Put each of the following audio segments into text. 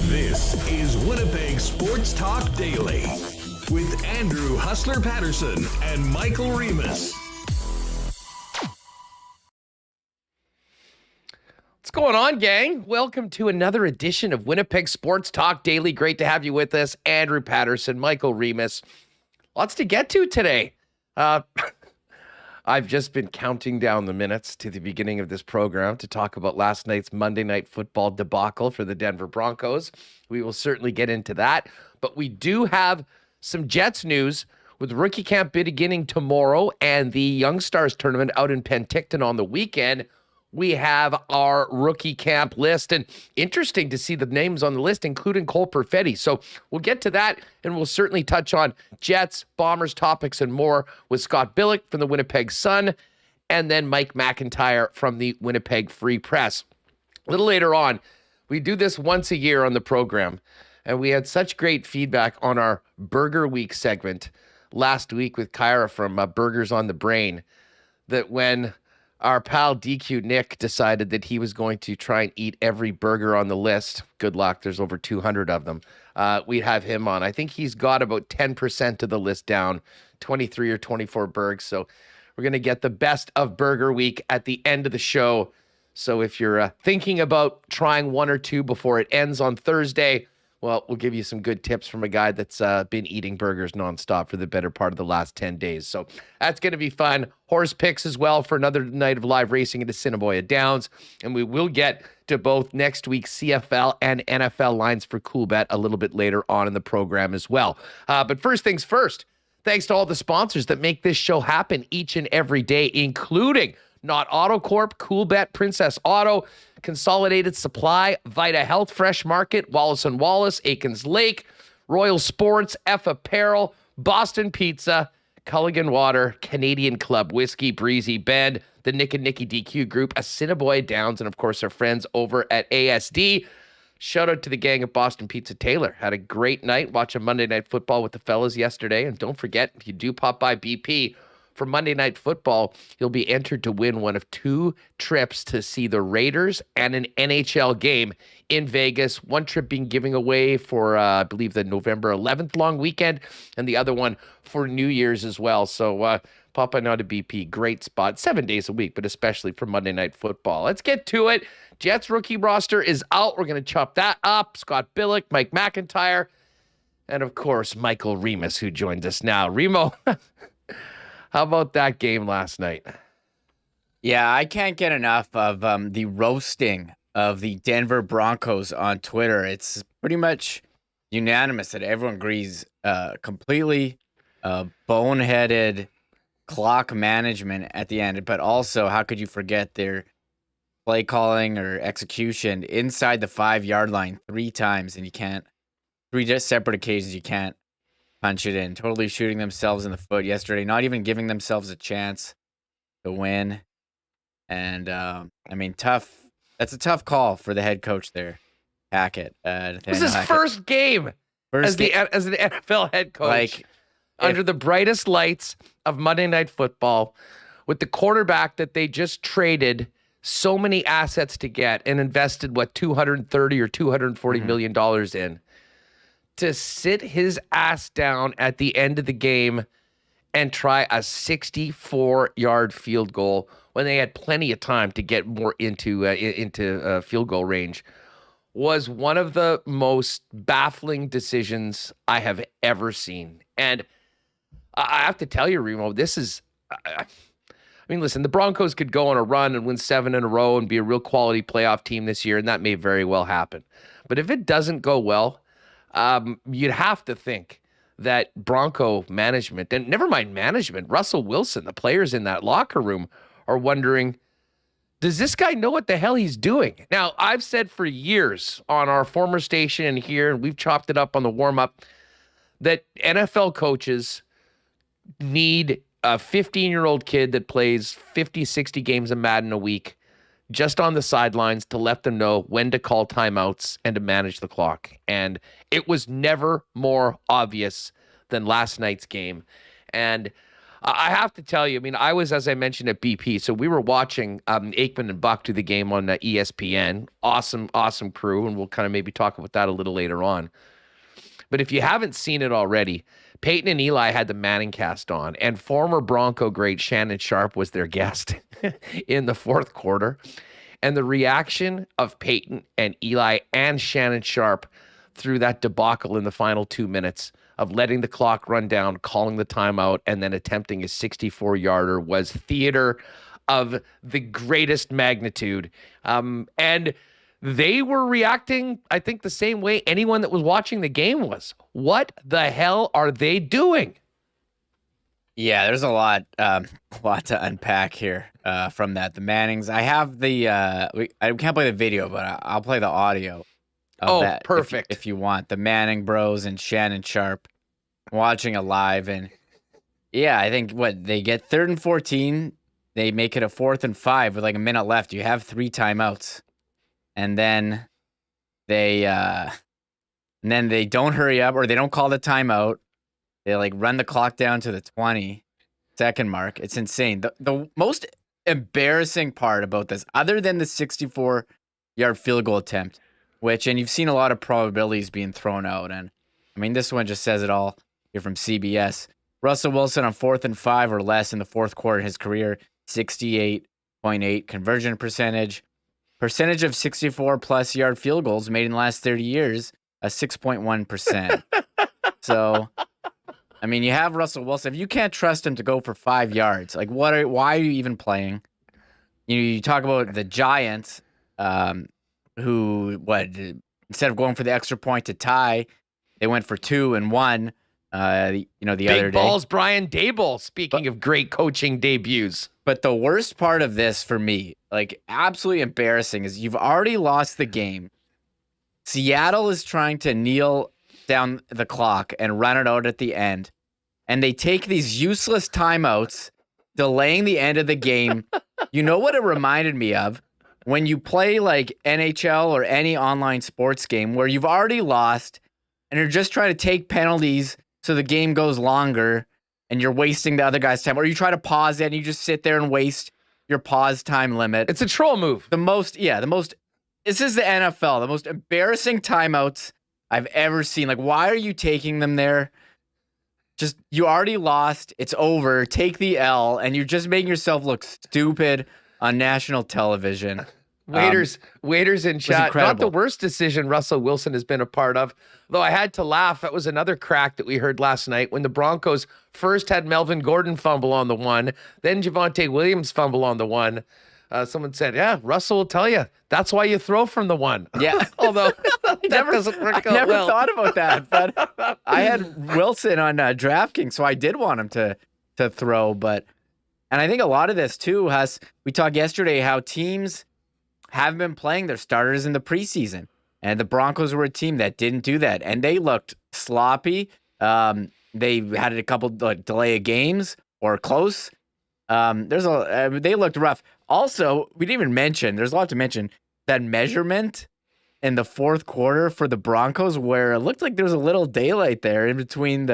This is Winnipeg Sports Talk Daily with Andrew Hustler Paterson and Michael Remis. What's going on, gang? Welcome to another edition of Winnipeg Sports Talk Daily. Great to have you with us. Andrew Paterson, Michael Remis. Lots to get to today. I've just been counting down the minutes to the beginning of this program to talk about last night's Monday Night Football debacle for the Denver Broncos. We will certainly get into that, but we do have some Jets news with rookie camp beginning tomorrow and the Young Stars tournament out in Penticton on the weekend. We have our rookie camp list, and interesting to see the names on the list, including Cole Perfetti. So we'll get to that, and we'll certainly touch on Jets, Bombers, topics, and more with Scott Billeck from the Winnipeg Sun, and then Mike McIntyre from the Winnipeg Free Press. A little later on, we do this once a year on the program, and we had such great feedback on our Burger Week segment last week with Kyra from Burgers on the Brain that when our pal DQ Nick decided that he was going to try and eat every burger on the list. Good luck. There's over 200 of them. We'd have him on. I think he's got about 10% of the list down, 23 or 24 burgers. So we're going to get the best of Burger Week at the end of the show. So if you're thinking about trying one or two before it ends on Thursday, well, we'll give you some good tips from a guy that's been eating burgers nonstop for the better part of the last 10 days. So that's going to be fun. Horse picks as well for another night of live racing at Assiniboia Downs. And we will get to both next week's CFL and NFL lines for Coolbet a little bit later on in the program as well. But first things first, thanks to all the sponsors that make this show happen each and every day, including Not Auto Corp, Coolbet, Princess Auto, Consolidated Supply, Vita Health, Fresh Market, Wallace & Wallace, Aikens Lake, Royal Sports, F Apparel, Boston Pizza, Culligan Water, Canadian Club Whiskey, Breezy Bend, the Nick and Nicky DQ Group, Assiniboia Downs, and of course our friends over at ASD. Shout out to the gang at Boston Pizza Taylor. Had a great night watching Monday Night Football with the fellas yesterday. And don't forget, if you do pop by BP for Monday Night Football, you'll be entered to win one of two trips to see the Raiders and an NHL game in Vegas. One trip being given away for, I believe, the November 11th long weekend, and the other one for New Year's as well. So pop on to BP. Great spot. 7 days a week, but especially for Monday Night Football. Let's get to it. Jets rookie roster is out. We're going to chop that up. Scott Billeck, Mike McIntyre, and of course, Michael Remis, who joins us now. Remo, how about that game last night? Yeah, I can't get enough of the roasting of the Denver Broncos on Twitter. It's pretty much unanimous that everyone agrees completely boneheaded clock management at the end. But also, how could you forget their play calling or execution inside the 5-yard line 3 times, and you can't, 3 separate occasions you can't punch it in. Totally shooting themselves in the foot yesterday, not even giving themselves a chance to win. And I mean, tough. That's a tough call for the head coach there, Hackett. This is his first game as an NFL head coach, under the brightest lights of Monday Night Football, with the quarterback that they just traded so many assets to get and invested, $230 or $240 million in, to sit his ass down at the end of the game and try a 64-yard field goal when they had plenty of time to get more into field goal range, was one of the most baffling decisions I have ever seen. And I have to tell you, Remo, this is, I mean, listen, the Broncos could go on a run and win 7 in a row and be a real quality playoff team this year, and that may very well happen. But if it doesn't go well, you'd have to think that Bronco management, and never mind management, Russell Wilson, the players in that locker room, are wondering, does this guy know what the hell he's doing? Now, I've said for years on our former station and here, and we've chopped it up on the warm-up, that NFL coaches need a 15-year-old kid that plays 50, 60 games of Madden a week just on the sidelines to let them know when to call timeouts and to manage the clock. And it was never more obvious than last night's game. And I have to tell you, I mean, I was, as I mentioned, at BP, so we were watching Aikman and Buck do the game on ESPN. Awesome, awesome crew, and we'll kind of maybe talk about that a little later on. But if you haven't seen it already, Peyton and Eli had the Manning cast on, and former Bronco great Shannon Sharpe was their guest in the fourth quarter. And the reaction of Peyton and Eli and Shannon Sharpe through that debacle in the final 2 minutes of letting the clock run down, calling the timeout, and then attempting a 64-yarder was theater of the greatest magnitude. And they were reacting, I think, the same way anyone that was watching the game was. What the hell are they doing? Yeah, there's a lot to unpack here from that. The Mannings. I have the. I can't play the video, but I'll play the audio. Of that perfect. If you want the Manning Bros and Shannon Sharpe watching it live, and yeah, I think they get 3rd and 14, they make it a 4th and 5 with like a minute left. You have 3 timeouts, and then they don't hurry up or they don't call the timeout. They like run the clock down to the 20-second mark. It's insane. The most embarrassing part about this, other than the 64-yard field goal attempt, and you've seen a lot of probabilities being thrown out, and I mean this one just says it all. Here from CBS, Russell Wilson on 4th and 5 or less in the fourth quarter of his career, 68.8 conversion percentage of 64+ yard field goals made in the last 30 years, a 6.1%. So, I mean, you have Russell Wilson. If you can't trust him to go for 5 yards, like why are you even playing? You talk about the Giants, who instead of going for the extra point to tie, they went for 2 and 1. The other day. Big balls, Brian Daboll. Speaking of great coaching debuts. But the worst part of this for me, like absolutely embarrassing, is you've already lost the game. Seattle is trying to kneel down the clock and run it out at the end. And they take these useless timeouts, delaying the end of the game. You know what it reminded me of? When you play like NHL or any online sports game where you've already lost and you're just trying to take penalties so the game goes longer and you're wasting the other guy's time, or you try to pause it and you just sit there and waste your pause time limit. It's a troll move. This is the NFL, the most embarrassing timeouts I've ever seen. Like, why are you taking them there? Just, you already lost. It's over. Take the L, and you're just making yourself look stupid on national television. Waiters in chat. Not the worst decision Russell Wilson has been a part of, though I had to laugh. That was another crack that we heard last night when the Broncos first had Melvin Gordon fumble on the one, then Javonte Williams fumble on the one. Someone said, yeah, Russell will tell you, that's why you throw from the one. Yeah. Although that doesn't work out well. I never thought about that, but I had Wilson on DraftKings, so I did want him to throw. And I think a lot of this, too, we talked yesterday how teams haven't been playing their starters in the preseason. And the Broncos were a team that didn't do that. And they looked sloppy. They had a couple delay of games or close. They looked rough. Also, we didn't even mention, there's a lot to mention, that measurement in the fourth quarter for the Broncos where it looked like there was a little daylight there in between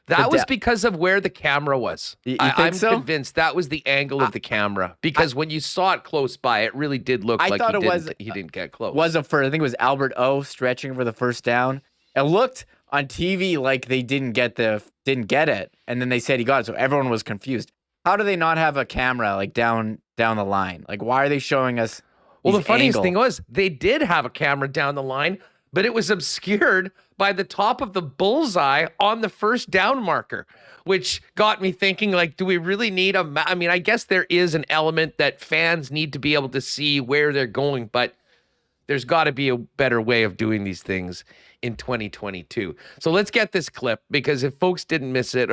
That was because of where the camera was. I'm convinced that was the angle of the camera. Because when you saw it close by, it really did look like he didn't get close. I think it was Albert O stretching for the first down. It looked on TV like they didn't get it, and then they said he got it, so everyone was confused. How do they not have a camera like down the line? Like, why are they showing us? Well, the funniest thing was they did have a camera down the line, but it was obscured by the top of the bullseye on the first down marker, which got me thinking, like, do we really need I mean, I guess there is an element that fans need to be able to see where they're going, but there's got to be a better way of doing these things in 2022. So let's get this clip, because if folks didn't missed it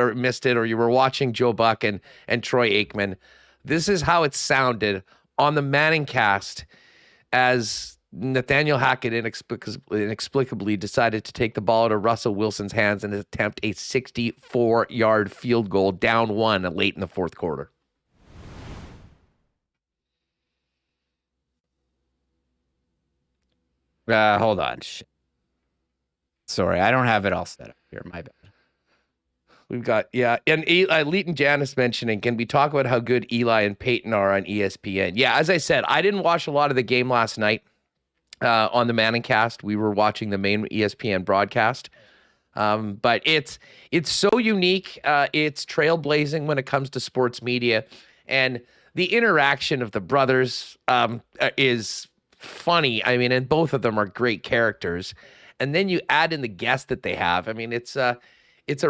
or you were watching Joe Buck and Troy Aikman, This is how it sounded on the Manning cast as Nathaniel Hackett inexplicably decided to take the ball out of Russell Wilson's hands and attempt a 64-yard field goal down 1 late in the fourth quarter. Hold on. Sorry, I don't have it all set up here. My bad. We've got, and Leighton Janice mentioning, can we talk about how good Eli and Peyton are on ESPN? Yeah, as I said, I didn't watch a lot of the game last night on the Manning cast. We were watching the main ESPN broadcast. But it's so unique. It's trailblazing when it comes to sports media. And the interaction of the brothers is funny. I mean, and both of them are great characters. And then you add in the guests that they have. I mean, it's a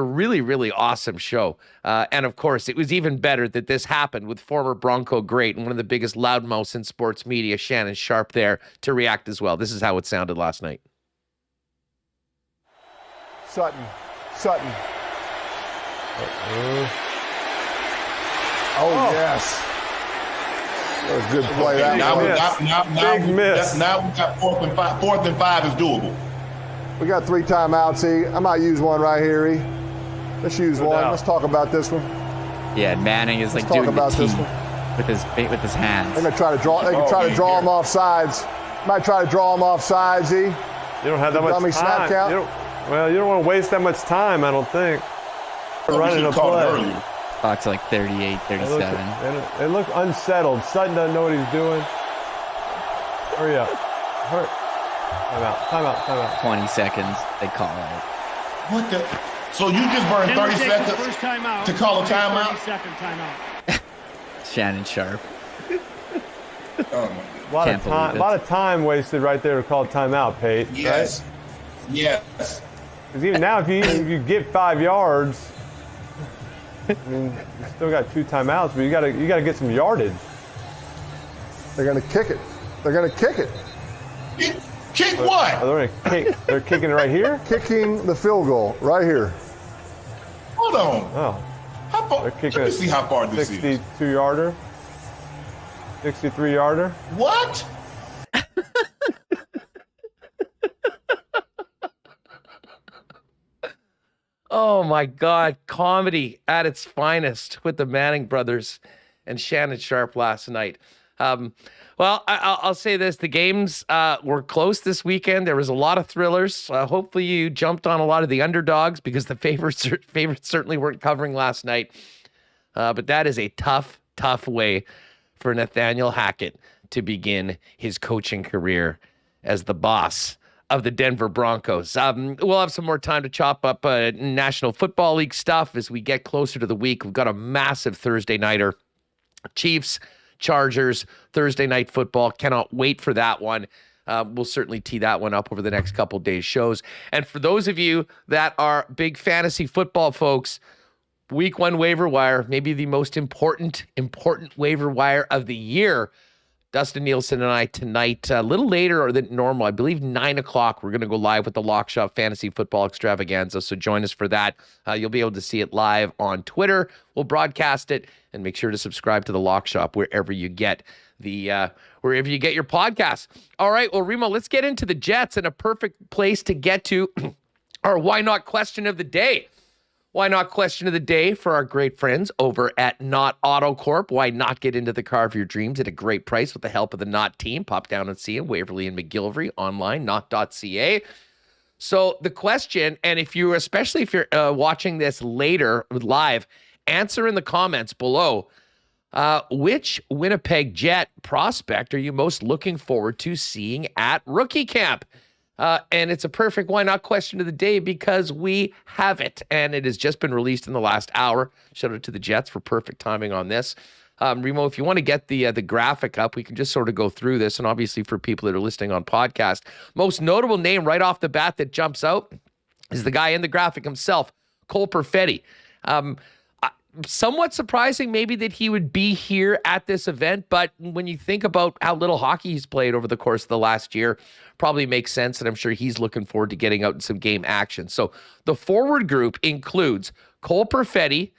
really, really awesome show. And of course, it was even better that this happened with former Bronco great and one of the biggest loudmouths in sports media, Shannon Sharpe, there to react as well. This is how it sounded last night. Sutton. Yes. That was a good play. Big miss. Now we got fourth and five is doable. We got 3 timeouts, E. I might use one right here, E. Let's use one. Let's talk about this one. Yeah, Manning is like doing the T with his hands. They're gonna try to draw. They can try to draw him off sides. Might try to draw him off sides, E. You don't have that much dummy time. snap count. You don't want to waste that much time, I don't think. Running a play. Clock's like 38, 37. They look unsettled. Sutton doesn't know what he's doing. Hurry up. Time out. 20 seconds, they call it. What the? So you just burned 30 seconds to call a timeout? 30-second timeout. Shannon Sharpe. Oh, a lot of time wasted right there to call timeout, Pate. Yes. Right? Yes. Because even now, if you get 5 yards, I mean, you still got 2 timeouts, but you gotta get some yardage. They're gonna kick it. Kick what? They're kicking it right here? Kicking the field goal right here. Hold on. Oh. How far? They're kicking Let me see how far this is. 62-yarder. 63-yarder. What? Oh my God, comedy at its finest with the Manning brothers and Shannon Sharpe last night. Well, I'll say this. The games were close this weekend. There was a lot of thrillers. Hopefully you jumped on a lot of the underdogs because the favorites certainly weren't covering last night. But that is a tough way for Nathaniel Hackett to begin his coaching career as the boss of the Denver Broncos. We'll have some more time to chop up National Football League stuff as we get closer to the week. We've got a massive Thursday nighter. Chiefs, Chargers, Thursday night football. Cannot wait for that one. We'll certainly tee that one up over the next couple days' shows. And for those of you that are big fantasy football folks, week 1 waiver wire, maybe the most important waiver wire of the year. Dustin Nielsen and I tonight, a little later than normal, I believe 9 o'clock, we're going to go live with the Lock Shop Fantasy Football Extravaganza, so join us for that. You'll be able to see it live on Twitter. We'll broadcast it, and make sure to subscribe to the Lock Shop wherever you get your podcasts. All right, well, Remo, let's get into the Jets, and a perfect place to get to our Why Not question of the day. Why not question of the day for our great friends over at Not Auto Corp? Why not get into the car of your dreams at a great price with the help of the Not team? Pop down and see them, Waverly and McGillivray, online, not.ca. So the question, and especially if you're watching this later live, answer in the comments below. Which Winnipeg Jet prospect are you most looking forward to seeing at rookie camp? And it's a perfect why not question of the day because we have it. And it has just been released in the last hour. Shout out to the Jets for perfect timing on this. Remo, if you want to get the graphic up, we can just sort of go through this. And obviously for people that are listening on podcast, most notable name right off the bat that jumps out is the guy in the graphic himself, Cole Perfetti. Somewhat surprising maybe that he would be here at this event, but when you think about how little hockey he's played over the course of the last year, probably makes sense, and I'm sure he's looking forward to getting out in some game action. So the forward group includes Cole Perfetti,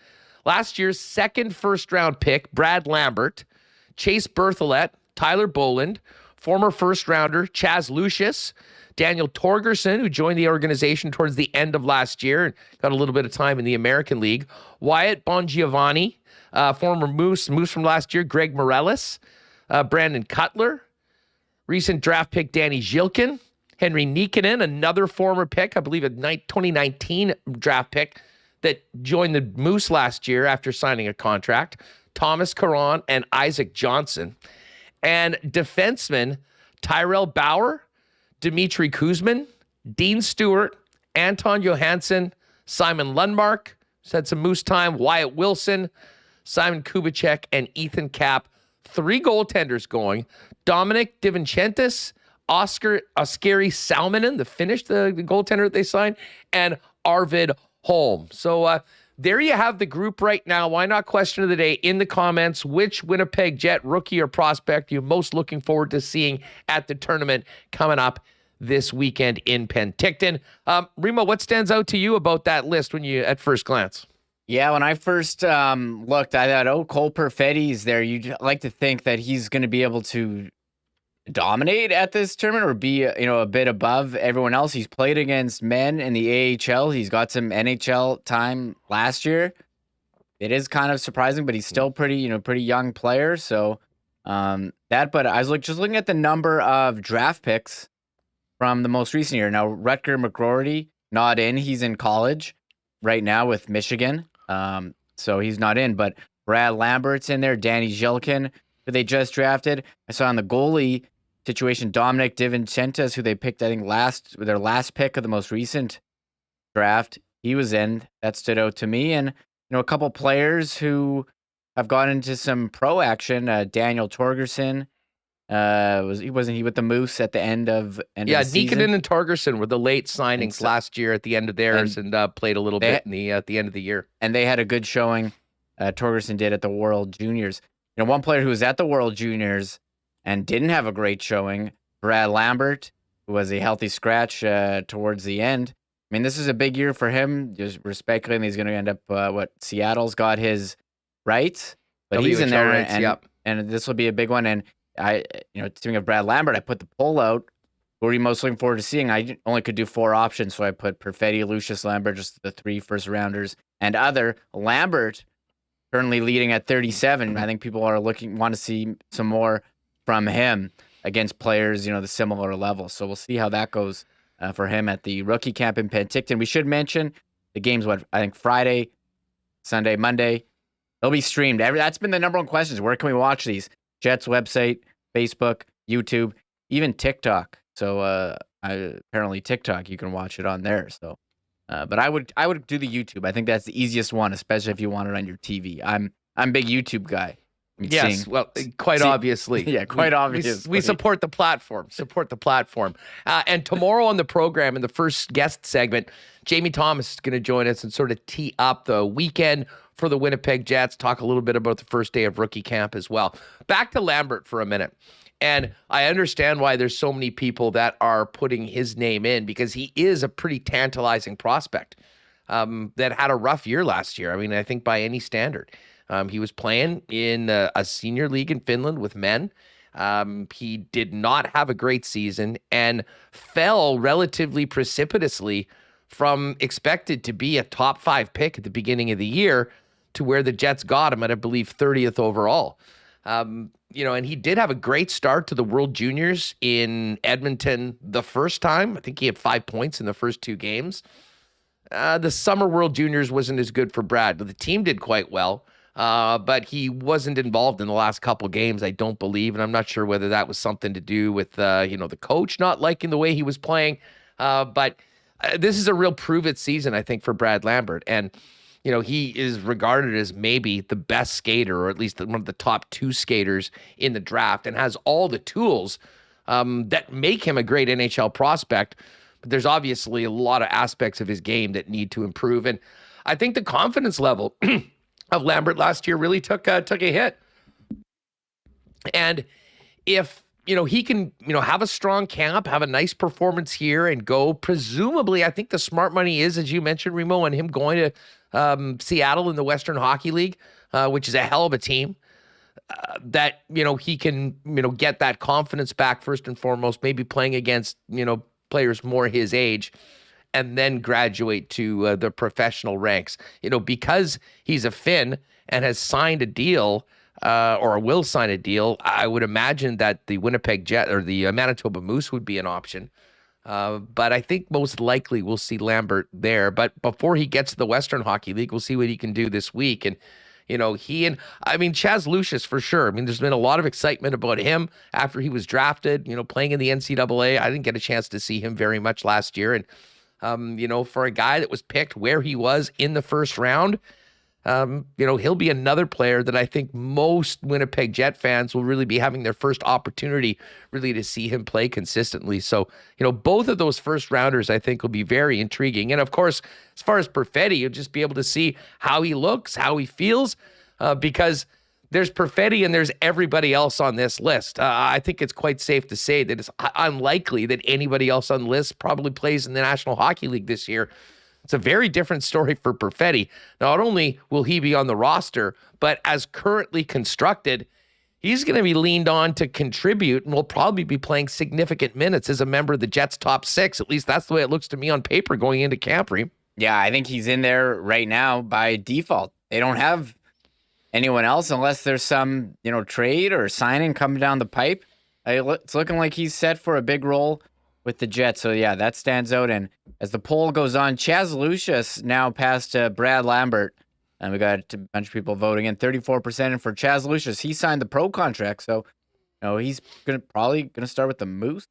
Last year's second first-round pick, Brad Lambert, Chase Berthollet, Tyler Boland, former first-rounder Chaz Lucius, Daniel Torgerson, who joined the organization towards the end of last year and got a little bit of time in the American League, Wyatt Bongiovanni, former Moose from last year, Greg Morellis, Brandon Cutler, recent draft pick Danny Zhilkin, Henry Nikkanen, another former pick, I believe a 2019 draft pick that joined the Moose last year after signing a contract, Thomas Caron and Isaac Johnson, and defensemen Tyrell Bauer, Dmitry Kuzmin, Dean Stewart, Anton Johansson, Simon Lundmark, who's had some Moose time, Wyatt Wilson, Simon Kubicek, and Ethan Kapp. 3 goaltenders going. Dominic DiVincentis, Oskari Salminen, the goaltender that they signed, and Arvid Holm. So there you have the group right now. Why not question of the day in the comments? Which Winnipeg Jet rookie or prospect you're most looking forward to seeing at the tournament coming up this weekend in Penticton? Remo, what stands out to you about that list at first glance? Yeah, when I first looked, I thought, Cole Perfetti's there. You'd like to think that he's going to be able to dominate at this tournament or be a bit above everyone else. He's played against men in the AHL. He's got some NHL time last year. It is kind of surprising, but he's still pretty young player. So but I was just looking at the number of draft picks from the most recent year. Now Rutger McGroarty not in. He's in college right now with Michigan. So he's not in, but Brad Lambert's in there, Danny Zhilkin, who they just drafted. I saw on the goalie situation, Dominic DiVincentis, who they picked, I think, their last pick of the most recent draft. He was in. That stood out to me. And, a couple players who have gone into some pro action. Daniel Torgerson, wasn't he with the Moose at the end of the season? Nikkanen and Torgerson were the late signings last year at the end of theirs and played a little bit at the end of the year. And they had a good showing. Torgerson did at the World Juniors. One player who was at the World Juniors and didn't have a great showing, Brad Lambert, who was a healthy scratch towards the end. I mean, this is a big year for him. Just speculating he's going to end up Seattle's got his rights, but he's in there, rights, and this will be a big one. And speaking of Brad Lambert, I put the poll out. Who are you most looking forward to seeing? I only could do 4 options, so I put Perfetti, Lucius, Lambert, just the 3 first rounders, and other. Lambert currently leading at 37. I think people want to see some more from him against players, the similar level. So we'll see how that goes for him at the rookie camp in Penticton. We should mention the games, I think Friday, Sunday, Monday. They'll be streamed. That's been the number one question. Where can we watch these? Jets website, Facebook, YouTube, even TikTok. So apparently TikTok, you can watch it on there. So, but I would do the YouTube. I think that's the easiest one, especially if you want it on your TV. I'm a big YouTube guy. Yes, obviously. Yeah, quite obviously. We support the platform. And tomorrow on the program, in the first guest segment, Jamie Thomas is going to join us and sort of tee up the weekend for the Winnipeg Jets, talk a little bit about the first day of rookie camp as well. Back to Lambert for a minute. And I understand why there's so many people that are putting his name in, because he is a pretty tantalizing prospect that had a rough year last year. I mean, I think by any standard. He was playing in a senior league in Finland with men. He did not have a great season and fell relatively precipitously from expected to be a top 5 pick at the beginning of the year to where the Jets got him at, I believe, 30th overall. And he did have a great start to the World Juniors in Edmonton the first time. I think he had 5 points in the first 2 games. The Summer World Juniors wasn't as good for Brad, but the team did quite well. But he wasn't involved in the last couple games, I don't believe. And I'm not sure whether that was something to do with, the coach not liking the way he was playing. But this is a real prove-it season, I think, for Brad Lambert. And, he is regarded as maybe the best skater, or at least one of the top 2 skaters in the draft, and has all the tools that make him a great NHL prospect. But there's obviously a lot of aspects of his game that need to improve. And I think the confidence level of Lambert last year really took a hit. And if he can, have a strong camp, have a nice performance here and go. Presumably, I think the smart money is, as you mentioned, Remo, and him going to Seattle in the Western Hockey League, which is a hell of a team. That, he can, get that confidence back first and foremost, maybe playing against, players more his age, and then graduate to the professional ranks. Because he's a Finn and has signed a deal or will sign a deal, I would imagine that the Winnipeg Jet or the Manitoba Moose would be an option. But I think most likely we'll see Lambert there. But before he gets to the Western Hockey League, we'll see what he can do this week. And Chaz Lucius for sure. There's been a lot of excitement about him after he was drafted, playing in the NCAA. I didn't get a chance to see him very much last year. And, for a guy that was picked where he was in the first round, he'll be another player that I think most Winnipeg Jet fans will really be having their first opportunity really to see him play consistently. So, both of those first rounders I think will be very intriguing. And of course, as far as Perfetti, you'll just be able to see how he looks, how he feels, because there's Perfetti and there's everybody else on this list. I think it's quite safe to say that it's unlikely that anybody else on the list probably plays in the National Hockey League this year. It's a very different story for Perfetti. Not only will he be on the roster, but as currently constructed, he's going to be leaned on to contribute and will probably be playing significant minutes as a member of the Jets' top six. At least that's the way it looks to me on paper going into camp. Yeah, I think he's in there right now by default. They don't have anyone else unless there's some, trade or signing coming down the pipe. It's looking like he's set for a big role with the Jets. So, yeah, that stands out. And as the poll goes on, Chaz Lucius now passed Brad Lambert. And we got a bunch of people voting in. 34%. And for Chaz Lucius, he signed the pro contract. So, he's probably going to start with the Moose,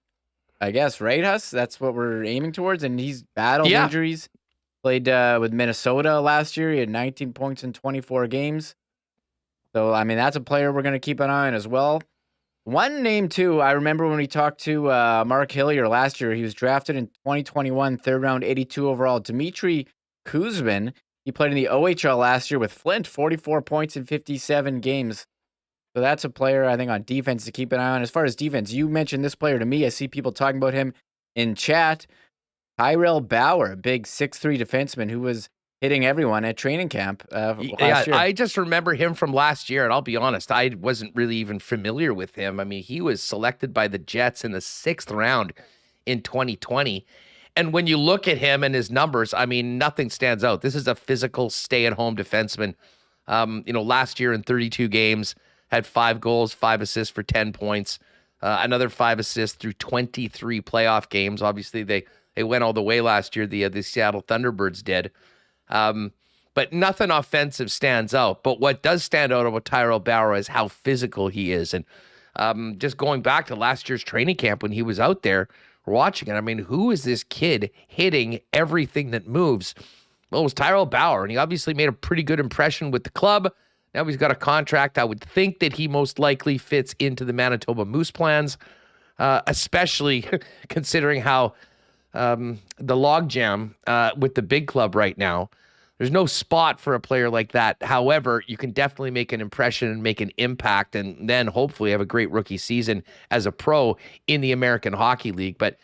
I guess. Right, Huss? That's what we're aiming towards. And he's battled injuries. Played with Minnesota last year. He had 19 points in 24 games. So, that's a player we're going to keep an eye on as well. One name, too, I remember when we talked to Mark Hillier last year. He was drafted in 2021, third round, 82 overall. Dmitry Kuzmin. He played in the OHL last year with Flint, 44 points in 57 games. So that's a player, I think, on defense to keep an eye on. As far as defense, you mentioned this player to me. I see people talking about him in chat. Tyrell Bauer, a big 6'3" defenseman who was hitting everyone at training camp last year. I just remember him from last year, and I'll be honest, I wasn't really even familiar with him. He was selected by the Jets in the 6th round in 2020. And when you look at him and his numbers, nothing stands out. This is a physical stay-at-home defenseman. Last year in 32 games, had 5 goals, 5 assists for 10 points, another 5 assists through 23 playoff games. Obviously, they went all the way last year, the Seattle Thunderbirds did. But nothing offensive stands out. But what does stand out about Tyrell Bauer is how physical he is. And just going back to last year's training camp when he was out there watching it, who is this kid hitting everything that moves? Well, it was Tyrell Bauer, and he obviously made a pretty good impression with the club. Now he's got a contract. I would think that he most likely fits into the Manitoba Moose plans, especially considering how the logjam with the big club right now. There's no spot for a player like that. However, you can definitely make an impression and make an impact, and then hopefully have a great rookie season as a pro in the American Hockey League. But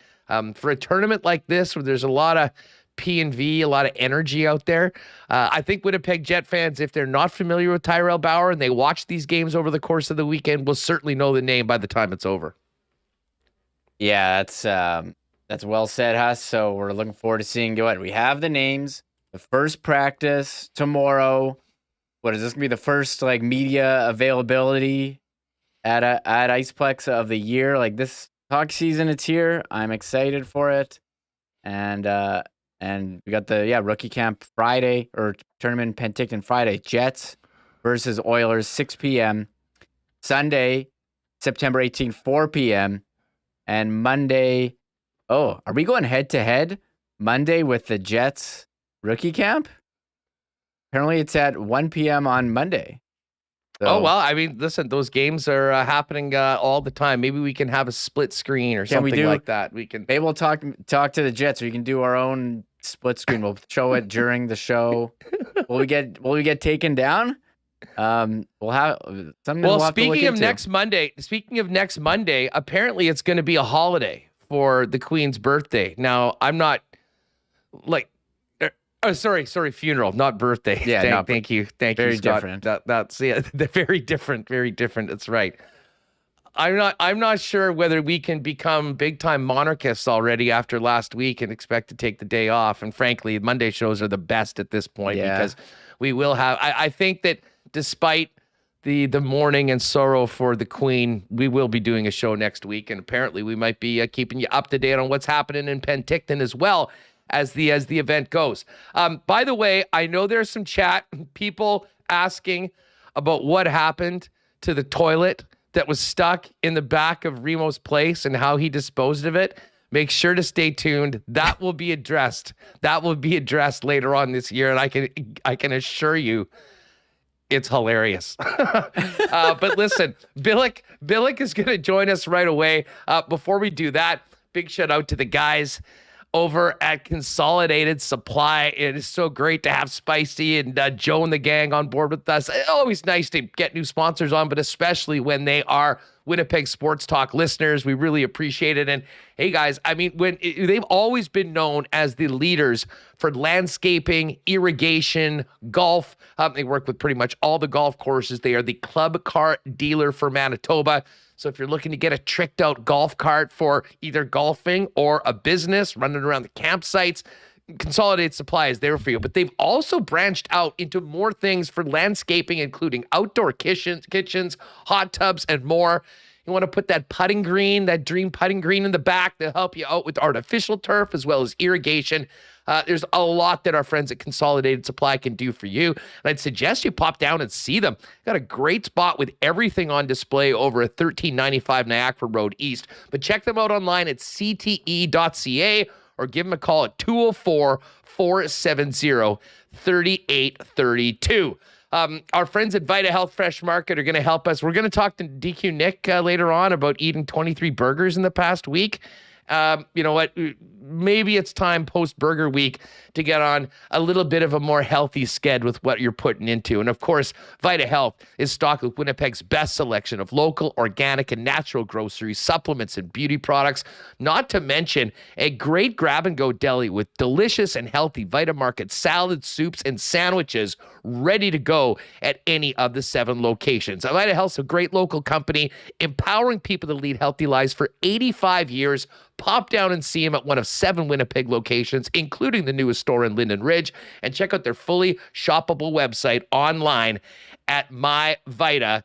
for a tournament like this, where there's a lot of P&V, a lot of energy out there, I think Winnipeg Jet fans, if they're not familiar with Tyrell Bauer and they watch these games over the course of the weekend, will certainly know the name by the time it's over. Yeah, that's well said, Huss. So we're looking forward to seeing what we have the names. The first practice tomorrow. What is this gonna be? The first media availability at Iceplex of the year. This hockey season, it's here. I'm excited for it, and we got the rookie camp Friday or tournament Penticton Friday. Jets versus Oilers 6 p.m. Sunday, September 18th 4 p.m. and Monday. Oh, are we going head to head Monday with the Jets? Rookie camp? Apparently it's at 1 p.m. on Monday. So, oh, well, listen, those games are happening all the time. Maybe we can have a split screen or something like that. Maybe we'll talk to the Jets. We can do our own split screen. We'll show it during the show. Will we get taken down? We'll have something. Well, we'll have to look speaking of into. next Monday, apparently it's going to be a holiday for the Queen's birthday. Now, I'm not like, sorry, funeral, not birthday. Yeah, thank you, very Scott. different. That's they're very different, very different. That's right. I'm not sure whether we can become big time monarchists already after last week and expect to take the day off. And frankly, Monday shows are the best at this point because we will have. I think that despite the mourning and sorrow for the Queen, we will be doing a show next week, and apparently we might be keeping you up to date on what's happening in Penticton as well as the event goes. By the way, I know there's some chat, people asking about what happened to the toilet that was stuck in the back of Remo's place and how he disposed of it. Make sure to stay tuned. That will be addressed. Later on this year, and I can assure you, it's hilarious. But listen, Billeck is going to join us right away. Before we do that, big shout out to the guys over at Consolidated Supply. It is so great to have Spicy and Joe and the gang on board with us. It's always nice to get new sponsors on, but especially when they are Winnipeg Sports Talk listeners. We really appreciate it. And hey, guys, I mean, they've always been known as the leaders for landscaping, irrigation, golf. They work with pretty much all the golf courses. They are the club cart dealer for Manitoba. So if you're looking to get a tricked out golf cart for either golfing or a business, running around the campsites, Consolidated Supply is there for you. But they've also branched out into more things for landscaping, including outdoor kitchens, hot tubs, and more. You want to put that putting green, that dream putting green in the back. They'll help you out with artificial turf as well as irrigation. There's a lot that our friends at Consolidated Supply can do for you. And I'd suggest you pop down and see them. Got a great spot with everything on display over at 1395 Niagara Road East. But check them out online at cte.ca or give them a call at 204-470-3832. Our friends at Vita Health Fresh Market are going to help us. We're going to talk to DQ Nick later on about eating 23 burgers in the past week. You know what? Maybe it's time post-burger week to get on a little bit of a more healthy sked with what you're putting into. And of course, Vita Health is stocked with Winnipeg's best selection of local, organic, and natural groceries, supplements, and beauty products, not to mention a great grab-and-go deli with delicious and healthy Vita Market salads, soups, and sandwiches ready to go at any of the 7 locations. Vita Health's a great local company empowering people to lead healthy lives for 85 years. Pop down and see them at one of 7 Winnipeg locations, including the newest store in Linden Ridge, and check out their fully shoppable website online at myvita.ca.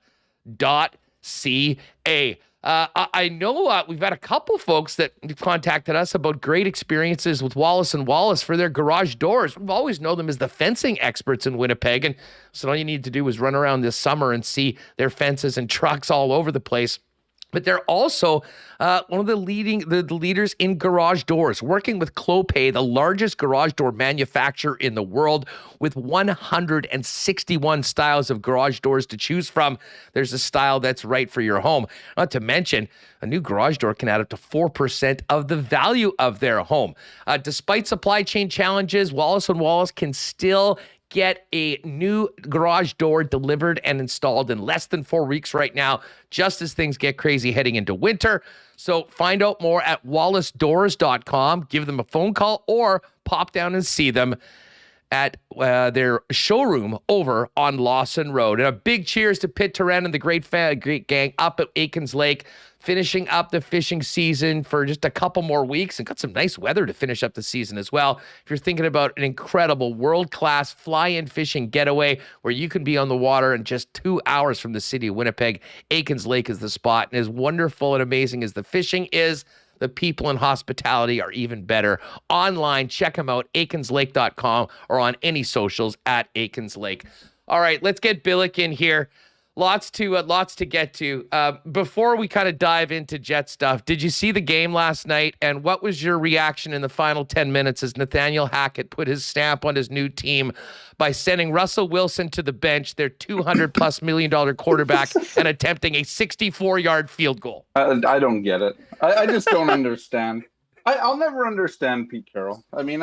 I know we've got a couple folks that contacted us about great experiences with Wallace & Wallace for their garage doors. We've always known them as the fencing experts in Winnipeg, and so all you need to do is run around this summer and see their fences and trucks all over the place. But they're also one of the leaders in garage doors, working with Clopay, the largest garage door manufacturer in the world, with 161 styles of garage doors to choose from. There's a style that's right for your home. Not to mention, a new garage door can add up to 4% of the value of their home. Despite supply chain challenges, Wallace & Wallace can still get a new garage door delivered and installed in less than 4 weeks right now, just as things get crazy heading into winter. So find out more at wallacedoors.com. Give them a phone call or pop down and see them at their showroom over on Lawson Road. And a big cheers to Pitt Turan and the great gang up at Aikens Lake, finishing up the fishing season for just a couple more weeks, and got some nice weather to finish up the season as well. If you're thinking about an incredible world-class fly-in fishing getaway where you can be on the water in just 2 hours from the city of Winnipeg, Aikens Lake is the spot. And as wonderful and amazing as the fishing is, the people in hospitality are even better. Online, check them out, aikenslake.com, or on any socials at Aikens Lake. All right, let's get Billeck in here. Lots to get to. Before we kind of dive into Jet stuff, did you see the game last night? And what was your reaction in the final 10 minutes as Nathaniel Hackett put his stamp on his new team by sending Russell Wilson to the bench, their $200+ million quarterback, and attempting a 64-yard field goal? I don't get it. I just don't understand. I'll never understand Pete Carroll. I mean,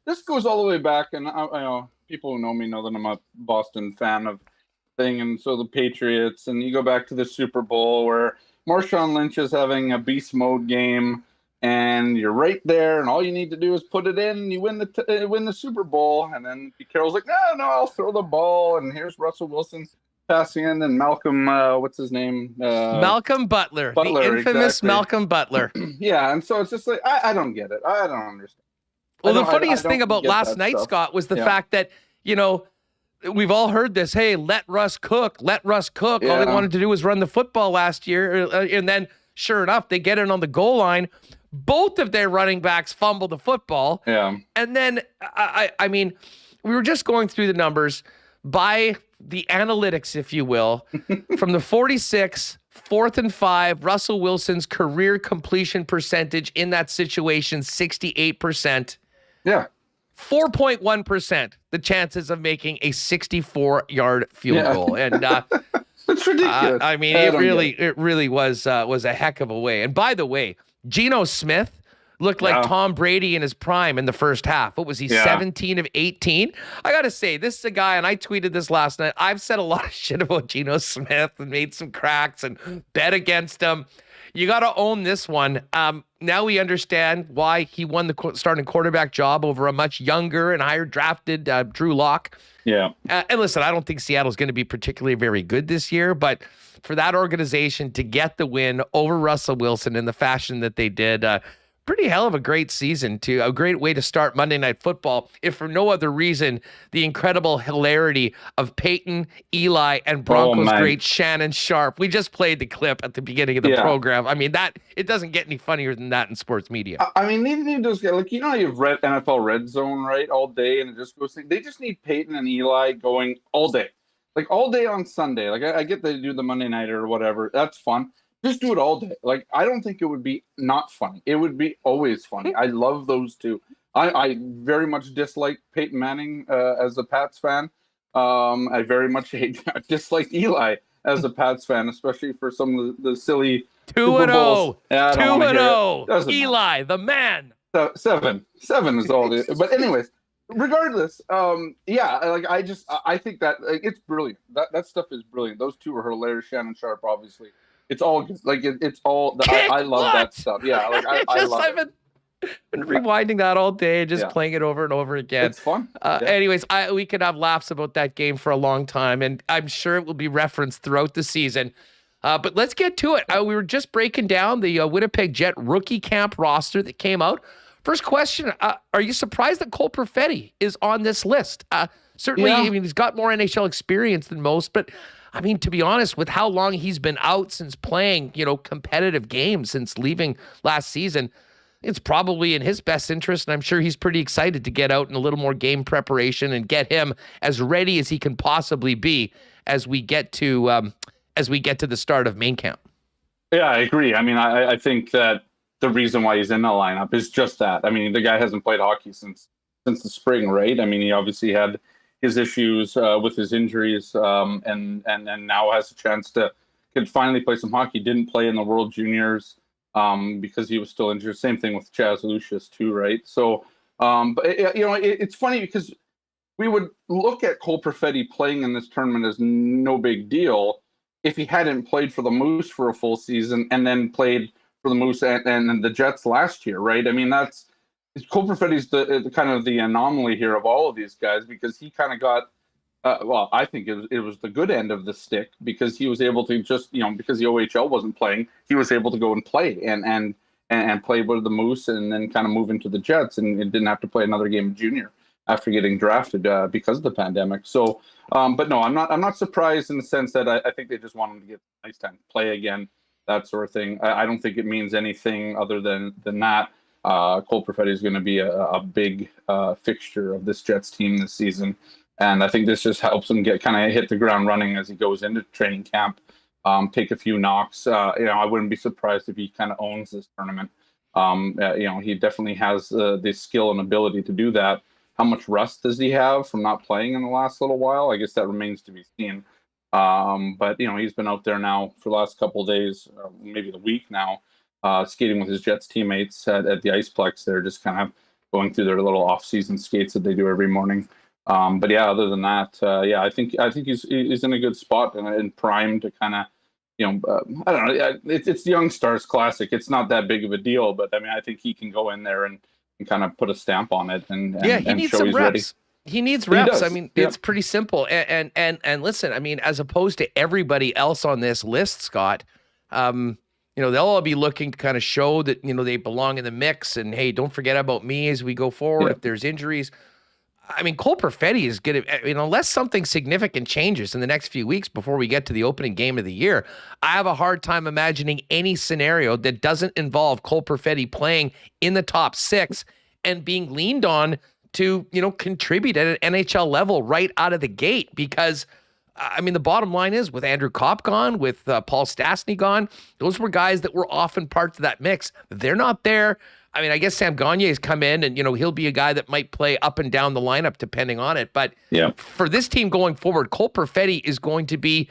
this goes all the way back, and I know people who know me know that I'm a Boston fan of thing, and so the Patriots, and you go back to the Super Bowl where Marshawn Lynch is having a beast mode game, and you're right there, and all you need to do is put it in, and you win the Super Bowl. And then Pete Carroll's like, no, I'll throw the ball, and here's Russell Wilson passing in, and Malcolm, what's his name? Malcolm Butler, the infamous exactly. Malcolm Butler. Yeah, and so it's just like, I don't get it. I don't understand. Well, the funniest thing about last night, Scott, was the fact that, we've all heard this, hey, let Russ cook. All they wanted to do was run the football last year. And then, sure enough, they get it on the goal line. Both of their running backs fumble the football. Yeah. And then, I mean, we were just going through the numbers by the analytics, if you will, from the 46, 4th and 5, Russell Wilson's career completion percentage in that situation, 68%. Yeah. 4.1% the chances of making a 64-yard field goal. And it's ridiculous. I mean, it really was a heck of a way. And by the way, Geno Smith looked like Tom Brady in his prime in the first half. What was he, 17 of 18? I got to say, this is a guy, and I tweeted this last night, I've said a lot of shit about Geno Smith and made some cracks and bet against him. You got to own this one. Now we understand why he won the starting quarterback job over a much younger and higher drafted Drew Lock. Yeah. And listen, I don't think Seattle's going to be particularly very good this year, but for that organization to get the win over Russell Wilson in the fashion that they did, pretty hell of a great season, a great way to start Monday Night Football, if for no other reason, the incredible hilarity of Peyton, Eli, and Broncos great Shannon Sharp. We just played the clip at the beginning of the program. I mean, it doesn't get any funnier than that in sports media. I mean, they need those guys. Like, you've read NFL Red Zone, right, all day, and it just goes. They just need Peyton and Eli going all day. Like, all day on Sunday. Like, I get they do the Monday night or whatever. That's fun. Just do it all day. Like, I don't think it would be not funny. It would be always funny. I love those two. I very much dislike Peyton Manning as a Pats fan. I very much dislike Eli as a Pats fan, especially for some of the silly 2-0. 2-0. Eli, the man. 7 is all it is. But anyways, regardless, I think that it's brilliant. That stuff is brilliant. Those two are hilarious. Shannon Sharp, obviously. It's all good. Like it's all. I love that stuff. Yeah, like I love it. Been rewinding that all day, just playing it over and over again. It's fun. Anyways, we could have laughs about that game for a long time, and I'm sure it will be referenced throughout the season. But let's get to it. We were just breaking down the Winnipeg Jet rookie camp roster that came out. First question, are you surprised that Cole Perfetti is on this list? Certainly, I mean, he's got more NHL experience than most, but I mean, to be honest, with how long he's been out since playing, competitive games since leaving last season, it's probably in his best interest, and I'm sure he's pretty excited to get out in a little more game preparation and get him as ready as he can possibly be as we get to the start of main camp. Yeah, I agree. I mean, I think that the reason why he's in the lineup is just that. I mean, the guy hasn't played hockey since the spring, right? I mean, he obviously had his issues with his injuries, and now has a chance to could finally play some hockey. Didn't play in the World Juniors because he was still injured. Same thing with Chaz Lucius too, right? So, but it's funny because we would look at Cole Perfetti playing in this tournament as no big deal if he hadn't played for the Moose for a full season and then played for the Moose and the Jets last year, right? I mean, Cole Perfetti's the kind of the anomaly here of all of these guys because he kind of got, I think it was the good end of the stick because he was able to just, because the OHL wasn't playing, he was able to go and play and play with the Moose and then kind of move into the Jets and didn't have to play another game of junior after getting drafted because of the pandemic. So, but no, I'm not surprised in the sense that I think they just want him to get a nice time to play again, that sort of thing. I don't think it means anything other than that. Cole Perfetti is going to be a big fixture of this Jets team this season. And I think this just helps him hit the ground running as he goes into training camp, take a few knocks. I wouldn't be surprised if he kind of owns this tournament. He definitely has the skill and ability to do that. How much rust does he have from not playing in the last little while? I guess that remains to be seen. But he's been out there now for the last couple of days, maybe the week now, skating with his Jets teammates at the Iceplex. They're just kind of going through their little off-season skates that they do every morning. But yeah, other than that, I think he's in a good spot and prime to kind of, I don't know. It's the Young Stars Classic. It's not that big of a deal, but I mean, I think he can go in there and kind of put a stamp on it and he needs show some he's reps. ready. He needs reps. Does. I mean, it's pretty simple. And listen, I mean, as opposed to everybody else on this list, Scott, they'll all be looking to kind of show that, they belong in the mix. And hey, don't forget about me as we go forward. If there's injuries, I mean, Cole Perfetti is going to, unless something significant changes in the next few weeks before we get to the opening game of the year, I have a hard time imagining any scenario that doesn't involve Cole Perfetti playing in the top 6 and being leaned on to, contribute at an NHL level right out of the gate. Because, I mean, the bottom line is with Andrew Kopp gone, with Paul Stastny gone, those were guys that were often parts of that mix. They're not there. I mean, I guess Sam Gagner's come in and, he'll be a guy that might play up and down the lineup depending on it. But for this team going forward, Cole Perfetti is going to be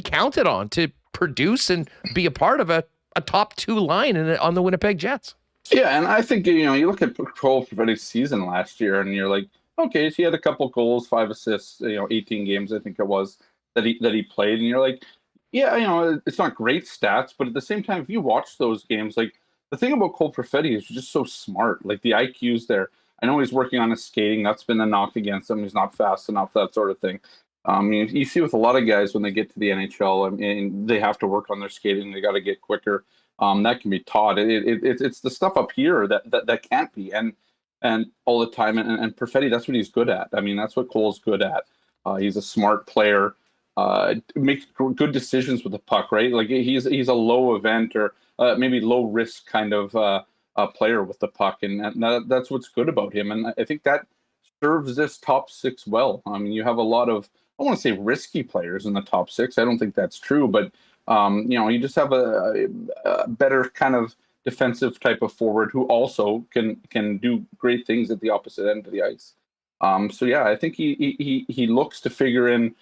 counted on to produce and be a part of a top 2 line on the Winnipeg Jets. Yeah, and I think, you look at Cole Perfetti's season last year and you're like, okay, so he had a couple goals, 5 assists, 18 games, I think it was, that he played. And you're like, yeah, it's not great stats, but at the same time, if you watch those games, like, the thing about Cole Perfetti is just so smart. Like, the IQ's there. I know he's working on his skating. That's been a knock against him. He's not fast enough, that sort of thing. You see with a lot of guys when they get to the NHL, I mean, they have to work on their skating. They got to get quicker. That can be taught. It's the stuff up here that can't be. And all the time. And Perfetti, that's what he's good at. I mean, that's what Cole's good at. He's a smart player. Makes good decisions with the puck, right? Like he's a low event or maybe low risk kind of player with the puck, and that's what's good about him. And I think that serves this top 6 well. I mean, you have a lot of, I want to say risky players in the top 6. I don't think that's true, but you just have a better kind of defensive type of forward who also can do great things at the opposite end of the ice. So yeah, I think he looks to figure in.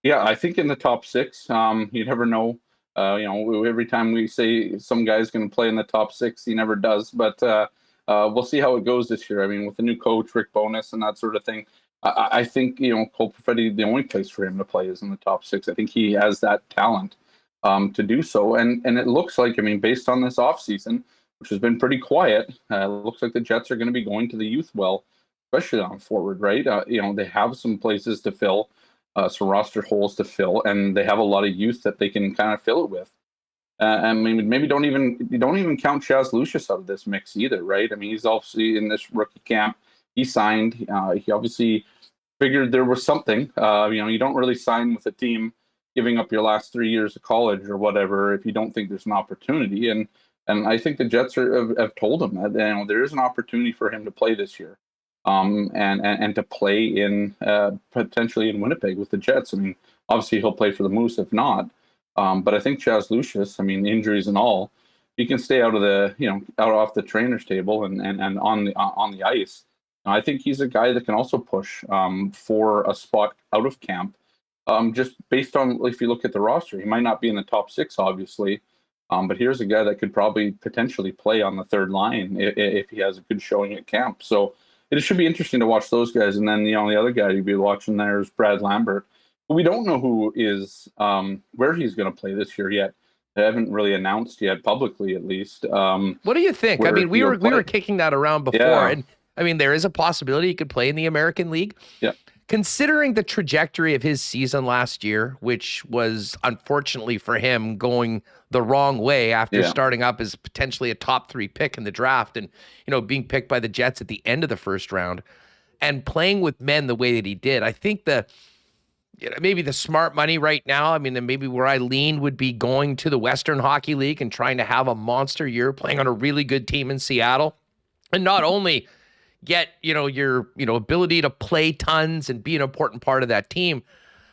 Yeah, I think in the top 6. You never know. Every time we say some guy's going to play in the top 6, he never does. But we'll see how it goes this year. I mean, with the new coach, Rick Bowness, and that sort of thing, I think Cole Perfetti, the only place for him to play is in the top 6. I think he has that talent to do so, and it looks like, I mean, based on this offseason, which has been pretty quiet, it looks like the Jets are going to be going to the youth well, especially on forward, right? They have some places to fill. Some roster holes to fill, and they have a lot of youth that they can kind of fill it with. And maybe don't even count Chaz Lucius out of this mix either, right? I mean, he's obviously in this rookie camp. He signed. He obviously figured there was something. You don't really sign with a team giving up your last 3 years of college or whatever if you don't think there's an opportunity. And I think the Jets have told him that there is an opportunity for him to play this year. And to play in potentially in Winnipeg with the Jets. I mean, obviously he'll play for the Moose if not. But I think Chaz Lucius, I mean, injuries and all, he can stay out of the out off the trainer's table and on the ice. I think he's a guy that can also push for a spot out of camp. Just based on, if you look at the roster, he might not be in the top 6, obviously. But here's a guy that could probably potentially play on the third line if he has a good showing at camp. So it should be interesting to watch those guys. And then the only other guy you'd be watching there is Brad Lambert. But we don't know who is where he's going to play this year yet. They haven't really announced yet, publicly at least. What do you think? I mean, we were kicking that around before, and I mean, there is a possibility he could play in the American League. Yeah. Considering the trajectory of his season last year, which was unfortunately for him going the wrong way after starting up as potentially a top 3 pick in the draft and, being picked by the Jets at the end of the first round and playing with men the way that he did, I think maybe the smart money right now, I mean, then maybe where I lean would be going to the Western Hockey League and trying to have a monster year playing on a really good team in Seattle. And not only get, your, ability to play tons and be an important part of that team,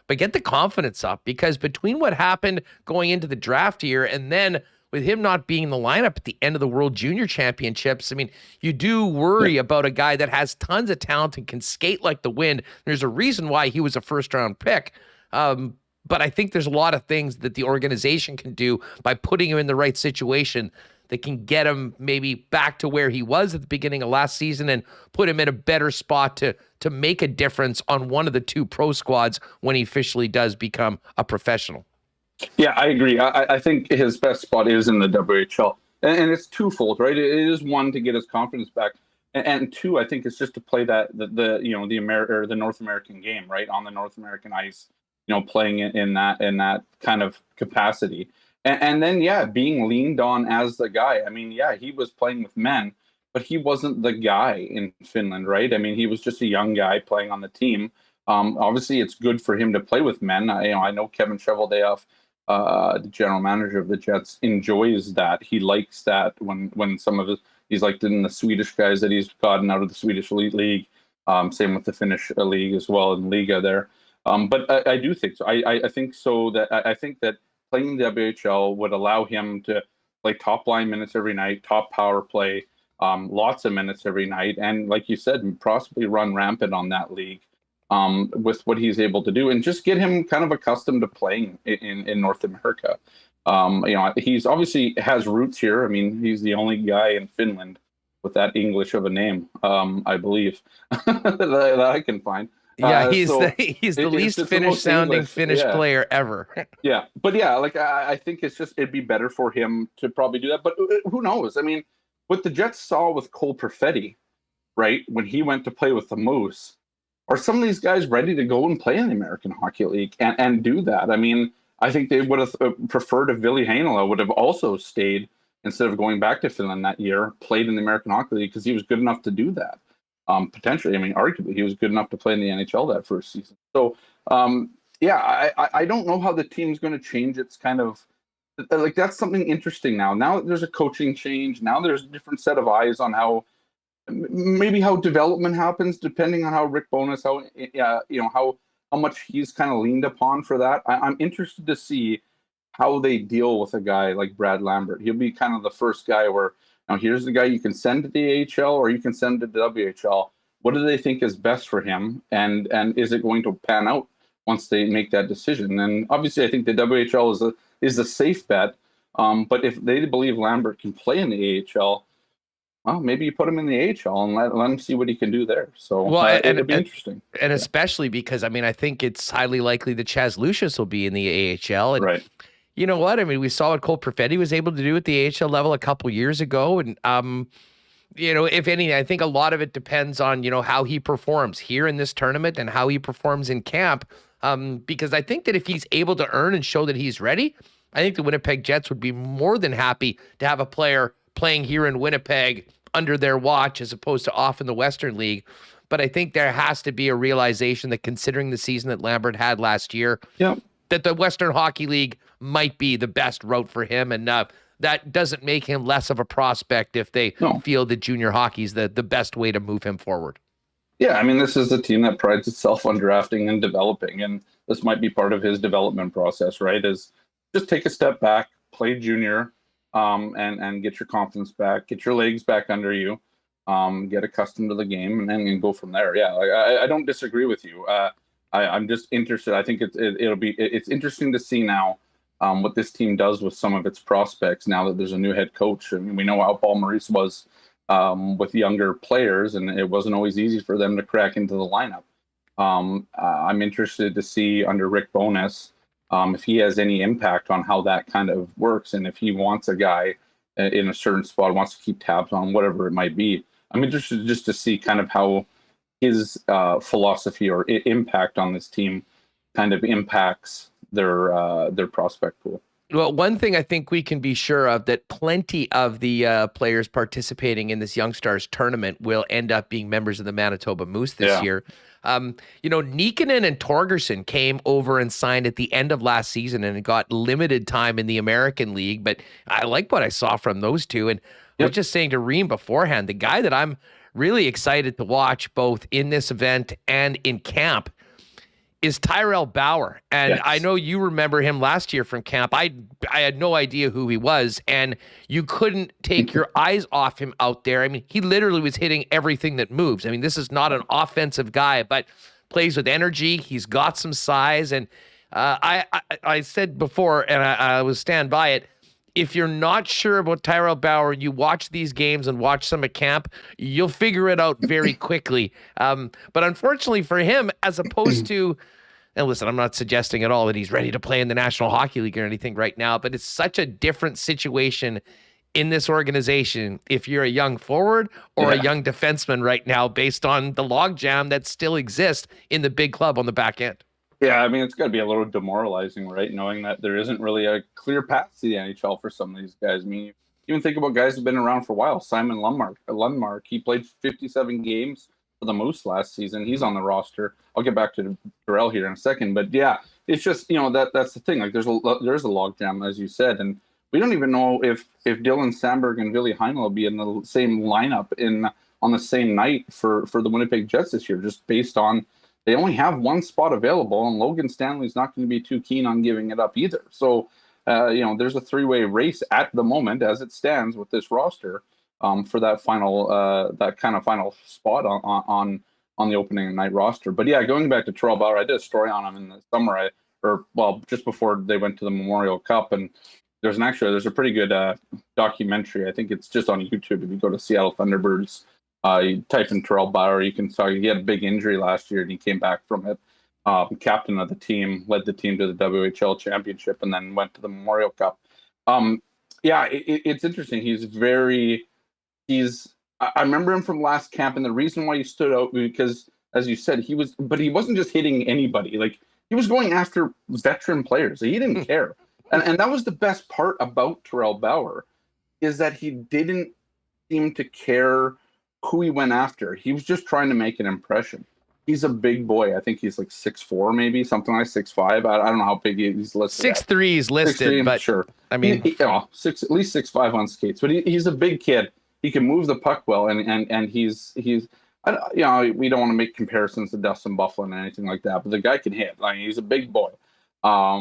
but get the confidence up, because between what happened going into the draft year and then with him not being in the lineup at the end of the World Junior Championships, I mean, you do worry about a guy that has tons of talent and can skate like the wind. There's a reason why he was a first-round pick. But I think there's a lot of things that the organization can do by putting him in the right situation that can get him maybe back to where he was at the beginning of last season and put him in a better spot to make a difference on one of the two pro squads when he officially does become a professional? Yeah, I agree. I think his best spot is in the WHL. And it's twofold, right? It is one, to get his confidence back. And two, I think it's just to play the North American game, right, on the North American ice, playing it in that kind of capacity. And then, being leaned on as the guy. I mean, he was playing with men, but he wasn't the guy in Finland, right? I mean, he was just a young guy playing on the team. Obviously, it's good for him to play with men. I know Kevin Cheveldayoff, the general manager of the Jets, enjoys that. He likes that when some of his, he's like in the Swedish guys that he's gotten out of the Swedish Elite League. Same with the Finnish league as well, in Liga there. But I do think so. I think so that I think that playing the WHL would allow him to play top line minutes every night, top power play, lots of minutes every night, and like you said, possibly run rampant on that league with what he's able to do, and just get him kind of accustomed to playing in North America. He's obviously has roots here. I mean, he's the only guy in Finland with that English of a name, I believe, that I can find. Yeah, he's the least Finnish sounding Finnish player ever. But I think it'd be better for him to probably do that. But who knows? I mean, what the Jets saw with Cole Perfetti, right, when he went to play with the Moose, are some of these guys ready to go and play in the American Hockey League and do that? I mean, I think they would have preferred if Ville Heinola would have also stayed instead of going back to Finland that year, played in the American Hockey League, because he was good enough to do that. Potentially, I mean, arguably, he was good enough to play in the NHL that first season. So, I don't know how the team's going to change its kind of, like, that's something interesting now. Now there's a coaching change. Now there's a different set of eyes on how development happens, depending on how Rick Bowness, how much he's kind of leaned upon for that. I'm interested to see how they deal with a guy like Brad Lambert. He'll be kind of the first guy where, now here's the guy you can send to the AHL or you can send to the WHL. What do they think is best for him? And is it going to pan out once they make that decision? And obviously, I think the WHL is a safe bet. But if they believe Lambert can play in the AHL, well, maybe you put him in the AHL and let him see what he can do there. So it'd be interesting. And especially because, I mean, I think it's highly likely that Chaz Lucius will be in the AHL. And right. You know what? I mean, we saw what Cole Perfetti was able to do at the AHL level a couple years ago. And, if anything, I think a lot of it depends on, how he performs here in this tournament and how he performs in camp. Because I think that if he's able to earn and show that he's ready, I think the Winnipeg Jets would be more than happy to have a player playing here in Winnipeg under their watch as opposed to off in the Western League. But I think there has to be a realization that, considering the season that Lambert had last year, that the Western Hockey League might be the best route for him. And that doesn't make him less of a prospect if they feel that junior hockey is the best way to move him forward. Yeah, I mean, this is a team that prides itself on drafting and developing, and this might be part of his development process, right? Is just take a step back, play junior, and get your confidence back, get your legs back under you, get accustomed to the game, and then go from there. Yeah, I don't disagree with you. I'm just interested. I think it's interesting to see now what this team does with some of its prospects now that there's a new head coach. I mean, we know how Paul Maurice was with younger players, and it wasn't always easy for them to crack into the lineup. I'm interested to see under Rick Bowness if he has any impact on how that kind of works, and if he wants a guy in a certain spot, wants to keep tabs on whatever it might be. I'm interested just to see kind of how his philosophy or impact on this team kind of impacts their prospect pool. Well, one thing I think we can be sure of, that plenty of the players participating in this Young Stars tournament will end up being members of the Manitoba Moose this year. Nikkanen and Torgerson came over and signed at the end of last season and got limited time in the American League, but I like what I saw from those two. And I was just saying to Reem beforehand, the guy that I'm really excited to watch both in this event and in camp is Tyrell Bauer. And I know you remember him last year from camp. I had no idea who he was, and you couldn't take your eyes off him out there. I mean, he literally was hitting everything that moves. I mean, this is not an offensive guy, but plays with energy. He's got some size. And I said before, and I will stand by it, if you're not sure about Tyrell Bauer, you watch these games and watch some at camp, you'll figure it out very quickly. But unfortunately for him, as opposed to, and listen, I'm not suggesting at all that he's ready to play in the National Hockey League or anything right now, but it's such a different situation in this organization if you're a young forward or a young defenseman right now, based on the logjam that still exists in the big club on the back end. Yeah, I mean, it's got to be a little demoralizing, right? Knowing that there isn't really a clear path to the NHL for some of these guys. I mean, even think about guys who've been around for a while. Simon Lundmark, he played 57 games for the Moose last season. He's on the roster. I'll get back to Darrell here in a second. But yeah, it's just, that's the thing. Like there is a logjam, as you said. And we don't even know if Dylan Sandberg and Ville Heinola will be in the same lineup on the same night for the Winnipeg Jets this year, just based on they only have one spot available, and Logan Stanley's not going to be too keen on giving it up either. So, there's a three-way race at the moment as it stands with this roster for that final spot on the opening night roster. But yeah, going back to Tyrell Bauer, I did a story on him in the summer, just before they went to the Memorial Cup, and there's a pretty good documentary. I think it's just on YouTube. If you go to Seattle Thunderbirds, you type in Tyrell Bauer, you can see he had a big injury last year and he came back from it. Captain of the team, led the team to the WHL championship, and then went to the Memorial Cup. It's interesting. I remember him from last camp, and the reason why he stood out because, as you said, he wasn't just hitting anybody. Like, he was going after veteran players. He didn't care. And that was the best part about Tyrell Bauer, is that he didn't seem to care who he went after. He was just trying to make an impression. He's a big boy. I think he's like 6'4", maybe something like 6'5". I don't know how big he's listed. 6'3" is listed, 6'3", but sure. I mean, at least 6'5" on skates. But he's a big kid. He can move the puck well, and he's. We don't want to make comparisons to Dustin Byfuglien and anything like that, but the guy can hit. I mean, he's a big boy. I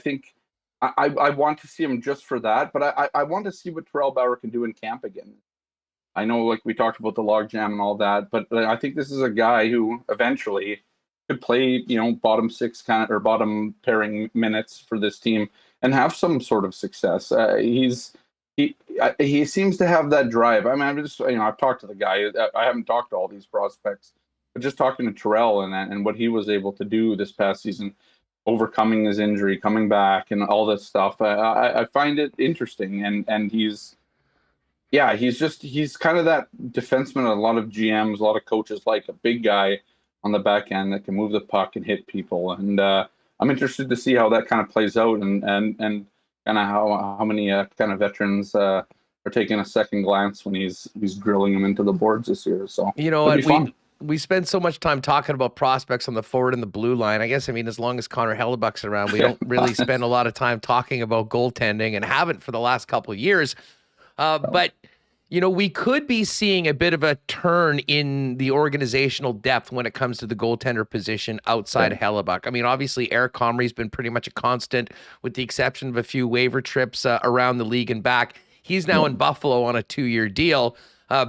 think I want to see him just for that, but I want to see what Tyrell Bauer can do in camp again. I know, like we talked about the logjam and all that, but I think this is a guy who eventually could play, bottom six or bottom pairing minutes for this team and have some sort of success. He seems to have that drive. I mean, I've talked to the guy. I haven't talked to all these prospects, but just talking to Tyrell and what he was able to do this past season, overcoming his injury, coming back, and all this stuff, I find it interesting. And he's kind of that defenseman a lot of GMs, a lot of coaches like, a big guy on the back end that can move the puck and hit people. And I'm interested to see how that kind of plays out and kind of how many kind of veterans are taking a second glance when he's drilling them into the boards this year. So we spend so much time talking about prospects on the forward and the blue line. I guess, as long as Connor Hellebuck's around, we don't really spend a lot of time talking about goaltending, and haven't for the last couple of years. But we could be seeing a bit of a turn in the organizational depth when it comes to the goaltender position outside Hellebuck. Obviously, Eric Comrie's been pretty much a constant, with the exception of a few waiver trips around the league and back. He's now in Buffalo on a 2-year deal.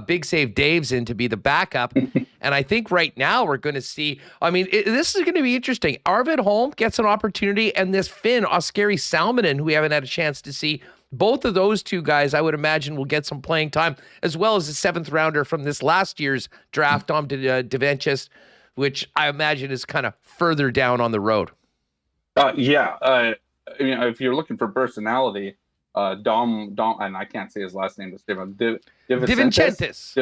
Big Save Dave's in to be the backup. And I think right now we're going to see, this is going to be interesting. Arvid Holm gets an opportunity, and this Finn, Oskari Salminen, who we haven't had a chance to see. Both of those two guys, I would imagine, will get some playing time, as well as the 7th rounder from this last year's draft, Dom DeVentis, which I imagine is kind of further down on the road. If you're looking for personality, Dom, and I can't say his last name, DeVincentis.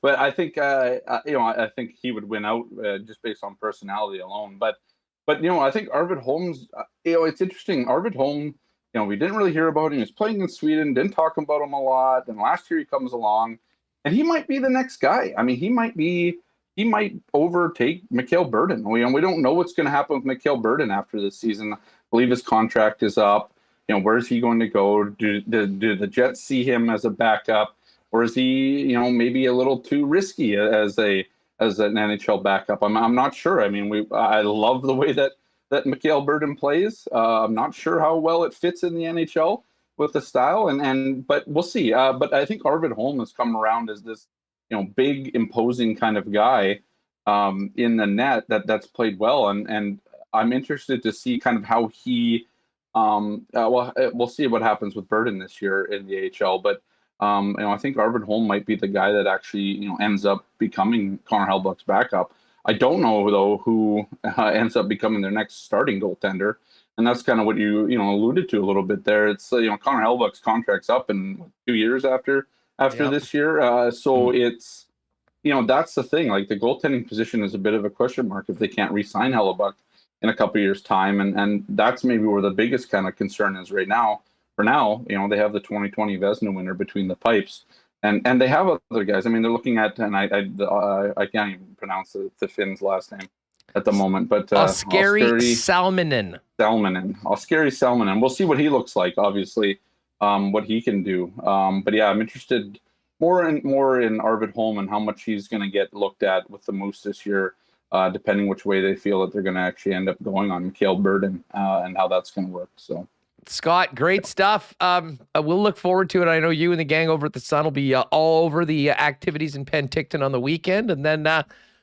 But I think I think he would win out just based on personality alone. But I think Arvid Holm's. It's interesting. Arvid Holm. We didn't really hear about him. He was playing in Sweden. Didn't talk about him a lot. And last year he comes along, and he might be the next guy. He might overtake Mikhail Burden. We don't know what's going to happen with Mikhail Burden after this season. I believe his contract is up. Where's he going to go? Do the Jets see him as a backup, or is he, maybe a little too risky as an NHL backup? I'm not sure. I love the way that Mikhail Burden plays. I'm not sure how well it fits in the NHL with the style, but we'll see. But I think Arvid Holm has come around as this, big, imposing kind of guy in the net that's played well, and I'm interested to see kind of how he We'll see what happens with Burden this year in the AHL, but I think Arvid Holm might be the guy that actually ends up becoming Connor Hellebuyck's backup. I don't know though who ends up becoming their next starting goaltender, and that's kind of what you alluded to a little bit there. It's Connor Hellebuyck's contract's up in 2 years after this year, so it's that's the thing. Like the goaltending position is a bit of a question mark if they can't re-sign Hellebuyck in a couple of years' time, and that's maybe where the biggest kind of concern is right now. For now, they have the 2020 Vezina winner between the pipes, and they have other guys. I mean, they're looking at, and I can't even pronounce the Finn's last name at the moment, but Oskari Salminen. Oskari Salminen. We'll see what he looks like. Obviously, what he can do. But yeah, I'm interested more in Arvid Holm and how much he's going to get looked at with the Moose this year. Depending which way they feel that they're going to actually end up going on Mikhail Burden and how that's going to work. So, Scott, great stuff. We'll look forward to it. I know you and the gang over at the Sun will be all over the activities in Penticton on the weekend, and then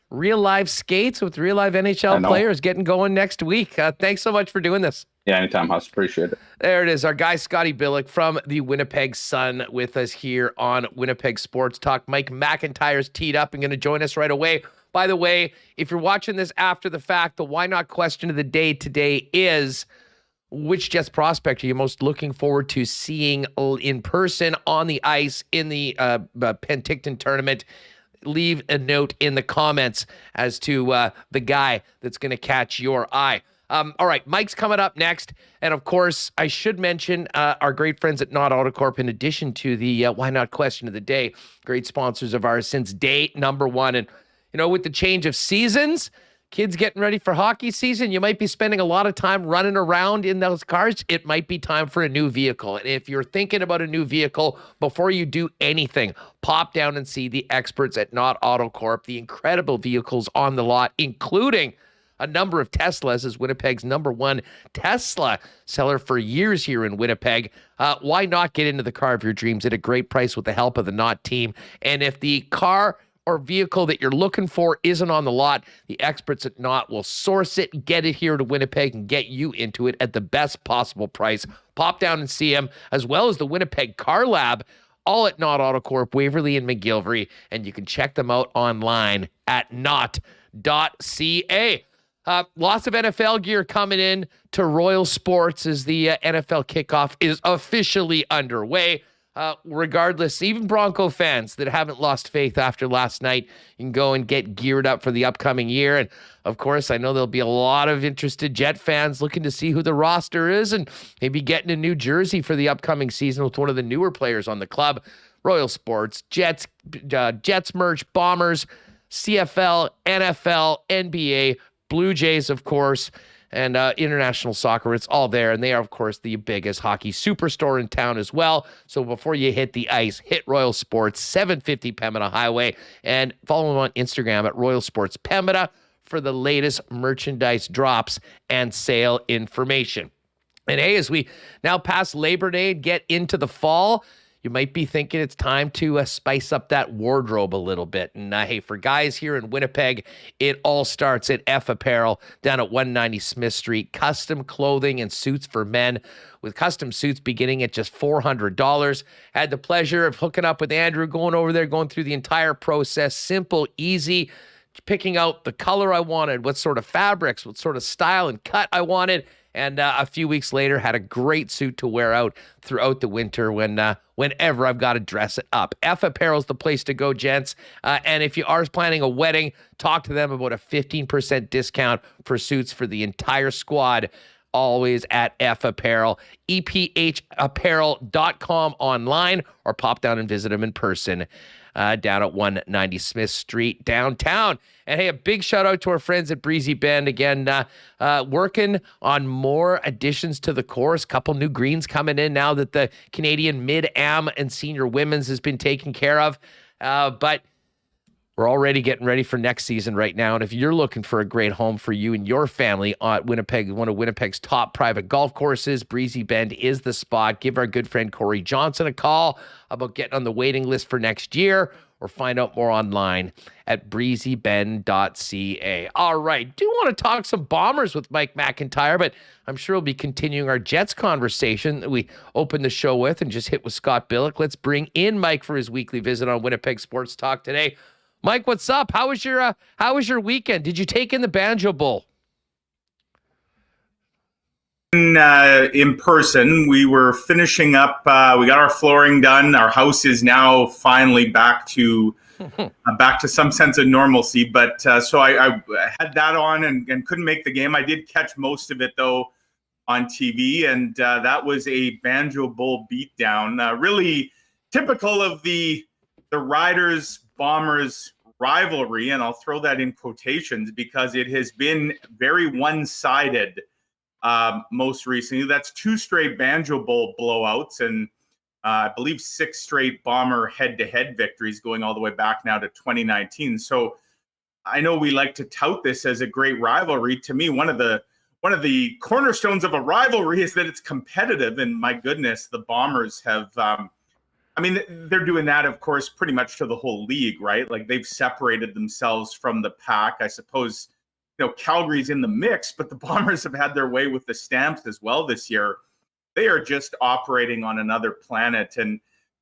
real live skates with real live NHL players getting going next week. Thanks so much for doing this. Yeah, anytime, Huss. Appreciate it. There it is. Our guy, Scotty Billeck from the Winnipeg Sun with us here on Winnipeg Sports Talk. Mike McIntyre's teed up and going to join us right away. By the way, if you're watching this after the fact, the why not question of the day today is, which Jets prospect are you most looking forward to seeing in person on the ice in the Penticton tournament? Leave a note in the comments as to the guy that's going to catch your eye. All right, Mike's coming up next. And of course, I should mention our great friends at Not Autocorp, in addition to the why not question of the day, great sponsors of ours since day number one. And with the change of seasons, kids getting ready for hockey season, you might be spending a lot of time running around in those cars. It might be time for a new vehicle. And if you're thinking about a new vehicle, before you do anything, pop down and see the experts at Not Autocorp, the incredible vehicles on the lot, including a number of Teslas, as Winnipeg's number one Tesla seller for years here in Winnipeg. Why not get into the car of your dreams at a great price with the help of the Not team? And if the car or vehicle that you're looking for isn't on the lot, the experts at Not will source it, get it here to Winnipeg, and get you into it at the best possible price. Pop down and see them, as well as the Winnipeg Car Lab, all at Not Autocorp, Waverly and McGilvery, and you can check them out online at not.ca. Lots of NFL gear coming in to Royal Sports as the NFL kickoff is officially underway. Regardless, even Bronco fans that haven't lost faith after last night, you can go and get geared up for the upcoming year. And of course, I know there'll be a lot of interested Jet fans looking to see who the roster is and maybe getting a new jersey for the upcoming season with one of the newer players on the club. Royal Sports, Jets merch, Bombers, CFL, NFL, NBA, Blue Jays, of course, and international soccer. It's all there. And they are, of course, the biggest hockey superstore in town as well. So before you hit the ice, hit Royal Sports, 750 Pembina Highway, and follow them on Instagram at Royal Sports Pembina for the latest merchandise drops and sale information. And hey, as we now pass Labor Day and get into the fall, you might be thinking it's time to spice up that wardrobe a little bit. And hey, for guys here in Winnipeg, it all starts at F Apparel down at 190 Smith Street. Custom clothing and suits for men, with custom suits beginning at just $400. Had the pleasure of hooking up with Andrew, going over there, going through the entire process. Simple, easy, picking out the color I wanted, what sort of fabrics, what sort of style and cut I wanted. And a few weeks later, had a great suit to wear out throughout the winter whenever I've got to dress it up. F Apparel's the place to go, gents. And if you are planning a wedding, talk to them about a 15% discount for suits for the entire squad. Always at F Apparel, EPHapparel.com online, or pop down and visit them in person down at 190 Smith Street downtown. And hey, a big shout out to our friends at Breezy Bend. Again, working on more additions to the course. Couple new greens coming in now that the Canadian Mid-Am and Senior Women's has been taken care of. But we're already getting ready for next season right now. And if you're looking for a great home for you and your family at Winnipeg, one of Winnipeg's top private golf courses, Breezy Bend is the spot. Give our good friend Corey Johnson a call about getting on the waiting list for next year, or find out more online at breezybend.ca. All right, do want to talk some Bombers with Mike McIntyre, but I'm sure we'll be continuing our Jets conversation that we opened the show with and just hit with Scott Billeck. Let's bring in Mike for his weekly visit on Winnipeg Sports Talk today. Mike, what's up? How was your weekend? Did you take in the Banjo Bowl? In person, we were finishing up. We got our flooring done. Our house is now finally back to some sense of normalcy. But so I had that on and couldn't make the game. I did catch most of it though on TV, and that was a Banjo Bowl beatdown. Really typical of the Riders Bombers rivalry, and I'll throw that in quotations because it has been very one-sided. Most recently, that's 2 straight Banjo Bowl blowouts and I believe 6 straight Bomber head-to-head victories going all the way back now to 2019. So I know we like to tout this as a great rivalry. To me, one of the cornerstones of a rivalry is that it's competitive. And my goodness, the Bombers have, they're doing that, of course, pretty much to the whole league, right? Like they've separated themselves from the pack. I suppose Calgary's in the mix, but the Bombers have had their way with the Stamps as well this year. They are just operating on another planet. And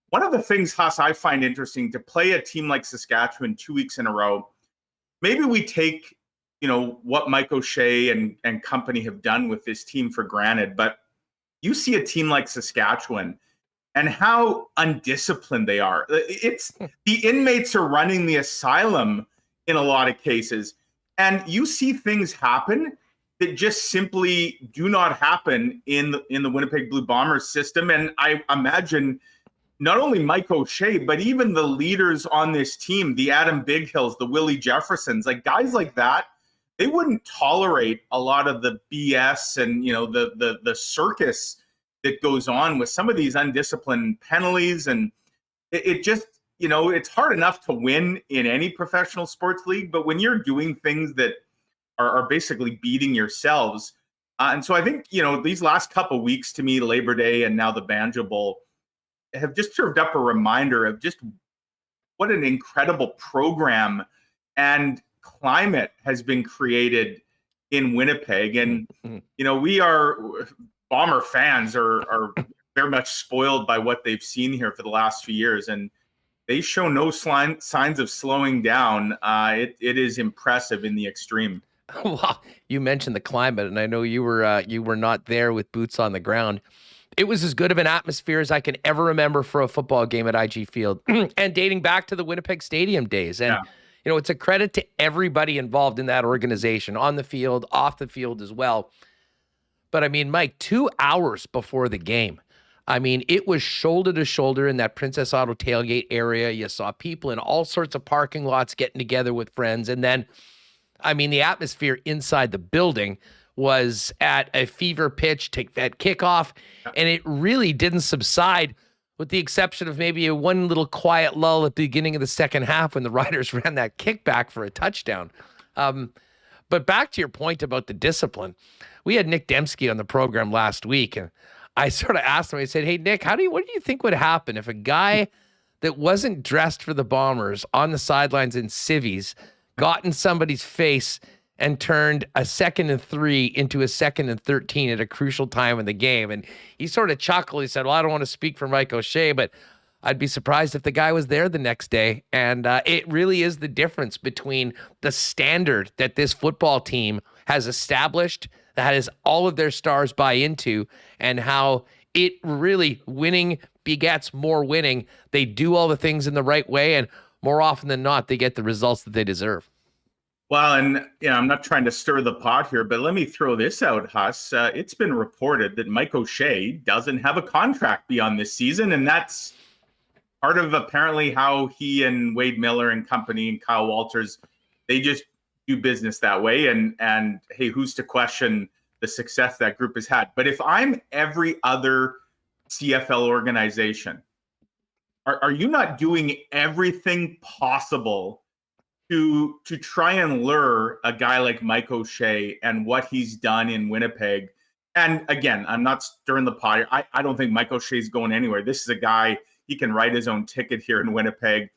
one of the things, Huss, I find interesting to play a team like Saskatchewan 2 weeks in a row. Maybe we take, what Mike O'Shea and company have done with this team for granted, but you see a team like Saskatchewan and how undisciplined they are. It's the inmates are running the asylum in a lot of cases. And you see things happen that just simply do not happen in the Winnipeg Blue Bombers system. And I imagine not only Mike O'Shea, but even the leaders on this team, the Adam Bighills, the Willie Jeffersons, like guys like that, they wouldn't tolerate a lot of the BS and, the circus that goes on with some of these undisciplined penalties. And it just, it's hard enough to win in any professional sports league, but when you're doing things that are basically beating yourselves. And so I think, these last couple of weeks to me, Labor Day and now the Banjo Bowl, have just served up a reminder of just what an incredible program and climate has been created in Winnipeg. And, we are Bomber fans are very much spoiled by what they've seen here for the last few years. And they show no signs of slowing down. It is impressive in the extreme. Well, you mentioned the climate, and I know you were not there with boots on the ground. It was as good of an atmosphere as I can ever remember for a football game at IG Field, and dating back to the Winnipeg Stadium days. And it's a credit to everybody involved in that organization, on the field, off the field as well. But I mean, Mike, 2 hours before the game, it was shoulder to shoulder in that Princess Auto tailgate area. You saw people in all sorts of parking lots getting together with friends. And then, the atmosphere inside the building was at a fever pitch to that kickoff. And it really didn't subside with the exception of maybe a one little quiet lull at the beginning of the second half when the Riders ran that kickback for a touchdown. But back to your point about the discipline, we had Nick Dembski on the program last week, and I sort of asked him, I said, hey, Nick, what do you think would happen if a guy that wasn't dressed for the Bombers on the sidelines in civvies got in somebody's face and turned a 2nd and 3 into a 2nd and 13 at a crucial time in the game? And he sort of chuckled. He said, well, I don't want to speak for Mike O'Shea, but I'd be surprised if the guy was there the next day. And it really is the difference between the standard that this football team has established, that has all of their stars buy into, and how it really winning begets more winning. They do all the things in the right way, and more often than not, they get the results that they deserve. Well, and I'm not trying to stir the pot here, but let me throw this out, Huss. It's been reported that Mike O'Shea doesn't have a contract beyond this season, and that's part of apparently how he and Wade Miller and company and Kyle Walters, they just do business that way. And hey, who's to question the success that group has had? But if I'm every other CFL organization, are you not doing everything possible to try and lure a guy like Mike O'Shea and what he's done in Winnipeg? And again, I'm not stirring the pot. I don't think Mike O'Shea's going anywhere. This is a guy, he can write his own ticket here in Winnipeg.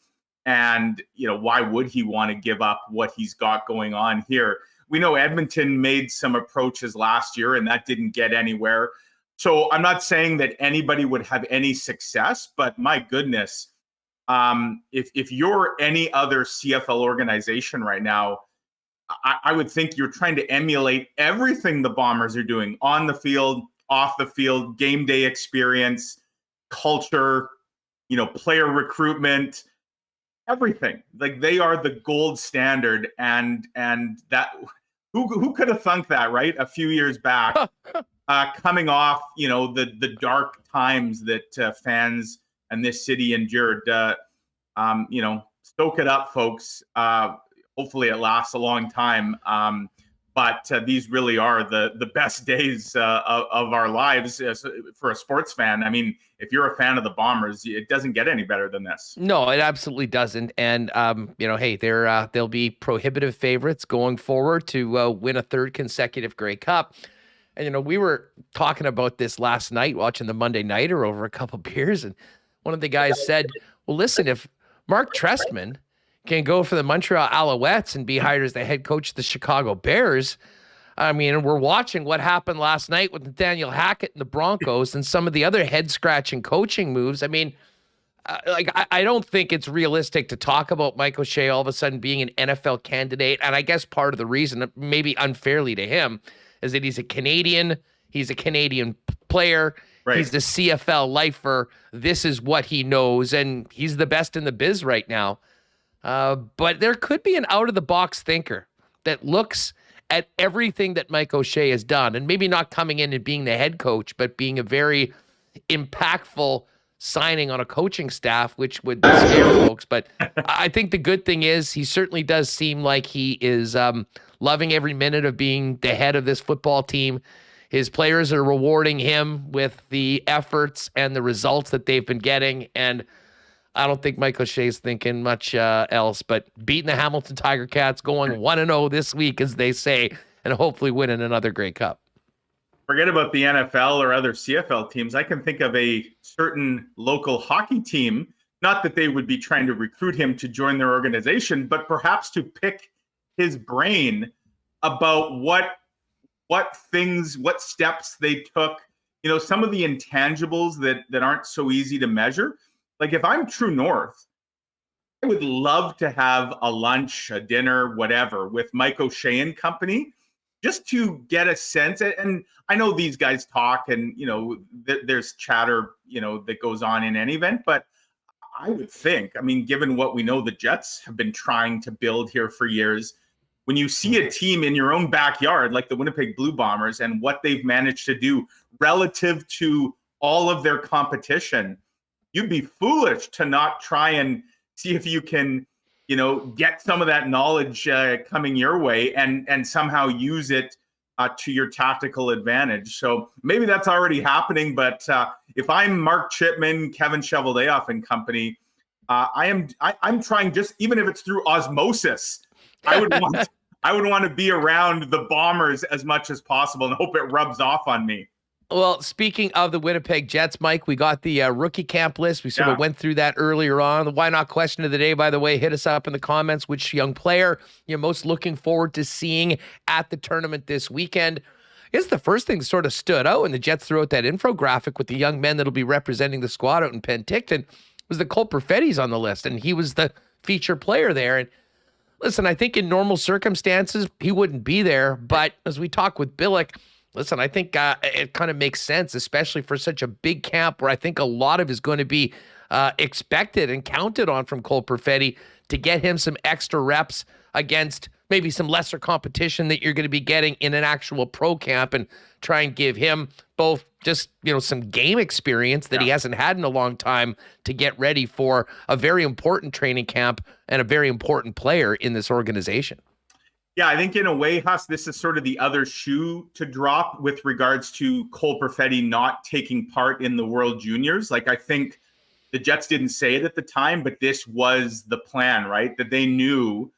And, why would he want to give up what he's got going on here? We know Edmonton made some approaches last year and that didn't get anywhere. So I'm not saying that anybody would have any success, but my goodness, if you're any other CFL organization right now, I would think you're trying to emulate everything the Bombers are doing on the field, off the field, game day experience, culture, player recruitment, everything. Like, they are the gold standard, and that who could have thunk that, right? A few years back, coming off, the dark times that fans and this city endured. Stoke it up, folks. Hopefully it lasts a long time. But these really are the best days of our lives for a sports fan. I mean, if you're a fan of the Bombers, it doesn't get any better than this. No, it absolutely doesn't. And, hey, they'll be prohibitive favorites going forward to win a third consecutive Grey Cup. And, we were talking about this last night, watching the Monday Nighter over a couple beers. And one of the guys said, well, listen, if Mark Trestman can go for the Montreal Alouettes and be hired as the head coach of the Chicago Bears. I mean, we're watching what happened last night with Nathaniel Hackett and the Broncos and some of the other head-scratching coaching moves. I mean, I don't think it's realistic to talk about Mike O'Shea all of a sudden being an NFL candidate. And I guess part of the reason, maybe unfairly to him, is that he's a Canadian player. Right. He's the CFL lifer. This is what he knows, and he's the best in the biz right now. But there could be an out-of-the-box thinker that looks at everything that Mike O'Shea has done, and maybe not coming in and being the head coach, but being a very impactful signing on a coaching staff, which would scare folks. But I think the good thing is he certainly does seem like he is loving every minute of being the head of this football team. His players are rewarding him with the efforts and the results that they've been getting, and I don't think Mike O'Shea's thinking much else, but beating the Hamilton Tiger Cats, going 1-0 this week, as they say, and hopefully winning another Grey Cup. Forget about the NFL or other CFL teams. I can think of a certain local hockey team, not that they would be trying to recruit him to join their organization, but perhaps to pick his brain about what steps they took, some of the intangibles that aren't so easy to measure. Like, if I'm True North, I would love to have a lunch, a dinner, whatever, with Mike O'Shea and company, just to get a sense. And I know these guys talk and, there's chatter, that goes on in any event. But I would think, given what we know the Jets have been trying to build here for years, when you see a team in your own backyard, like the Winnipeg Blue Bombers, and what they've managed to do relative to all of their competition, you'd be foolish to not try and see if you can, get some of that knowledge coming your way and somehow use it to your tactical advantage. So maybe that's already happening. But if I'm Mark Chipman, Kevin Cheveldayoff and company, I'm trying, just even if it's through osmosis, I would want to be around the Bombers as much as possible and hope it rubs off on me. Well, speaking of the Winnipeg Jets, Mike, we got the rookie camp list. We sort of went through that earlier on. The why not question of the day, by the way, hit us up in the comments. Which young player you're most looking forward to seeing at the tournament this weekend? I guess the first thing that sort of stood out when the Jets threw out that infographic with the young men that'll be representing the squad out in Penticton was the Cole Perfetti's on the list, and he was the feature player there. And listen, I think in normal circumstances, he wouldn't be there. But as we talk with Billeck, listen, I think it kind of makes sense, especially for such a big camp where I think a lot of is going to be expected and counted on from Cole Perfetti to get him some extra reps against maybe some lesser competition that you're going to be getting in an actual pro camp, and try and give him both just, some game experience that he hasn't had in a long time to get ready for a very important training camp and a very important player in this organization. Yeah, I think in a way, Huss, this is sort of the other shoe to drop with regards to Cole Perfetti not taking part in the World Juniors. Like, I think the Jets didn't say it at the time, but this was the plan, right? That they knew,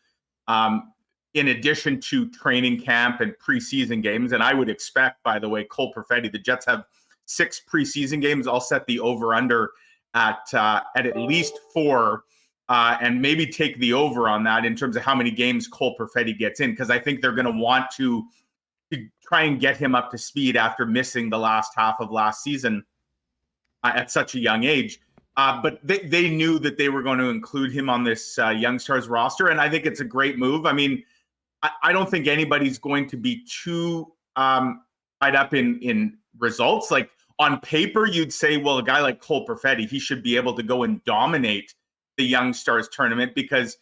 in addition to training camp and preseason games, and I would expect, by the way, Cole Perfetti, the Jets have 6 preseason games. I'll set the over-under at least 4 and maybe take the over on that in terms of how many games Cole Perfetti gets in, because I think they're going to want to try and get him up to speed after missing the last half of last season at such a young age. But they knew that they were going to include him on this Young Stars roster, and I think it's a great move. I mean, I don't think anybody's going to be too tied up in results. Like on paper, you'd say, well, a guy like Cole Perfetti, he should be able to go and dominate the Young Stars tournament because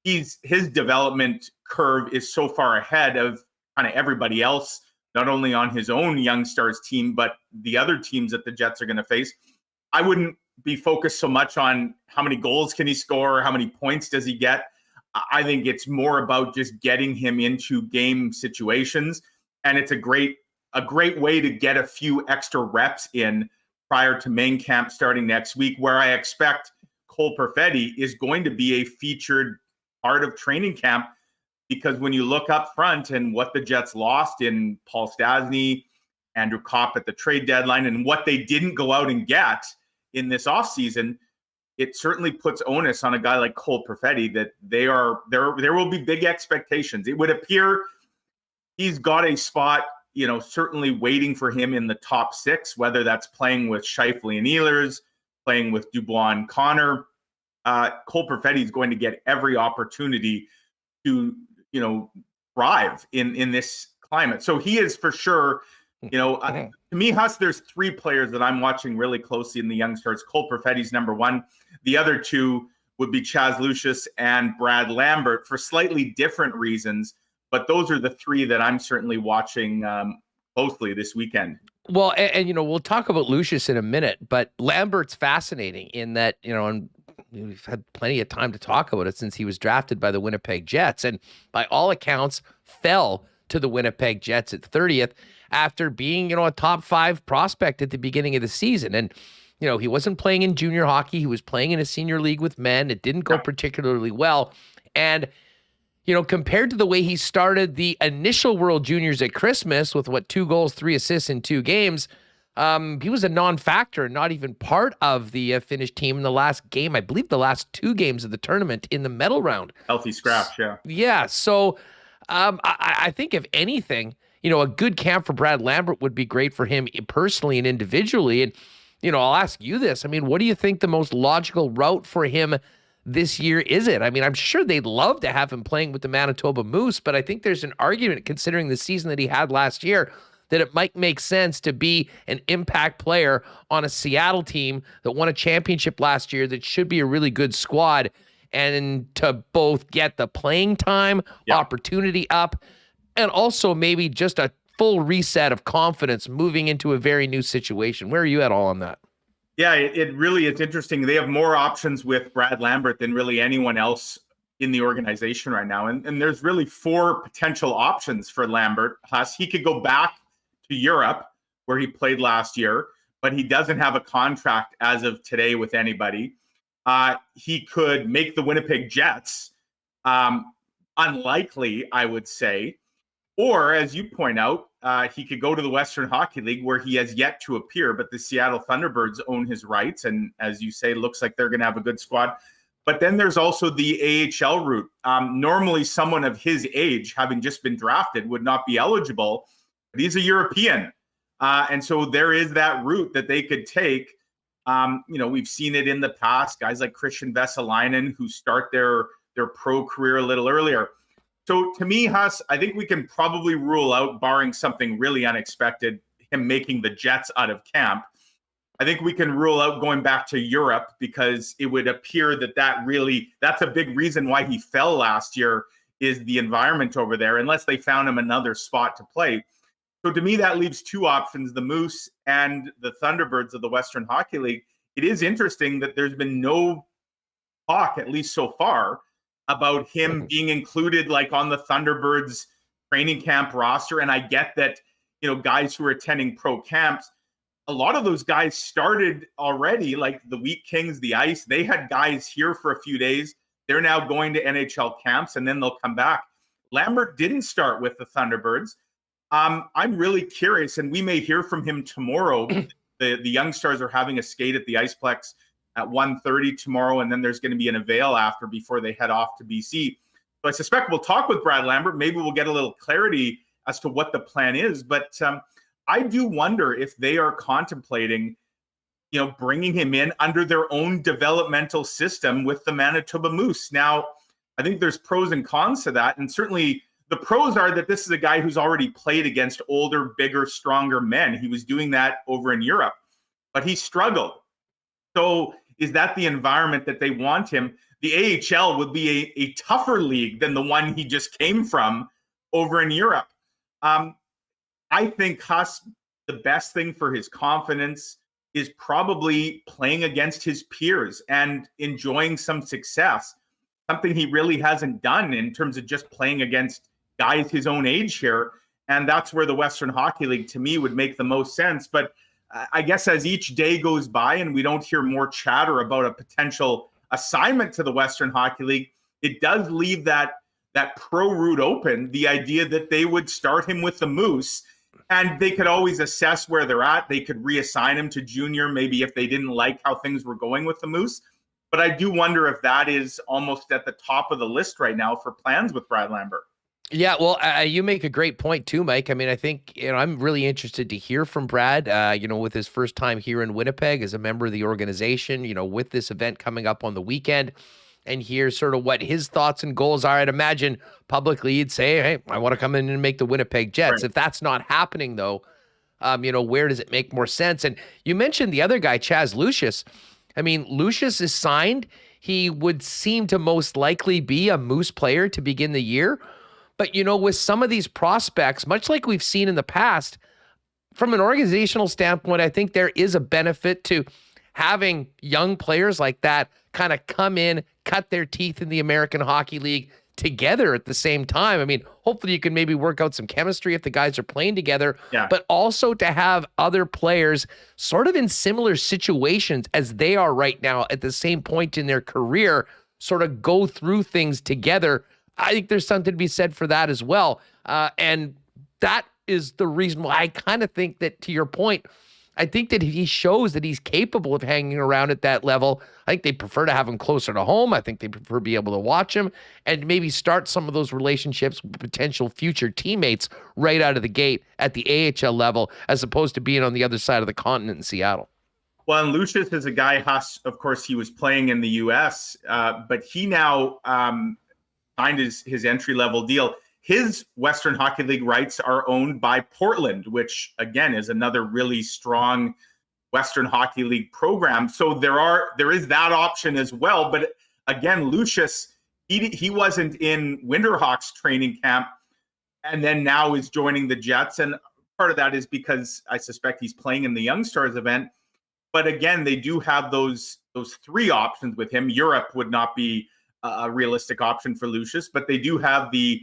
his development curve is so far ahead of kind of everybody else, not only on his own Young Stars team, but the other teams that the Jets are going to face. I wouldn't be focused so much on how many goals can he score, how many points does he get. I think it's more about just getting him into game situations, and it's a great way to get a few extra reps in prior to main camp starting next week, where I expect Cole Perfetti is going to be a featured part of training camp, because when you look up front and what the Jets lost in Paul Stastny, Andrew Kopp at the trade deadline, and what they didn't go out and get in this offseason, it certainly puts onus on a guy like Cole Perfetti that there will be big expectations. It would appear he's got a spot, certainly waiting for him in the top six, whether that's playing with Scheifele and Ehlers, playing with Dubois and Connor. Cole Perfetti is going to get every opportunity to, thrive in this climate. So he is for sure, to me, Huss, there's three players that I'm watching really closely in the Young Stars. Cole Perfetti's number one. The other two would be Chaz Lucius and Brad Lambert for slightly different reasons, but those are the three that I'm certainly watching closely this weekend. Well, and we'll talk about Lucius in a minute, but Lambert's fascinating in that, and we've had plenty of time to talk about it since he was drafted by the Winnipeg Jets, and by all accounts fell to the Winnipeg Jets at 30th after being, a top 5 prospect at the beginning of the season. And, he wasn't playing in junior hockey. He was playing in a senior league with men. It didn't go particularly well. And, compared to the way he started the initial World Juniors at Christmas with 2 goals, 3 assists in 2 games, he was a non-factor, not even part of the Finnish team in the last game. I believe the last 2 games of the tournament in the medal round. Healthy scratch, yeah. Yeah, so I think if anything, a good camp for Brad Lambert would be great for him personally and individually. And, I'll ask you this. I mean, what do you think the most logical route for him this year is it? I mean, I'm sure they'd love to have him playing with the Manitoba Moose, but I think there's an argument, considering the season that he had last year, that it might make sense to be an impact player on a Seattle team that won a championship last year that should be a really good squad, and to both get the playing time, opportunity up, and also maybe just a full reset of confidence moving into a very new situation. Where are you at all on that? Yeah, it really is interesting. They have more options with Brad Lambert than really anyone else in the organization right now. And there's really 4 potential options for Lambert. He could go back to Europe, where he played last year, but he doesn't have a contract as of today with anybody. He could make the Winnipeg Jets, unlikely, I would say. Or, as you point out, he could go to the Western Hockey League, where he has yet to appear, but the Seattle Thunderbirds own his rights. And as you say, looks like they're going to have a good squad. But then there's also the AHL route. Normally, someone of his age, having just been drafted, would not be eligible. But he's a European. And so there is that route that they could take. We've seen it in the past, guys like Christian Vesalainen, who start their pro career a little earlier. So to me, Huss, I think we can probably rule out, barring something really unexpected, him making the Jets out of camp. I think we can rule out going back to Europe, because it would appear that's a big reason why he fell last year, is the environment over there, unless they found him another spot to play. So to me, that leaves 2 options, the Moose and the Thunderbirds of the Western Hockey League. It is interesting that there's been no talk, at least so far, about him being included on the Thunderbirds training camp roster. And I get that, guys who are attending pro camps, a lot of those guys started already, like the Wheat Kings, the Ice. They had guys here for a few days. They're now going to NHL camps, and then they'll come back. Lambert didn't start with the Thunderbirds. I'm really curious, and we may hear from him tomorrow. The Young Stars are having a skate at the Iceplex at 1:30 tomorrow, and then there's going to be an avail after before they head off to BC. So I suspect we'll talk with Brad Lambert. Maybe we'll get a little clarity as to what the plan is. But I do wonder if they are contemplating, bringing him in under their own developmental system with the Manitoba Moose. Now, I think there's pros and cons to that. And certainly the pros are that this is a guy who's already played against older, bigger, stronger men. He was doing that over in Europe, but he struggled. So is that the environment that they want him? The AHL would be a tougher league than the one he just came from over in Europe. I think Huss, the best thing for his confidence is probably playing against his peers and enjoying some success, something he really hasn't done in terms of just playing against guys his own age here. And that's where the Western Hockey League, to me, would make the most sense. But I guess as each day goes by and we don't hear more chatter about a potential assignment to the Western Hockey League, it does leave that pro route open, the idea that they would start him with the Moose, and they could always assess where they're at. They could reassign him to junior, maybe if they didn't like how things were going with the Moose. But I do wonder if that is almost at the top of the list right now for plans with Brad Lambert. Yeah, well, you make a great point too, Mike. I mean, I think, I'm really interested to hear from Brad, with his first time here in Winnipeg as a member of the organization, with this event coming up on the weekend, and hear sort of what his thoughts and goals are. I'd imagine publicly he'd say, hey, I want to come in and make the Winnipeg Jets. Right. If that's not happening, though, where does it make more sense? And you mentioned the other guy, Chaz Lucius. I mean, Lucius is signed. He would seem to most likely be a Moose player to begin the year. But, with some of these prospects, much like we've seen in the past, from an organizational standpoint, I think there is a benefit to having young players like that kind of come in, cut their teeth in the American Hockey League together at the same time. I mean, hopefully you can maybe work out some chemistry if the guys are playing together, but also to have other players sort of in similar situations as they are right now at the same point in their career, sort of go through things together. I think there's something to be said for that as well. And that is the reason why I kind of think that, to your point, I think that he shows that he's capable of hanging around at that level. I think they prefer to have him closer to home. I think they prefer to be able to watch him and maybe start some of those relationships with potential future teammates right out of the gate at the AHL level, as opposed to being on the other side of the continent in Seattle. Well, and Lucius is a guy, Huss, of course, he was playing in the U.S., but he now signed his entry-level deal. His Western Hockey League rights are owned by Portland, which, again, is another really strong Western Hockey League program. So there is that option as well. But again, Lucius, he wasn't in Winterhawks training camp and then now is joining the Jets. And part of that is because I suspect he's playing in the Young Stars event. But again, they do have those three options with him. Europe would not be a realistic option for Lucius, but they do have the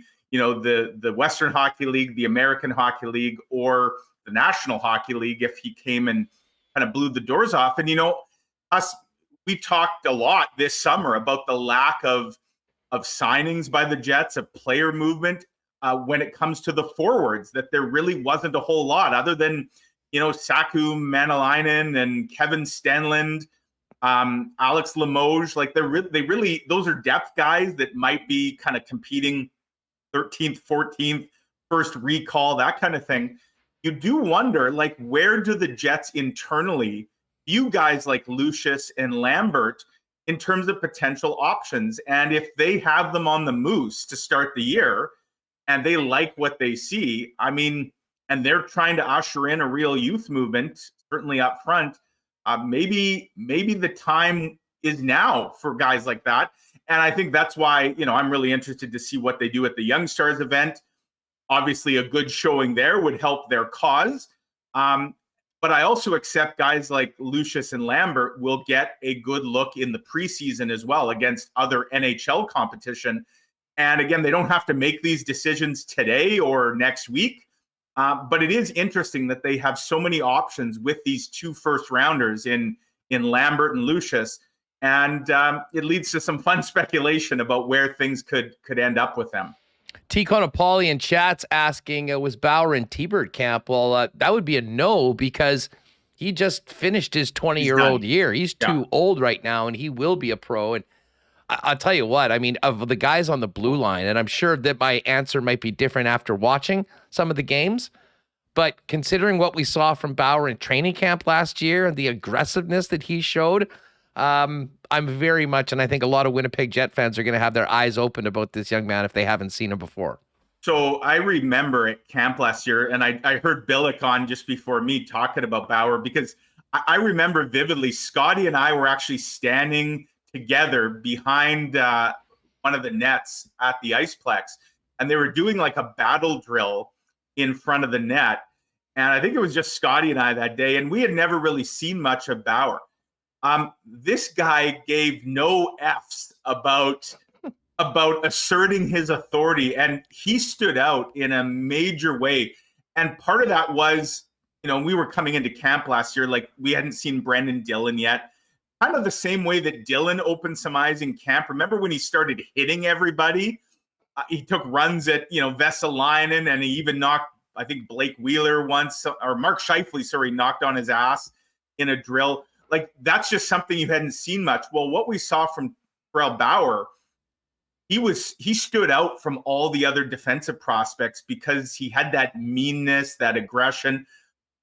Western Hockey League, the American Hockey League, or the National Hockey League if he came and kind of blew the doors off. And, we talked a lot this summer about the lack of signings by the Jets, of player movement when it comes to the forwards, that there really wasn't a whole lot other than, Saku Manalainen and Kevin Stenlund, Alex Limoges. Like they really, those are depth guys that might be kind of competing 13th, 14th, first recall, that kind of thing. You do wonder, like, where do the Jets internally view guys like Lucius and Lambert in terms of potential options? And if they have them on the Moose to start the year and they like what they see, I mean, and they're trying to usher in a real youth movement, certainly up front, maybe the time is now for guys like that. And I think that's why, I'm really interested to see what they do at the Young Stars event. Obviously, a good showing there would help their cause. But I also accept guys like Lucius and Lambert will get a good look in the preseason as well against other NHL competition. And again, they don't have to make these decisions today or next week. But it is interesting that they have so many options with these two first rounders in Lambert and Lucius. And it leads to some fun speculation about where things could end up with them. T. Conopoli in chat's asking, was Bauer in T-Bird camp? Well, that would be a no, because he just finished his 20-year-old year. He's too old right now, and he will be a pro. And I'll tell you what, I mean, of the guys on the blue line, and I'm sure that my answer might be different after watching some of the games, but considering what we saw from Bauer in training camp last year and the aggressiveness that he showed, I'm very much, and I think a lot of Winnipeg Jet fans are going to have their eyes open about this young man if they haven't seen him before. So I remember at camp last year, and I heard Billeck on just before me talking about Bauer, because I remember vividly, Scotty and I were actually standing together behind one of the nets at the Iceplex, and they were doing like a battle drill in front of the net. And I think it was just Scotty and I that day, and we had never really seen much of Bauer. This guy gave no F's about asserting his authority, and he stood out in a major way. And part of that was, we were coming into camp last year, like we hadn't seen Brendan Dillon yet. Kind of the same way that Dillon opened some eyes in camp. Remember when he started hitting everybody? He took runs at, Vesalainen, and he even knocked, I think, Blake Wheeler once, or Mark Scheifele, knocked on his ass in a drill. Like, that's just something you hadn't seen much. Well, what we saw from Terrell Bauer, he stood out from all the other defensive prospects because he had that meanness, that aggression.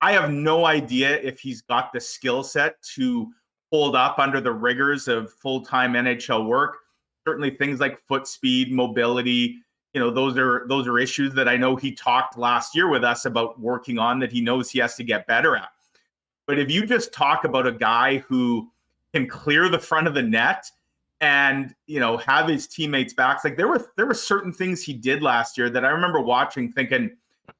I have no idea if he's got the skill set to hold up under the rigors of full-time NHL work. Certainly things like foot speed, mobility, those are issues that I know he talked last year with us about working on, that he knows he has to get better at. But if you just talk about a guy who can clear the front of the net and, have his teammates' backs, like there were certain things he did last year that I remember watching thinking,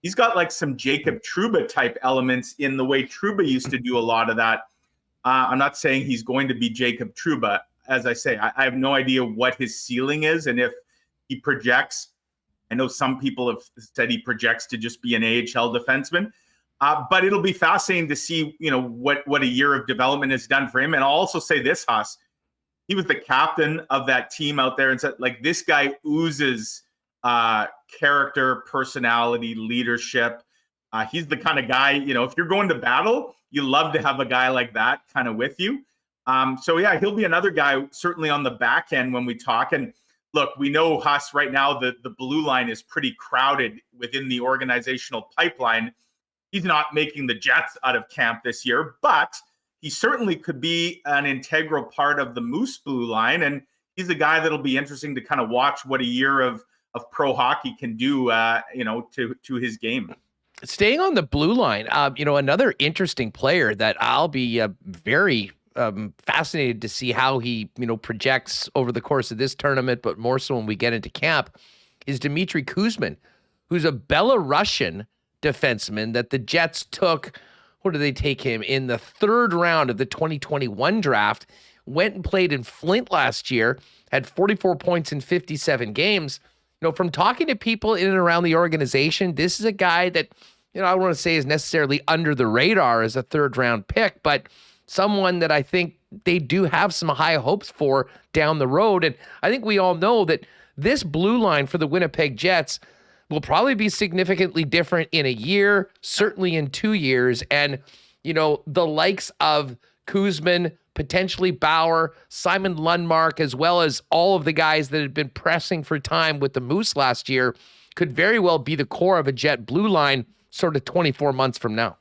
he's got like some Jacob Trouba type elements in the way Trouba used to do a lot of that. I'm not saying he's going to be Jacob Trouba. As I say, I have no idea what his ceiling is, and if he projects. I know some people have said he projects to just be an AHL defenseman, but it'll be fascinating to see, what a year of development has done for him. And I'll also say this, Huss, he was the captain of that team out there, and said, like, this guy oozes character, personality, leadership. He's the kind of guy, if you're going to battle, you love to have a guy like that kind of with you. So yeah, he'll be another guy certainly on the back end when we talk. And look, we know, Huss, right now the blue line is pretty crowded within the organizational pipeline. He's not making the Jets out of camp this year, but he certainly could be an integral part of the Moose blue line. And he's a guy that'll be interesting to kind of watch what a year of pro hockey can do, to his game. Staying on the blue line, another interesting player that I'll be very fascinated to see how he, projects over the course of this tournament, but more so when we get into camp, is Dmitry Kuzmin, who's a Belarusian defenseman that the Jets took. What did they take him in the third round of the 2021 draft? Went and played in Flint last year, had 44 points in 57 games. From talking to people in and around the organization, this is a guy that, I don't want to say is necessarily under the radar as a third round pick, but someone that I think they do have some high hopes for down the road. And I think we all know that this blue line for the Winnipeg Jets will probably be significantly different in a year, certainly in 2 years. And, the likes of Kuzmin, potentially Bauer, Simon Lundmark, as well as all of the guys that had been pressing for time with the Moose last year, could very well be the core of a Jet blue line sort of 24 months from now.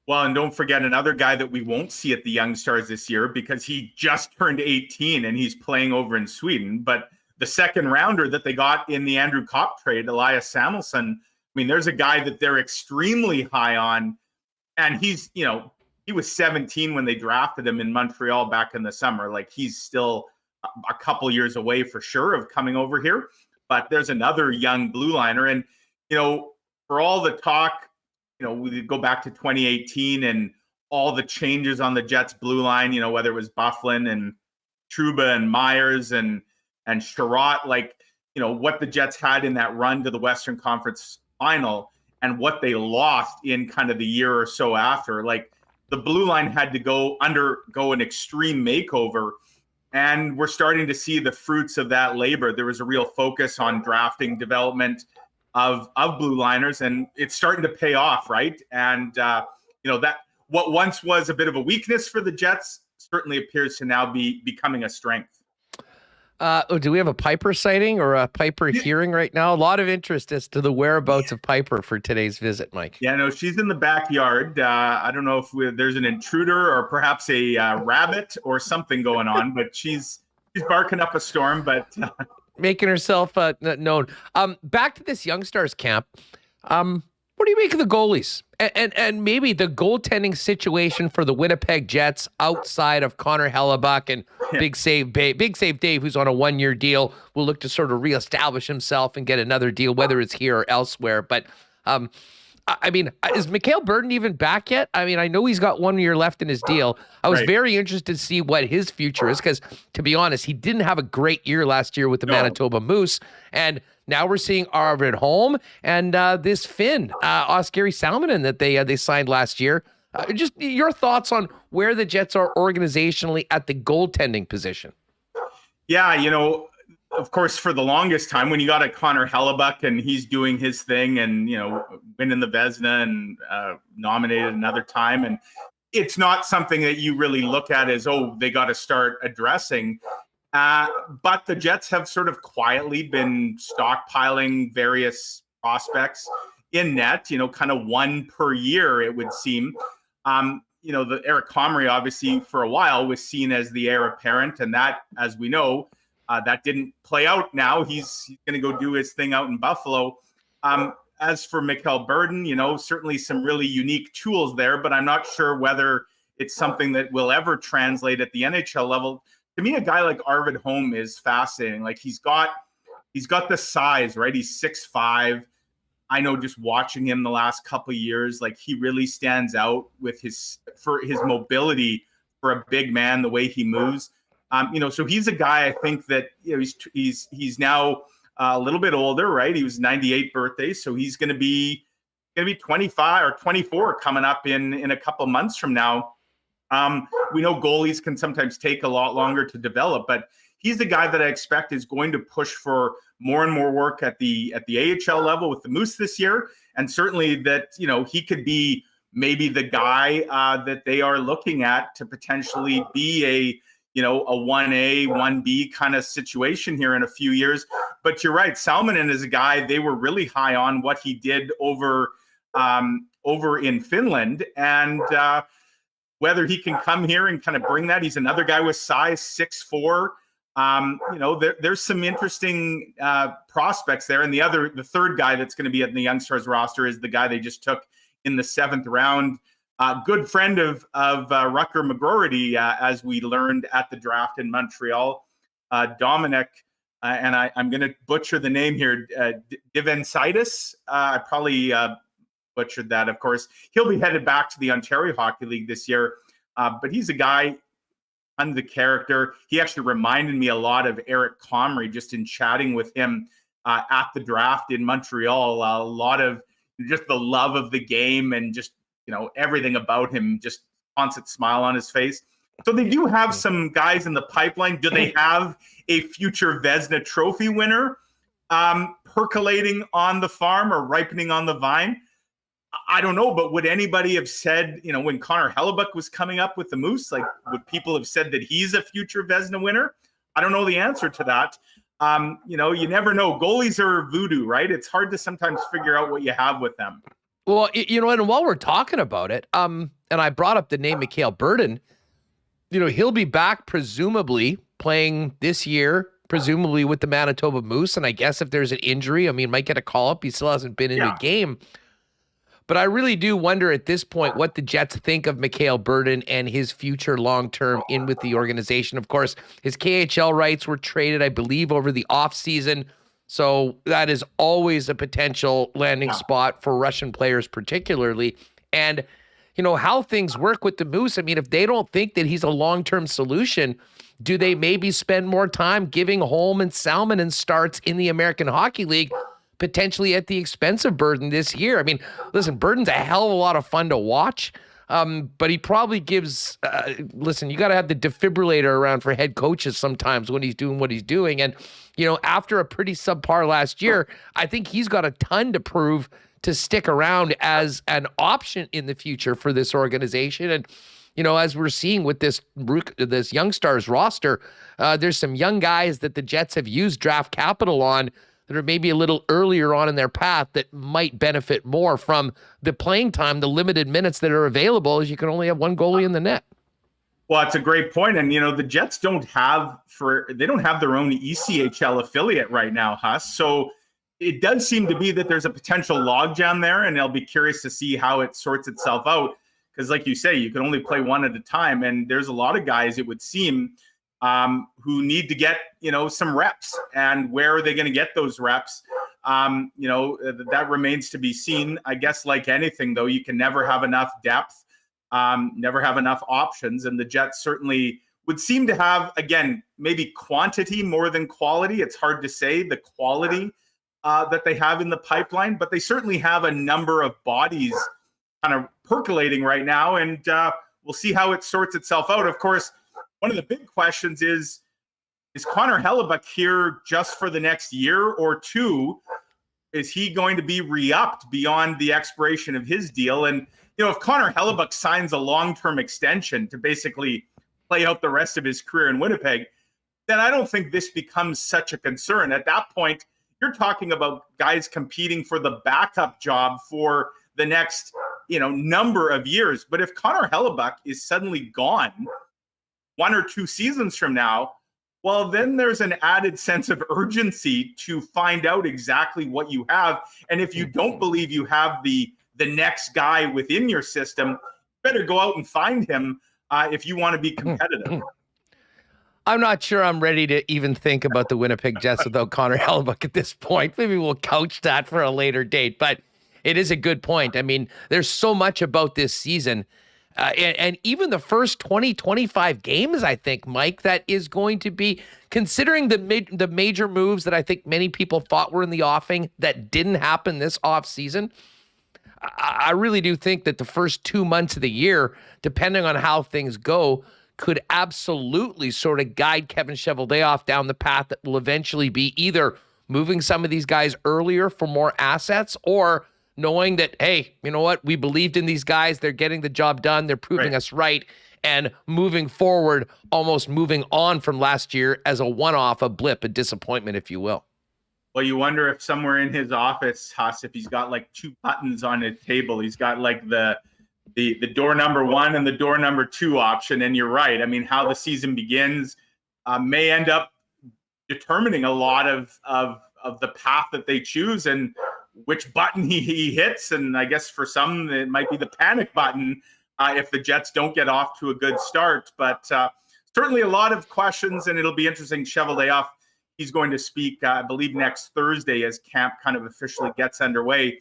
Well, and don't forget another guy that we won't see at the Young Stars this year because he just turned 18 and he's playing over in Sweden. But the second rounder that they got in the Andrew Kopp trade, Elias Samuelsson, there's a guy that they're extremely high on. And he's, he was 17 when they drafted him in Montreal back in the summer. Like, he's still a couple years away for sure of coming over here. But there's another young blue liner. And, for all the talk, we go back to 2018 and all the changes on the Jets blue line, whether it was Bufflin and Trouba and Myers and Sherratt, what the Jets had in that run to the Western Conference final and what they lost in kind of the year or so after. Like, the blue line had to undergo an extreme makeover, and we're starting to see the fruits of that labor. There was a real focus on drafting development of blue liners, and it's starting to pay off, right? And that what once was a bit of a weakness for the Jets certainly appears to now be becoming a strength. Do we have a Piper sighting or a Piper hearing right now? A lot of interest as to the whereabouts of Piper for today's visit, Mike. Yeah, no, she's in the backyard. I don't know if there's an intruder or perhaps a rabbit or something going on, but she's barking up a storm, but making herself known. Back to this Youngstars camp. What do you make of the goalies and maybe the goaltending situation for the Winnipeg Jets outside of Connor Hellebuck and Big Save Dave, who's on a 1-year deal, will look to sort of reestablish himself and get another deal, whether it's here or elsewhere. But I mean, is Mikhail Burden even back yet? I mean, I know he's got 1 year left in his deal. I was very interested to see what his future is because, to be honest, he didn't have a great year last year with the Manitoba Moose. And now we're seeing Arvid Holm and this Finn, Oskari Salminen that they signed last year. Just your thoughts on where the Jets are organizationally at the goaltending position. Yeah, you know, of course, for the longest time, when you got a Connor Hellebuck and he's doing his thing and, you know, winning the Vezina and nominated another time, and it's not something that you really look at as, oh, they got to start addressing. But the Jets have sort of quietly been stockpiling various prospects in net, you know, kind of one per year, it would seem. You know, the Eric Comrie, obviously, for a while was seen as the heir apparent, and that, as we know, that didn't play out now. He's going to go do his thing out in Buffalo. As for Mikhail Burden, you know, certainly some really unique tools there, but I'm not sure whether it's something that will ever translate at the NHL level. To me, a guy like Arvid Holm is fascinating. Like he's got the size, right? He's 6'5". I know just watching him the last couple of years, like he really stands out with his mobility for a big man, the way he moves. You know, so he's a guy I think that, you know, he's now a little bit older, right? He was 98 birthday, so he's going to be 25 or 24 coming up in a couple of months from now. We know goalies can sometimes take a lot longer to develop, but he's the guy that I expect is going to push for more and more work at the AHL level with the Moose this year, and certainly that, you know, he could be maybe the guy that they are looking at to potentially be a 1A, 1B kind of situation here in a few years. But you're right, Salminen is a guy they were really high on what he did over in Finland, and whether he can come here and kind of bring that. He's another guy with size, 6'4". You know, there's some interesting prospects there. And the third guy that's going to be at the Youngstars roster is the guy they just took in the 7th round. Good friend of Rutger McGroarty, as we learned at the draft in Montreal, Dominic, and I'm going to butcher the name here, Divensaitis. I probably butchered that, of course. He'll be headed back to the Ontario Hockey League this year, but he's a guy under the character. He actually reminded me a lot of Eric Comrie just in chatting with him at the draft in Montreal. A lot of just the love of the game and just, you know, everything about him, just constant smile on his face. So they do have some guys in the pipeline. Do they have a future Vezina Trophy winner percolating on the farm or ripening on the vine? I don't know, but would anybody have said, you know, when Connor Hellebuck was coming up with the Moose, like, would people have said that he's a future Vezina winner? I don't know the answer to that. You know, you never know. Goalies are voodoo, right? It's hard to sometimes figure out what you have with them. Well, you know, and while we're talking about it, and I brought up the name Mikhail Burden, you know, he'll be back presumably playing this year, presumably with the Manitoba Moose. And I guess if there's an injury, I mean, might get a call up. He still hasn't been in a game. But I really do wonder at this point what the Jets think of Mikhail Burden and his future long-term in with the organization. Of course, his KHL rights were traded, I believe, over the offseason. So that is always a potential landing spot for Russian players particularly. And, you know, how things work with the Moose, I mean, if they don't think that he's a long-term solution, do they maybe spend more time giving Holm and Salminen starts in the American Hockey League, potentially at the expense of Burden this year? I mean, listen, Burden's a hell of a lot of fun to watch, but he probably gives, listen, you got to have the defibrillator around for head coaches sometimes when he's doing what he's doing. And, you know, after a pretty subpar last year, I think he's got a ton to prove to stick around as an option in the future for this organization. And, you know, as we're seeing with this young stars roster, there's some young guys that the Jets have used draft capital on that are maybe a little earlier on in their path that might benefit more from the playing time, the limited minutes that are available, as you can only have one goalie in the net. Well, it's a great point. And, you know, the Jets don't have their own ECHL affiliate right now, Huss. So it does seem to be that there's a potential logjam there, and I'll be curious to see how it sorts itself out. Because like you say, you can only play one at a time. And there's a lot of guys, it would seem, who need to get, you know, some reps. And where are they going to get those reps? You know, that remains to be seen. I guess like anything, though, you can never have enough depth, never have enough options. And the Jets certainly would seem to have, again, maybe quantity more than quality. It's hard to say the quality that they have in the pipeline, but they certainly have a number of bodies kind of percolating right now. And we'll see how it sorts itself out. Of course, one of the big questions is Connor Hellebuyck here just for the next year or two? Is he going to be re-upped beyond the expiration of his deal? And, you know, if Connor Hellebuyck signs a long-term extension to basically play out the rest of his career in Winnipeg, then I don't think this becomes such a concern. At that point, you're talking about guys competing for the backup job for the next, you know, number of years. But if Connor Hellebuyck is suddenly gone 1 or 2 seasons from now, well, then there's an added sense of urgency to find out exactly what you have. And if you don't believe you have the next guy within your system, you better go out and find him if you want to be competitive. I'm not sure I'm ready to even think about the Winnipeg Jets without Connor Hellebuyck at this point. Maybe we'll couch that for a later date, but it is a good point. I mean, there's so much about this season. And even the first 20, 25 games, I think, Mike, that is going to be, considering the major moves that I think many people thought were in the offing that didn't happen this offseason, I really do think that the first 2 months of the year, depending on how things go, could absolutely sort of guide Kevin Cheveldayoff down the path that will eventually be either moving some of these guys earlier for more assets or knowing that, hey, you know what? We believed in these guys. They're getting the job done. They're proving us right. And moving forward, almost moving on from last year as a one-off, a blip, a disappointment, if you will. Well, you wonder if somewhere in his office, Huss, if he's got like 2 buttons on his table. He's got like the door number 1 and the door number 2 option. And you're right. I mean, how the season begins may end up determining a lot of the path that they choose and which button he hits. And I guess for some, it might be the panic button if the Jets don't get off to a good start. But certainly a lot of questions, and it'll be interesting. Cheveldayoff, he's going to speak, I believe, next Thursday as camp kind of officially gets underway.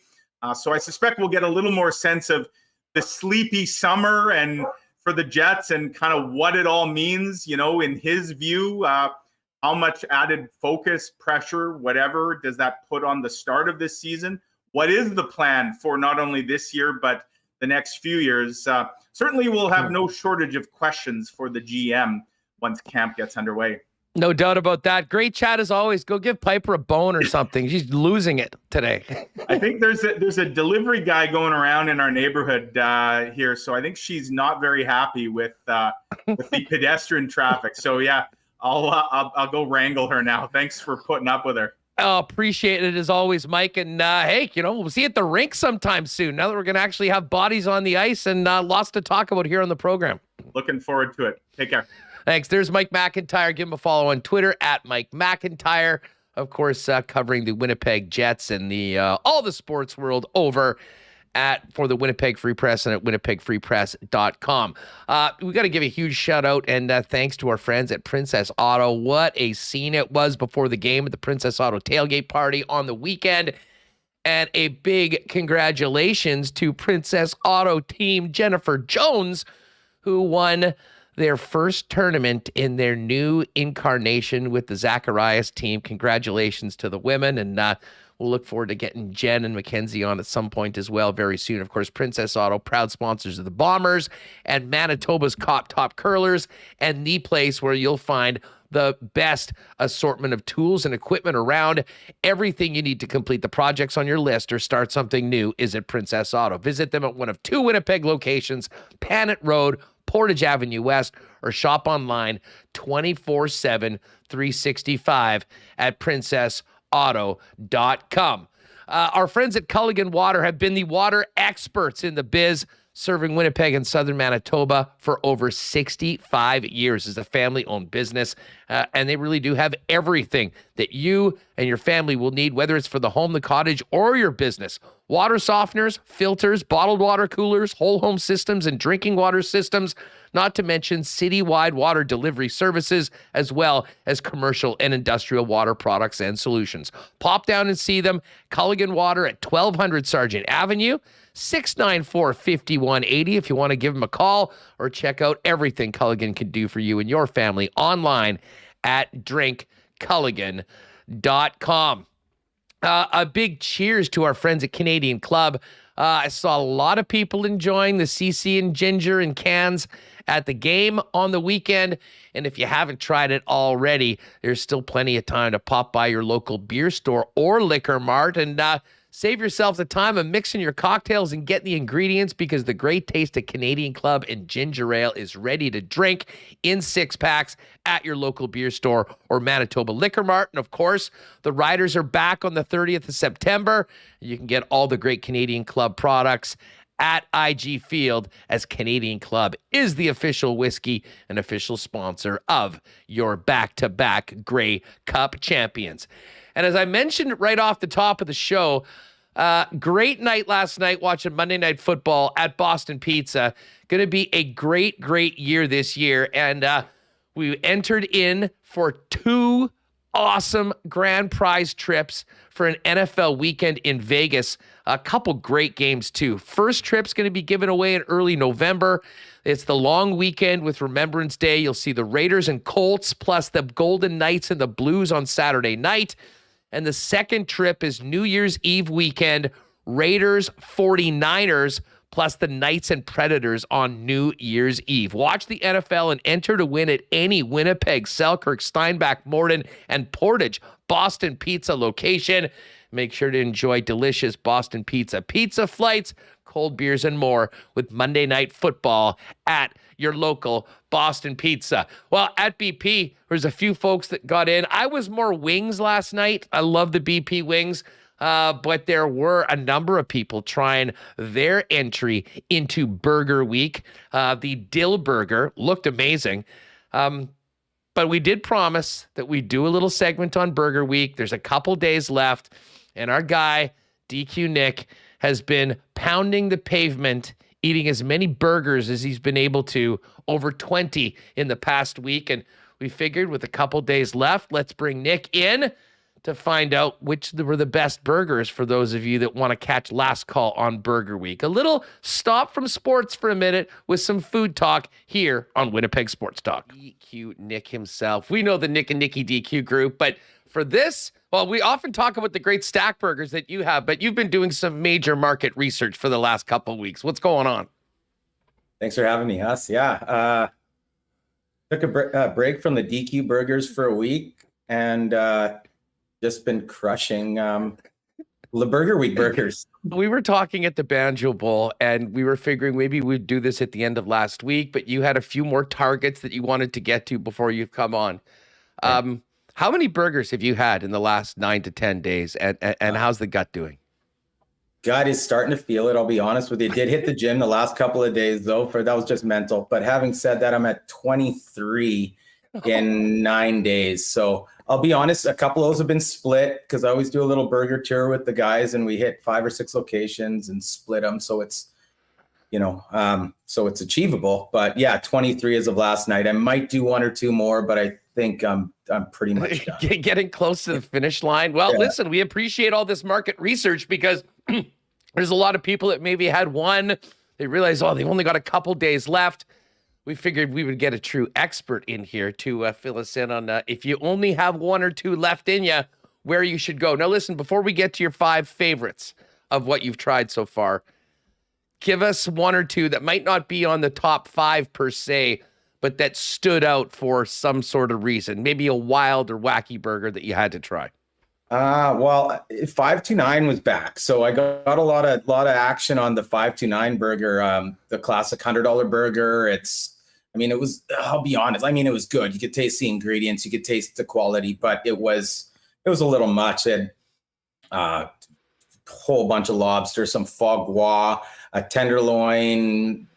So I suspect we'll get a little more sense of the sleepy summer and for the Jets and kind of what it all means, you know, in his view. How much added focus, pressure, whatever, does that put on the start of this season? What is the plan for not only this year, but the next few years? Certainly we'll have no shortage of questions for the GM once camp gets underway. No doubt about that. Great chat as always. Go give Piper a bone or something. She's losing it today. I think there's a delivery guy going around in our neighborhood here. So I think she's not very happy with the pedestrian traffic. So yeah, I'll go wrangle her now. Thanks for putting up with her. Oh, appreciate it as always, Mike. And hey, you know, we'll see you at the rink sometime soon. Now that we're going to actually have bodies on the ice and lots to talk about here on the program. Looking forward to it. Take care. Thanks. There's Mike McIntyre. Give him a follow on Twitter at Mike McIntyre. Of course, covering the Winnipeg Jets and the all the sports world over for the Winnipeg Free Press and at winnipegfreepress.com. We got to give a huge shout out and thanks to our friends at Princess Auto. What a scene it was before the game at the Princess Auto tailgate party on the weekend. And a big congratulations to Princess Auto team Jennifer Jones, who won their first tournament in their new incarnation with the Zacharias team. Congratulations to the women. And We'll look forward to getting Jen and Mackenzie on at some point as well very soon. Of course, Princess Auto, proud sponsors of the Bombers and Manitoba's top curlers, and the place where you'll find the best assortment of tools and equipment around. Everything you need to complete the projects on your list or start something new is at Princess Auto. Visit them at one of 2 Winnipeg locations, Panet Road, Portage Avenue West, or shop online 24/7, 365 at princessauto.com. Our friends at Culligan Water have been the water experts in the biz, serving Winnipeg and southern Manitoba for over 65 years as a family-owned business. And they really do have everything that you and your family will need, whether it's for the home, the cottage, or your business. Water softeners, filters, bottled water coolers, whole home systems, and drinking water systems, not to mention citywide water delivery services, as well as commercial and industrial water products and solutions. Pop down and see them. Culligan Water at 1200 Sargent Avenue, 694-5180 if you want to give them a call, or check out everything Culligan can do for you and your family online at drinkculligan.com. A big cheers to our friends at Canadian Club. I saw a lot of people enjoying the CC and ginger and cans at the game on the weekend. And if you haven't tried it already, there's still plenty of time to pop by your local beer store or liquor mart and save yourself the time of mixing your cocktails and getting the ingredients, because the great taste of Canadian Club and ginger ale is ready to drink in 6-packs at your local beer store or Manitoba Liquor Mart. And of course, the Riders are back on the 30th of September. You can get all the great Canadian Club products at IG Field, as Canadian Club is the official whiskey and official sponsor of your back-to-back Grey Cup champions. And as I mentioned right off the top of the show, great night last night watching Monday Night Football at Boston Pizza. Going to be a great, great year this year. And we entered in for 2 awesome grand prize trips for an NFL weekend in Vegas. A couple great games, too. First trip's going to be given away in early November. It's the long weekend with Remembrance Day. You'll see the Raiders and Colts, plus the Golden Knights and the Blues on Saturday night. And the second trip is New Year's Eve weekend, Raiders, 49ers, plus the Knights and Predators on New Year's Eve. Watch the NFL and enter to win at any Winnipeg, Selkirk, Steinbach, Morden, and Portage Boston Pizza location. Make sure to enjoy delicious Boston Pizza flights, cold beers, and more with Monday Night Football at your local Boston Pizza. Well, at BP, there's a few folks that got in. I was more wings last night. I love the BP wings. But there were a number of people trying their entry into Burger Week. The dill burger looked amazing. But we did promise that we'd do a little segment on Burger Week. There's a couple days left, and our guy, DQ Nick, has been pounding the pavement, eating as many burgers as he's been able to, over 20 in the past week. And we figured with a couple days left, let's bring Nick in to find out which were the best burgers for those of you that want to catch Last Call on Burger Week. A little stop from sports for a minute with some food talk here on Winnipeg Sports Talk. DQ Nick himself. We know the Nick and Nicky DQ group, but for this, well, we often talk about the great stack burgers that you have, but you've been doing some major market research for the last couple of weeks. What's going on? Thanks for having me, Huss. Yeah. Took a break from the DQ burgers for a week and just been crushing the Burger Week burgers. We were talking at the Banjo Bowl, and we were figuring maybe we'd do this at the end of last week, but you had a few more targets that you wanted to get to before you've come on. How many burgers have you had in the last 9 to 10 days, and how's the gut doing? Gut is starting to feel it, I'll be honest with you. Did hit the gym the last couple of days, though, that was just mental. But having said that, I'm at 23 in 9 days. So I'll be honest, a couple of those have been split because I always do a little burger tour with the guys, and we hit 5 or 6 locations and split them. So it's, so it's achievable. But yeah, 23 as of last night. I might do 1 or 2 more, but I think I'm pretty much done. Getting close to the finish line. Well, yeah. Listen, we appreciate all this market research because there's a lot of people that maybe had one. They realize, they've only got a couple days left. We figured we would get a true expert in here to fill us in on if you only have 1 or 2 left in you, where you should go. Now, listen, before we get to your 5 favorites of what you've tried so far, give us 1 or 2 that might not be on the top 5 per se, but that stood out for some sort of reason. Maybe a wild or wacky burger that you had to try. Well, 529 was back, so I got a lot of action on the 529 burger, the classic $100 burger. I'll be honest, it was good. You could taste the ingredients, you could taste the quality, but it was a little much. It had a whole bunch of lobster, some foie gras, a tenderloin.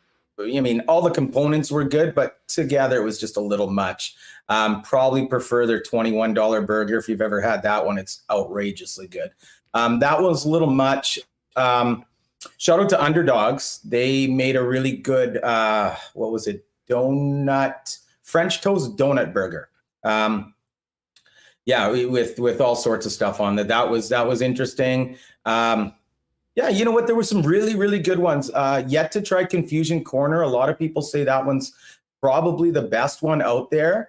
All the components were good, but together it was just a little much. Probably prefer their $21 burger. If you've ever had that one, it's outrageously good. That was a little much. Shout out to Underdogs. They made a really good, French toast donut burger. With all sorts of stuff on that. That was interesting. You know what? There were some really, really good ones. Yet to try Confusion Corner. A lot of people say that one's probably the best one out there.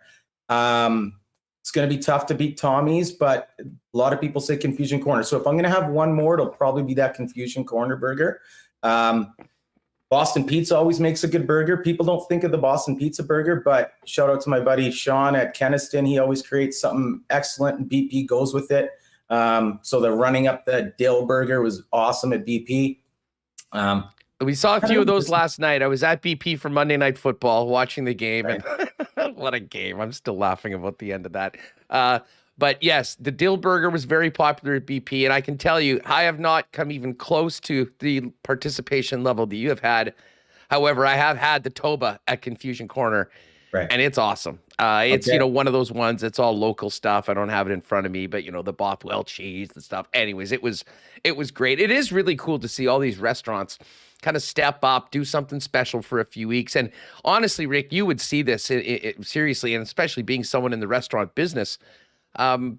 It's going to be tough to beat Tommy's, but a lot of people say Confusion Corner. So if I'm going to have one more, it'll probably be that Confusion Corner burger. Boston Pizza always makes a good burger. People don't think of the Boston Pizza burger, but shout out to my buddy Sean at Kenniston. He always creates something excellent, and BP goes with it. So the running up the dill burger was awesome at BP. We saw a few of those last night. I was at BP for Monday Night Football watching the game, and what a game. I'm still laughing about the end of that. But yes, the dill burger was very popular at BP, and I can tell you, I have not come even close to the participation level that you have had. However, I have had the Toba at Confusion Corner, and it's awesome. It's, one of those ones, it's all local stuff. I don't have it in front of me, but, the Bothwell cheese, the stuff. Anyways, it was great. It is really cool to see all these restaurants kind of step up, do something special for a few weeks. And honestly, Rick, you would see this seriously, and especially being someone in the restaurant business,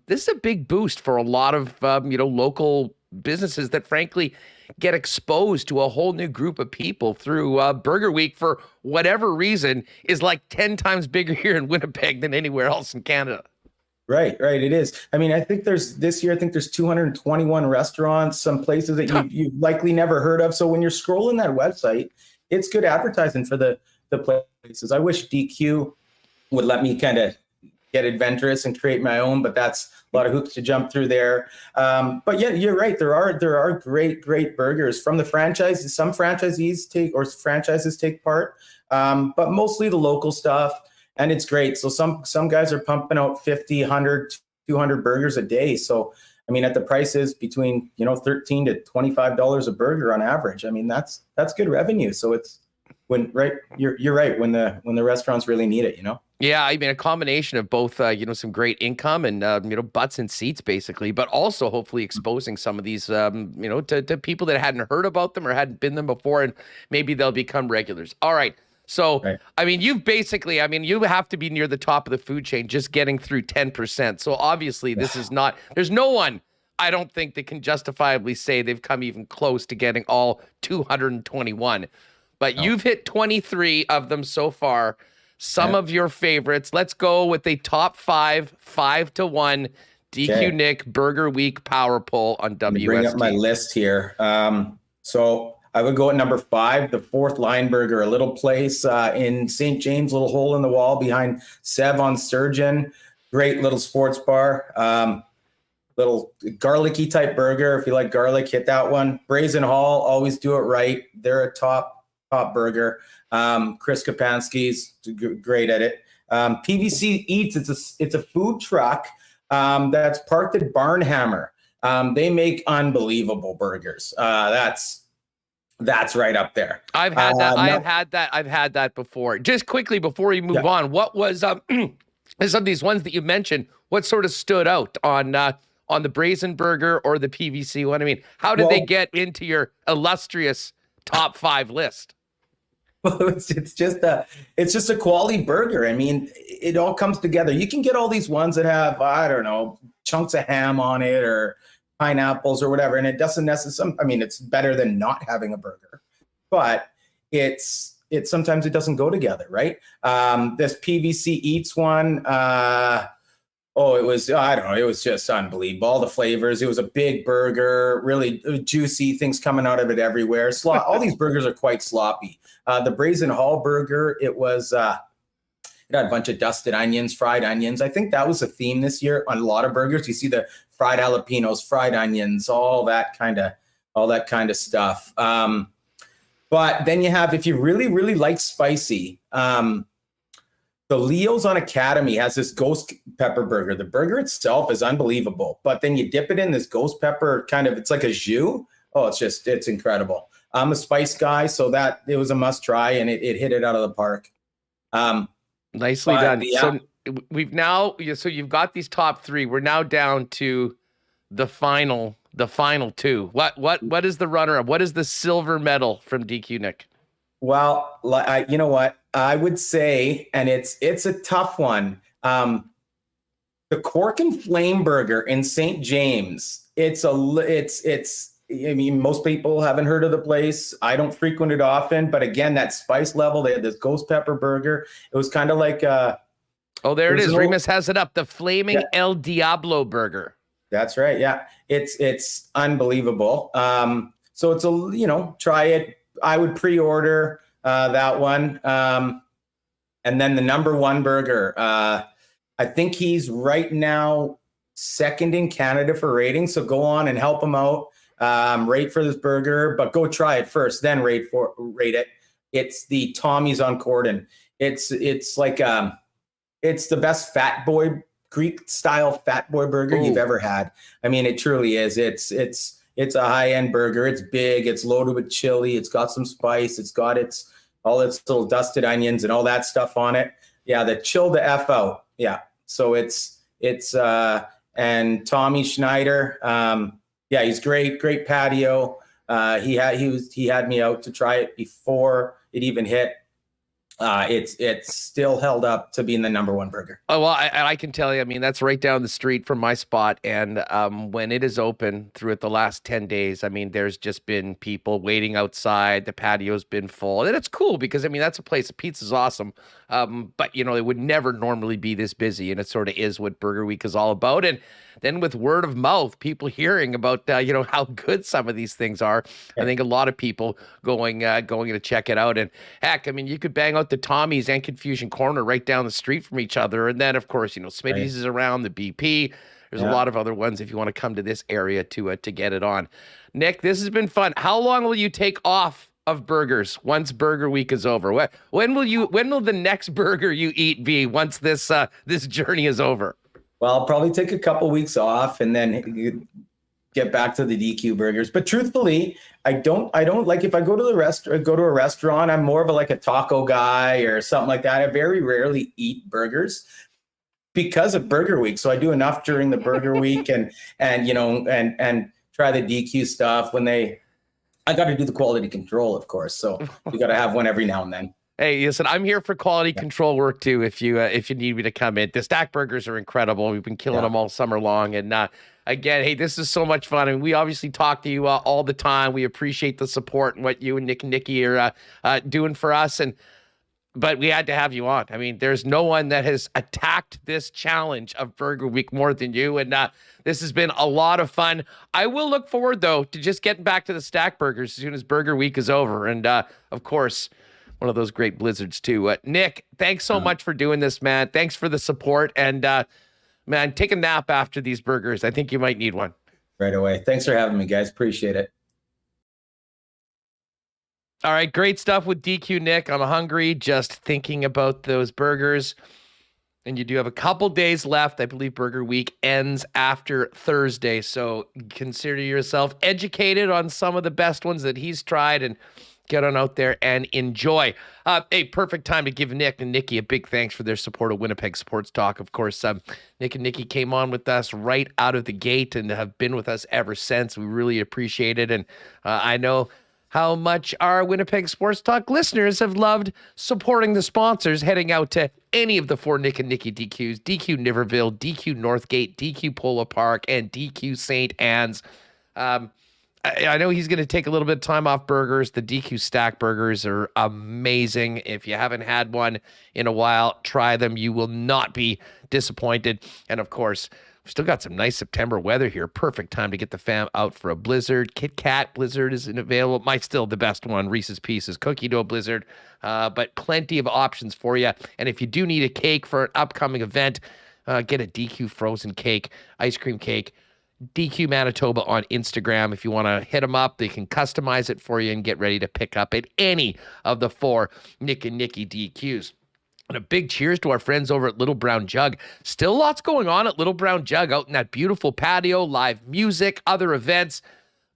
this is a big boost for a lot of, local businesses that frankly get exposed to a whole new group of people through Burger Week for whatever reason is like 10 times bigger here in Winnipeg than anywhere else in Canada. Right. It is. I think there's 221 restaurants, some places that you've likely never heard of. So when you're scrolling that website, it's good advertising for the places. I wish DQ would let me kind of get adventurous and create my own, but that's a lot of hoops to jump through there. But yeah, you're right. There are great burgers from the franchises. Some franchises take part, but mostly the local stuff. And it's great. So some guys are pumping out 50, 100, 200 burgers a day. So, at the prices between, $13 to $25 a burger on average. That's good revenue. So it's you're right. When the restaurants really need it, Yeah, a combination of both, some great income and, butts and seats, basically, but also hopefully exposing some of these, to people that hadn't heard about them or hadn't been them before, and maybe they'll become regulars. All right. So, you've basically, you have to be near the top of the food chain just getting through 10%. So obviously this is not, there's no one, I don't think, that can justifiably say they've come even close to getting all 221. But you've hit 23 of them so far. Some of your favorites. Let's go with a top 5-1 DQ Nick Burger Week power poll on WST. Bring up my list here. So I would go at number 5, the Fourth Line Burger, a little place in St. James, little hole in the wall behind Sev on Sturgeon. Great little sports bar. Little garlicky type burger. If you like garlic, hit that one. Brazen Hall, always do it right. They're a top burger. Chris Kapansky's great at it. PVC Eats, it's a food truck that's parked at Barnhammer. They make unbelievable burgers. That's right up there. I've had that. I've had that before. Just quickly before we move on, what was some of these ones that you mentioned? What sort of stood out on the Brazen Burger or the PVC one? How did they get into your illustrious top 5 list? Well, it's just a quality burger. It all comes together. You can get all these ones that have, I don't know, chunks of ham on it or pineapples or whatever, and it doesn't necessarily. It's better than not having a burger, but it's sometimes it doesn't go together, right? This PVC Eats one, Oh, it was, I don't know, it was just unbelievable. All the flavors. It was a big burger, really juicy, things coming out of it everywhere. All these burgers are quite sloppy. The Brazen Hall burger, it had a bunch of dusted onions, fried onions. I think that was a theme this year on a lot of burgers. You see the fried jalapenos, fried onions, all that kind of stuff. But then you have, if you really, really like spicy, the Leo's on Academy has this ghost pepper burger. The burger itself is unbelievable, but then you dip it in this ghost pepper it's like a jus. Oh, it's incredible. I'm a spice guy, so that it was a must try, and it hit it out of the park. Nicely done. Yeah. So so you've got these top three. We're now down to the final two. What is the runner up? What is the silver medal from DQ, Nick? Well, you know what? I would say, and it's a tough one. The Cork and Flame Burger in St. James. I mean, most people haven't heard of the place. I don't frequent it often, but again, that spice level. They had this ghost pepper burger. It was kind of like oh, there it is. Remis has it up. The Flaming El Diablo burger. That's right. Yeah, it's unbelievable. So it's try it. I would pre-order that one. And then the number one burger. I think he's right now second in Canada for rating. So go on and help him out. Rate for this burger, but go try it first, then rate it. It's the Tommy's on Corden. It's like it's the best fat boy Greek style fat boy burger you've ever had. I mean, it truly is. It's a high-end burger. It's big. It's loaded with chili. It's got some spice. It's got all its little dusted onions and all that stuff on it. Yeah, the chill the F out. Yeah. So it's and Tommy Schneider. Yeah, he's great patio. He had me out to try it before it even hit. It's still held up to being the number one burger. Oh, well, I can tell you, I mean, that's right down the street from my spot. And when it is open throughout the last 10 days, I mean, there's just been people waiting outside. The patio's been full. And it's cool because, I mean, that's a place, the pizza's awesome. But, it would never normally be this busy. And it sort of is what Burger Week is all about. And then with word of mouth, people hearing about, how good some of these things are. I think a lot of people going to check it out. And heck, I mean, you could bang out the Tommy's and Confusion Corner right down the street from each other. And then, of course, Smitty's is around, the BP. There's a lot of other ones if you want to come to this area to get it on. Nick, this has been fun. How long will you take off of burgers once Burger Week is over? When will the next burger you eat be once this journey is over? Well, I'll probably take a couple weeks off and then get back to the DQ burgers. But truthfully, I don't like, if I go to a restaurant, I'm more of a taco guy or something like that. I very rarely eat burgers because of Burger Week. So I do enough during the Burger Week and try the DQ stuff I got to do the quality control, of course. So we got to have one every now and then. Hey, listen, I'm here for quality control work too. If you need me to come in, the stack burgers are incredible. We've been killing them all summer long. And again, hey, this is so much fun. I mean, we obviously talk to you all the time. We appreciate the support and what you and Nick and Nikki are doing for us. But we had to have you on. I mean, there's no one that has attacked this challenge of Burger Week more than you. And this has been a lot of fun. I will look forward, though, to just getting back to the stack burgers as soon as Burger Week is over. And, of course, one of those great blizzards, too. Nick, thanks so much for doing this, man. Thanks for the support. And, man, take a nap after these burgers. I think you might need one. Right away. Thanks for having me, guys. Appreciate it. All right, great stuff with DQ, Nick. I'm hungry just thinking about those burgers. And you do have a couple days left. I believe Burger Week ends after Thursday. So consider yourself educated on some of the best ones that he's tried and get on out there and enjoy. A perfect time to give Nick and Nikki a big thanks for their support of Winnipeg Sports Talk. Of course, Nick and Nikki came on with us right out of the gate and have been with us ever since. We really appreciate it. And I know how much our Winnipeg Sports Talk listeners have loved supporting the sponsors, heading out to any of the 4 Nick and Nikki DQs, DQ Niverville, DQ Northgate, DQ Polo Park, and DQ St. Anne's. I know he's going to take a little bit of time off burgers. The DQ Stack burgers are amazing. If you haven't had one in a while, try them. You will not be disappointed. And of course, we've still got some nice September weather here. Perfect time to get the fam out for a blizzard. Kit Kat blizzard isn't available. My still the best one, Reese's Pieces cookie dough blizzard. But plenty of options for you. And if you do need a cake for an upcoming event, get a DQ frozen cake, ice cream cake. DQ Manitoba on Instagram. If you want to hit them up, they can customize it for you and get ready to pick up at any of the 4 Nick and Nicky DQs. And a big cheers to our friends over at Little Brown Jug. Still lots going on at Little Brown Jug out in that beautiful patio, live music, other events.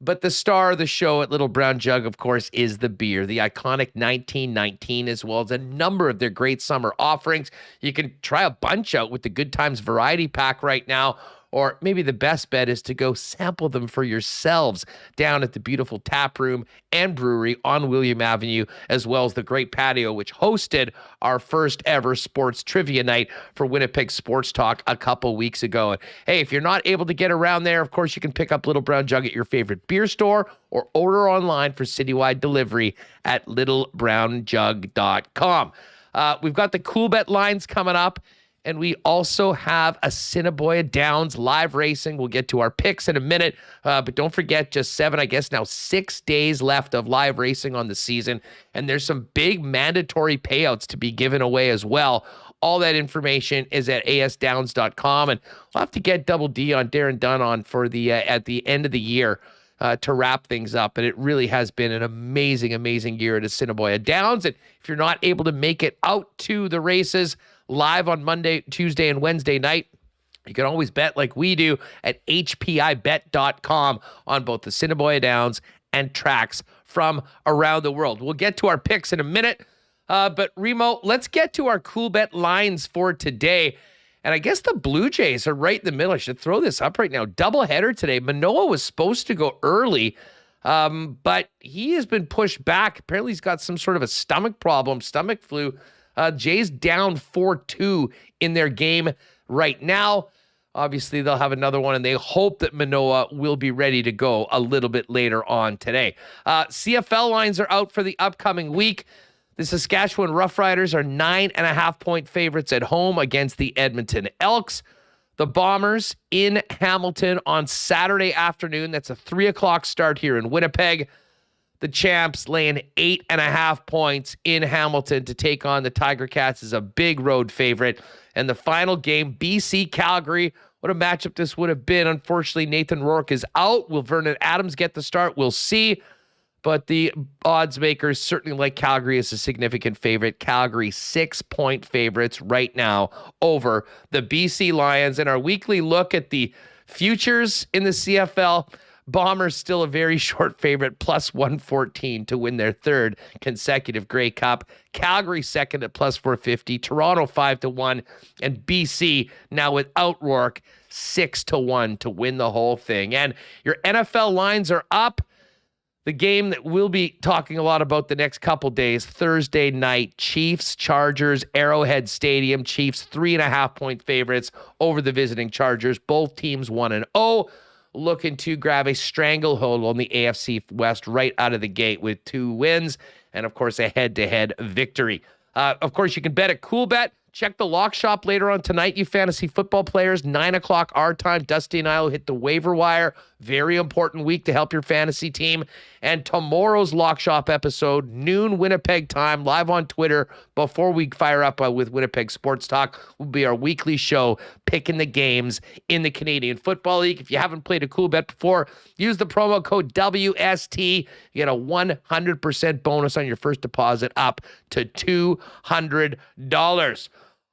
But the star of the show at Little Brown Jug, of course, is the beer, the iconic 1919, as well as a number of their great summer offerings. You can try a bunch out with the Good Times Variety Pack right now. Or maybe the best bet is to go sample them for yourselves down at the beautiful tap room and brewery on William Avenue, as well as the great patio, which hosted our first ever sports trivia night for Winnipeg Sports Talk a couple weeks ago. And hey, if you're not able to get around there, of course, you can pick up Little Brown Jug at your favorite beer store or order online for citywide delivery at littlebrownjug.com. We've got the Coolbet lines coming up. And we also have Assiniboia Downs live racing. We'll get to our picks in a minute. But don't forget, just 6 days left of live racing on the season. And there's some big mandatory payouts to be given away as well. All that information is at asdowns.com. And we'll have to get Double D on Darren Dunn on for the at the end of the year to wrap things up. And it really has been an amazing, amazing year at Assiniboia Downs. And if you're not able to make it out to the races live on Monday, Tuesday, and Wednesday night, you can always bet like we do at hpibet.com on both the Assiniboia Downs and tracks from around the world. We'll get to our picks in a minute. But Remo, let's get to our Coolbet lines for today. And I guess the Blue Jays are right in the middle. I should throw this up right now. Doubleheader today. Manoah was supposed to go early, but he has been pushed back. Apparently he's got some sort of a stomach problem, stomach flu. Jays down 4-2 in their game right now. Obviously, they'll have another one, and they hope that Manoah will be ready to go a little bit later on today. CFL lines are out for the upcoming week. The Saskatchewan Roughriders are 9.5-point favorites at home against the Edmonton Elks. The Bombers in Hamilton on Saturday afternoon. That's a 3 o'clock start here in Winnipeg. The Champs laying 8.5 points in Hamilton to take on the Tiger Cats as a big road favorite. And the final game, BC Calgary. What a matchup this would have been. Unfortunately, Nathan Rourke is out. Will Vernon Adams get the start? We'll see. But the odds makers certainly like Calgary as a significant favorite. Calgary 6-point favorites right now over the BC Lions. And our weekly look at the futures in the CFL. Bombers still a very short favorite, plus 114 to win their 3rd consecutive Grey Cup. Calgary second at plus 450. Toronto 5-1. And BC now without Rourke 6-1 to win the whole thing. And your NFL lines are up. The game that we'll be talking a lot about the next couple days, Thursday night, Chiefs, Chargers, Arrowhead Stadium. Chiefs 3.5-point favorites over the visiting Chargers. Both teams 1-0. Looking to grab a stranglehold on the AFC West right out of the gate with 2 wins and, of course, a head-to-head victory. Of course, you can bet at Coolbet. Check the lock shop later on tonight, you fantasy football players. 9 o'clock our time. Dusty and I will hit the waiver wire. Very important week to help your fantasy team. And tomorrow's lock shop episode, noon Winnipeg time, live on Twitter before we fire up with Winnipeg Sports Talk, will be our weekly show picking the games in the Canadian Football League. If you haven't played a Coolbet before, use the promo code WST. You get a 100% bonus on your first deposit up to $200.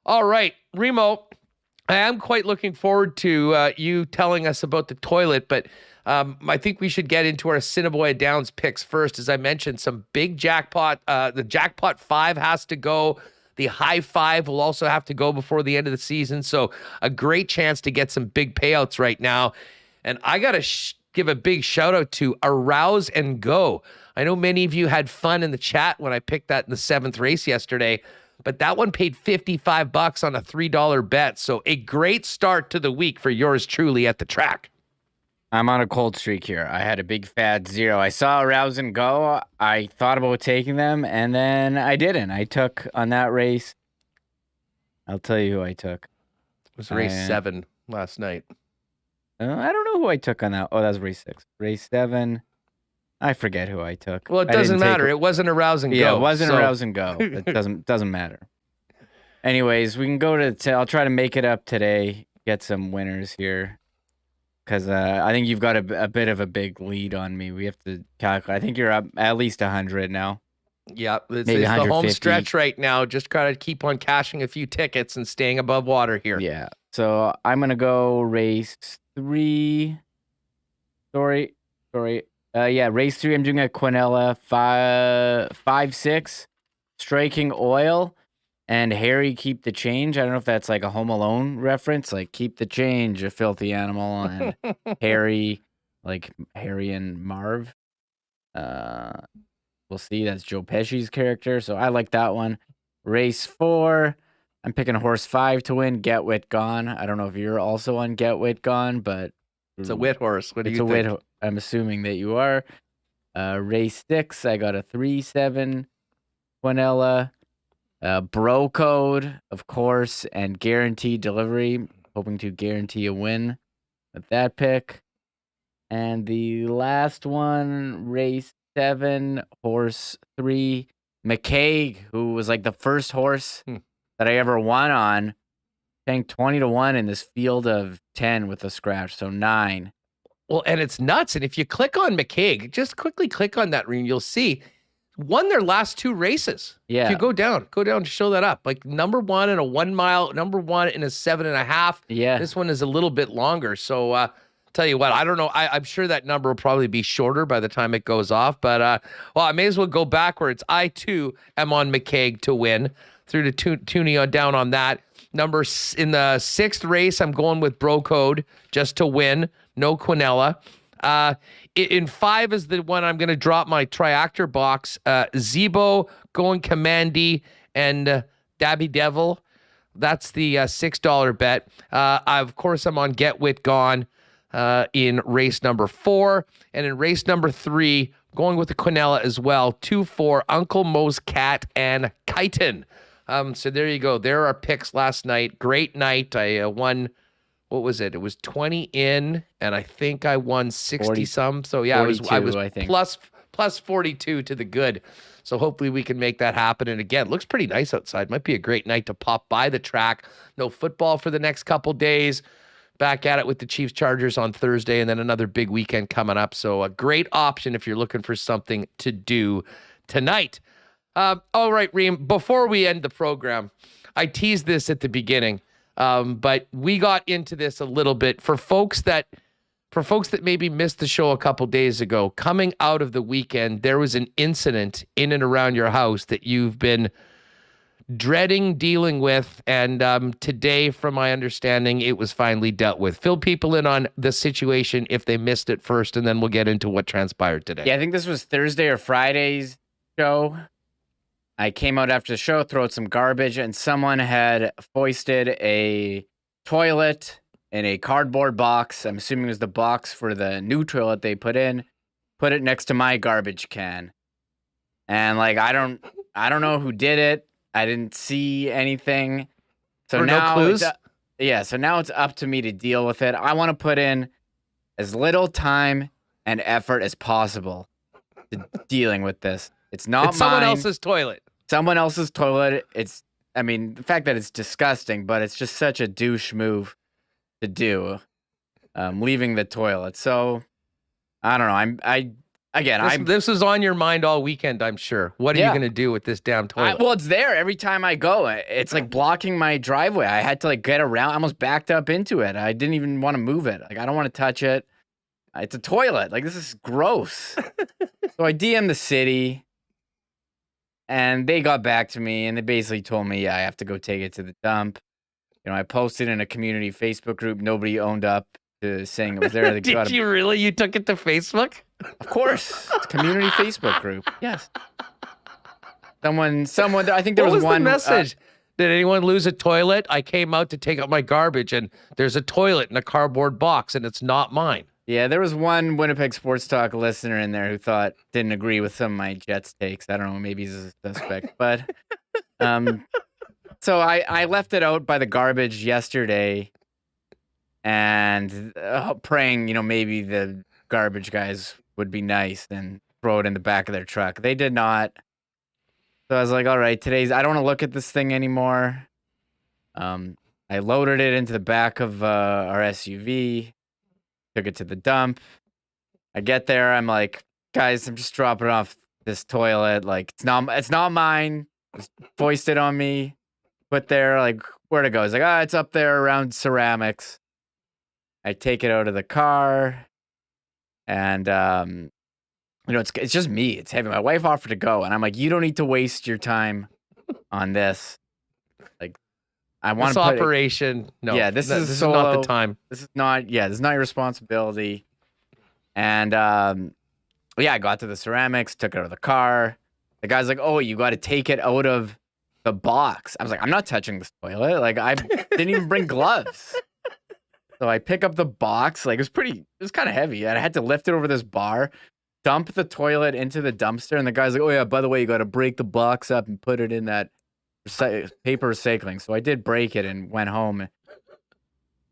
All right, Remo, I am quite looking forward to you telling us about the toilet, but I think we should get into our Assiniboia Downs picks first. As I mentioned, some big jackpot. The jackpot 5 has to go. The high 5 will also have to go before the end of the season. So a great chance to get some big payouts right now. And I got to give a big shout out to Arouse and Go. I know many of you had fun in the chat when I picked that in the 7th race yesterday. But that one paid $55 on a $3 bet. So a great start to the week for yours truly at the track. I'm on a cold streak here. I had a big fat 0. I saw Rouse and go. I thought about taking them, and then I didn't. I took on that race. I'll tell you who I took. It was race 7 last night. I don't know who I took on that. Oh, that was race 6. Race 7. I forget who I took. Well, it doesn't matter. It wasn't a Rouse and go. Yeah, it wasn't a Rouse and go. It doesn't matter. Anyways, we can go to. I'll try to make it up today. Get some winners here. Because I think you've got a bit of a big lead on me. We have to calculate. I think you're up at least 100 now. Yeah, it's Maybe the home 150. stretch right now. Just gotta keep on cashing a few tickets and staying above water here. Yeah. So I'm gonna go race 3. Sorry. Race 3. I'm doing a Quinella 5-6, striking oil. And Harry, keep the change. I don't know if that's like a Home Alone reference, like keep the change, a filthy animal, and Harry, like Harry and Marv. We'll see. That's Joe Pesci's character, so I like that one. Race 4, I'm picking horse 5 to win. Get Wit Gone. I don't know if you're also on Get Wit Gone, but it's a wit horse. What do you think? I'm assuming that you are. Race 6, I got a 3-7 Quinella. Bro code, of course, and guaranteed delivery. Hoping to guarantee a win with that pick. And the last one, race 7, horse 3, McCaig, who was like the first horse that I ever won on, paying 20-1 in this field of 10 with a scratch, so 9. Well, and it's nuts. And if you click on McCaig, just quickly click on that ring, you'll see won their last 2 races. Yeah. If you go down to show that up. Like number 1 in a 1 mile, number 1 in a 7.5. Yeah. This one is a little bit longer. So tell you what, I don't know. I'm sure that number will probably be shorter by the time it goes off. But I may as well go backwards. I too am on McCaig to win. Through to Toonie down on that. In the 6th race, I'm going with Bro Code just to win. No Quinella. In 5 is the one I'm going to drop my triactor box. Zebo, Going Commandy, and Dabby Devil. That's the $6 bet. Of course, I'm on Get Wit Gone in race number 4. And in race number 3, going with the Quinella as well. 2-4, Uncle Mo's Cat and Chitin. So there you go. There are our picks last night. Great night. I won... What was it? It was 20 in, and I think I won 60 some. So yeah, I was plus 42 to the good. So hopefully we can make that happen. And again, looks pretty nice outside. Might be a great night to pop by the track. No football for the next couple days. Back at it with the Chiefs Chargers on Thursday, and then another big weekend coming up. So a great option if you're looking for something to do tonight. All right, Reem, before we end the program, I teased this at the beginning. But we got into this a little bit for folks that maybe missed the show a couple days ago. Coming out of the weekend, there was an incident in and around your house that you've been dreading dealing with, and today, from my understanding, it was finally dealt with. Fill people in on the situation if they missed it first, and then we'll get into what transpired today. Yeah, I think this was Thursday or Friday's show. I came out after the show, threw out some garbage, and someone had foisted a toilet in a cardboard box. I'm assuming it was the box for the new toilet they put in. Put it next to my garbage can. And like I don't know who did it. I didn't see anything. So now no clues? So now it's up to me to deal with it. I want to put in as little time and effort as possible to dealing with this. It's not it's someone mine. else's toilet. Someone else's toilet. The fact that it's disgusting, but it's just such a douche move to do, leaving the toilet. So, I don't know. This is on your mind all weekend, I'm sure. What are you going to do with this damn toilet? Well, it's there every time I go. It's like blocking my driveway. I had to like get around. I almost backed up into it. I didn't even want to move it. Like, I don't want to touch it. It's a toilet. Like, this is gross. So I DM'd the city. And they got back to me, and they basically told me, yeah, I have to go take it to the dump. You know, I posted in a community Facebook group. Nobody owned up to saying it was there. Did you really? You took it to Facebook? Of course. It's a community Facebook group. Yes. Someone, I think there was one. What was the message? Did anyone lose a toilet? I came out to take out my garbage, and there's a toilet in a cardboard box, and it's not mine. Yeah, there was one Winnipeg Sports Talk listener in there who didn't agree with some of my Jets takes. I don't know, maybe he's a suspect, but so I left it out by the garbage yesterday, and praying, maybe the garbage guys would be nice and throw it in the back of their truck. They did not. So I was like, all right, I don't want to look at this thing anymore. I loaded it into the back of our SUV, took it to the dump. I get there, I'm like, guys, I'm just dropping off this toilet. Like, it's not mine. Just foisted on me. Put there, like, where'd it go? He's like, it's up there around ceramics. I take it out of the car, and it's just me. It's heavy. My wife offered to go, and I'm like, you don't need to waste your time on this. Like, I want this to operation. No, yeah, this is not the time. This is not your responsibility. And I got to the ceramics, took it out of the car. The guy's like, oh, you got to take it out of the box. I was like, I'm not touching this toilet. Like, I didn't even bring gloves. So I pick up the box. Like, it was kind of heavy. And I had to lift it over this bar, dump the toilet into the dumpster. And the guy's like, oh, yeah, by the way, you got to break the box up and put it in that paper recycling. So I did break it and went home.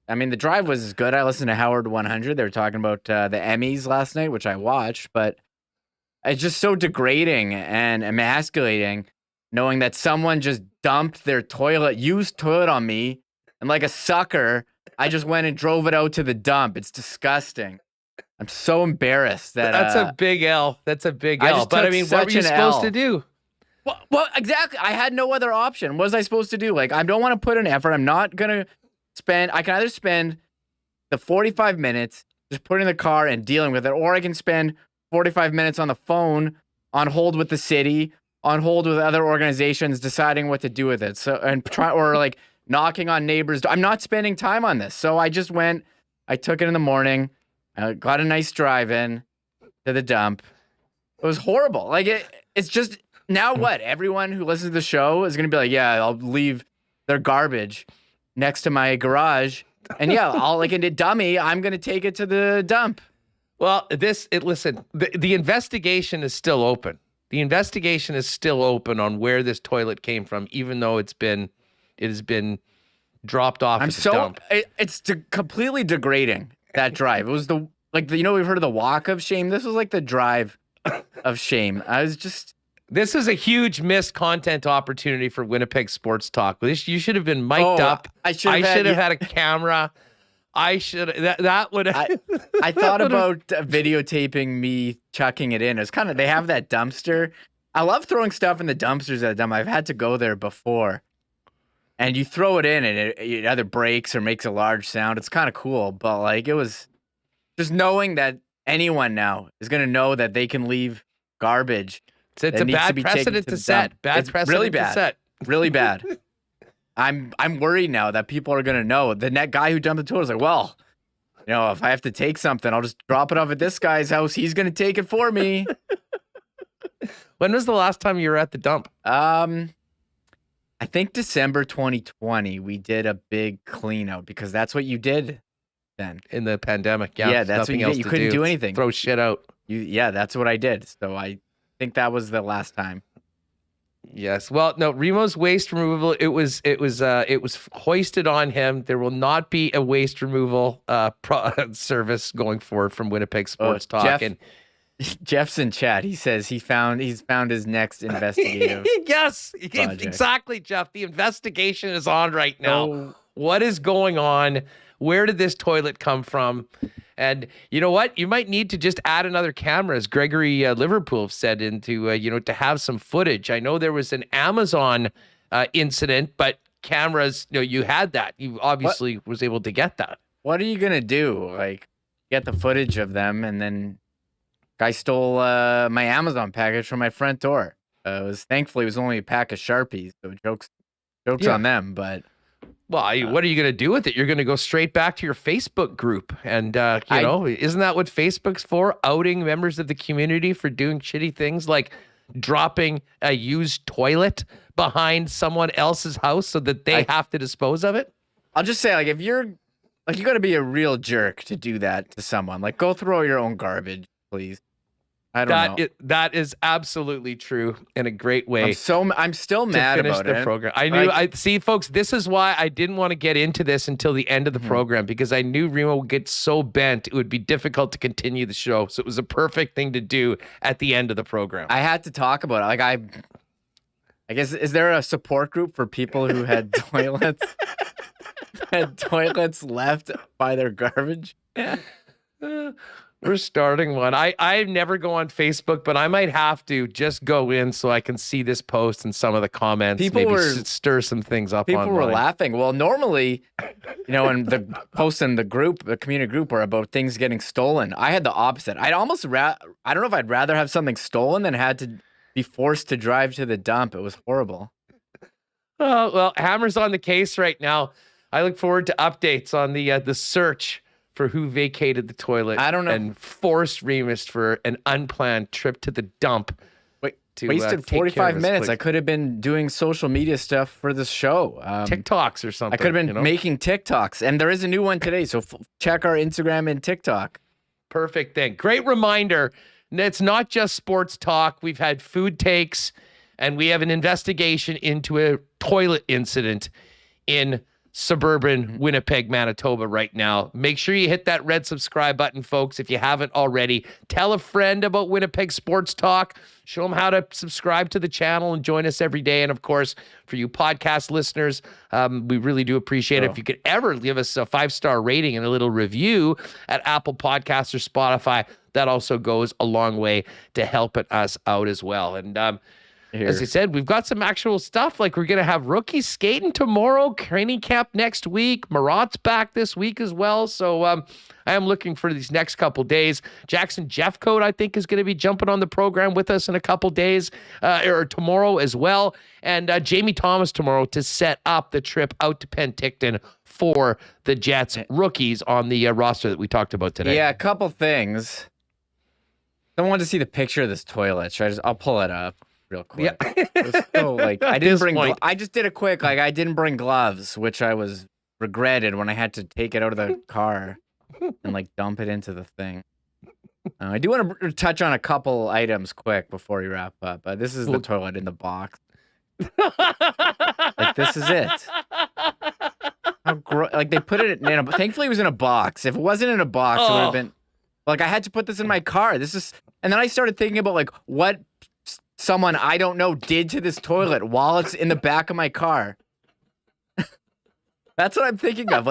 I mean, the drive was good. I listened to Howard 100. They were talking about the Emmys last night, which I watched. But it's just so degrading and emasculating knowing that someone just dumped their used toilet on me. And like a sucker, I just went and drove it out to the dump. It's disgusting. I'm so embarrassed that that's a big L. That's a big L. But I mean, what were you supposed to do? Well, exactly. I had no other option. What was I supposed to do? Like, I don't want to put an effort. I'm not going to I can either spend the 45 minutes just putting in the car and dealing with it, or I can spend 45 minutes on the phone on hold with the city, on hold with other organizations, deciding what to do with it. So, or like knocking on neighbors. I'm not spending time on this. So I just went, I took it in the morning, I got a nice drive in to the dump. It was horrible. Like, it's just, now what? Everyone who listens to the show is going to be like, yeah, I'll leave their garbage next to my garage. And yeah, like a dummy, I'm going to take it to the dump. Well, listen, the investigation is still open. The investigation is still open on where this toilet came from, even though it has been dropped off at the dump. It's completely degrading, that drive. It was we've heard of the walk of shame. This was like the drive of shame. This is a huge missed content opportunity for Winnipeg Sports Talk. You should have been mic'd up. I should have had a camera. I thought about videotaping me chucking it in. It's kind of, they have that dumpster. I love throwing stuff in the dumpsters at the dump. I've had to go there before. And you throw it in and it either breaks or makes a large sound. It's kind of cool. But like, it was just knowing that anyone now is going to know that they can leave garbage. It's a bad precedent to set. Bad precedent to set. Really bad. I'm worried now that people are gonna know. The net guy who dumped the toilet was like, well, if I have to take something, I'll just drop it off at this guy's house. He's gonna take it for me. When was the last time you were at the dump? I think December 2020. We did a big clean out because that's what you did then in the pandemic. Yeah, that's what you did. You couldn't do anything. Throw shit out. That's what I did. So I think that was the last time. Yes. Well, no, Remo's waste removal, it was hoisted on him. There will not be a waste removal service going forward from Winnipeg Sports Talk. Jeff's in chat. He says he's found his next investigative. Yes, project. Exactly, Jeff. The investigation is on right now. What is going on? Where did this toilet come from? And you know what? You might need to just add another camera, as Gregory Liverpool said, to have some footage. I know there was an Amazon incident, but cameras, you had that. You obviously was able to get that. What are you going to do? Like, get the footage of them, and then guy stole my Amazon package from my front door. Thankfully, it was only a pack of Sharpies, so jokes on them, but... Well, what are you going to do with it? You're going to go straight back to your Facebook group. And, isn't that what Facebook's for? Outing members of the community for doing shitty things like dropping a used toilet behind someone else's house so that they have to dispose of it? I'll just say, like, if you're Like, you got to be a real jerk to do that to someone. Like, go throw your own garbage, please. I don't know. That is absolutely true in a great way. I'm still mad to finish about the it. program. I see, folks. This is why I didn't want to get into this until the end of the program, because I knew Remo would get so bent it would be difficult to continue the show. So it was a perfect thing to do at the end of the program. I had to talk about it. Like, I guess, is there a support group for people who had toilets left by their garbage? Yeah. We're starting one. I never go on Facebook, but I might have to just go in so I can see this post and some of the comments. Stir some things up. People online. were laughing. Well, normally, and the posts in the community group, were about things getting stolen. I had the opposite. I don't know if I'd rather have something stolen than had to be forced to drive to the dump. It was horrible. Well, Hammer's on the case right now. I look forward to updates on the search for who vacated the toilet. I don't know. And forced Remis for an unplanned trip to the dump. Wasted 45 minutes. I could have been doing social media stuff for this show. TikToks or something. I could have been making TikToks. And there is a new one today, so check our Instagram and TikTok. Perfect thing. Great reminder. It's not just sports talk. We've had food takes, and we have an investigation into a toilet incident in suburban Winnipeg, Manitoba right now. Make sure you hit that red subscribe button, folks, if you haven't already. Tell a friend about Winnipeg Sports Talk. Show them how to subscribe to the channel and join us every day. And, of course, for you podcast listeners, we really do appreciate it. If you could ever give us a 5-star rating and a little review at Apple Podcasts or Spotify, that also goes a long way to helping us out as well. And as I said, we've got some actual stuff. Like, we're going to have rookies skating tomorrow, training camp next week. Marat's back this week as well. So I am looking for these next couple days. Jackson Jeffcoat, I think, is going to be jumping on the program with us in a couple days, or tomorrow as well. And Jamie Thomas tomorrow to set up the trip out to Penticton for the Jets rookies on the roster that we talked about today. Yeah, a couple things. I want to see the picture of this toilet. I'll pull it up real quick. Yeah. I didn't bring. I just did a quick. I didn't bring gloves, which I was regretted when I had to take it out of the car and dump it into the thing. I do want to touch on a couple items quick before we wrap up. This is the toilet in the box. This is it. They put it in a. Thankfully, it was in a box. If it wasn't in a box, it would have been. I had to put this in my car. And then I started thinking about what someone I don't know did to this toilet while it's in the back of my car. That's what I'm thinking of.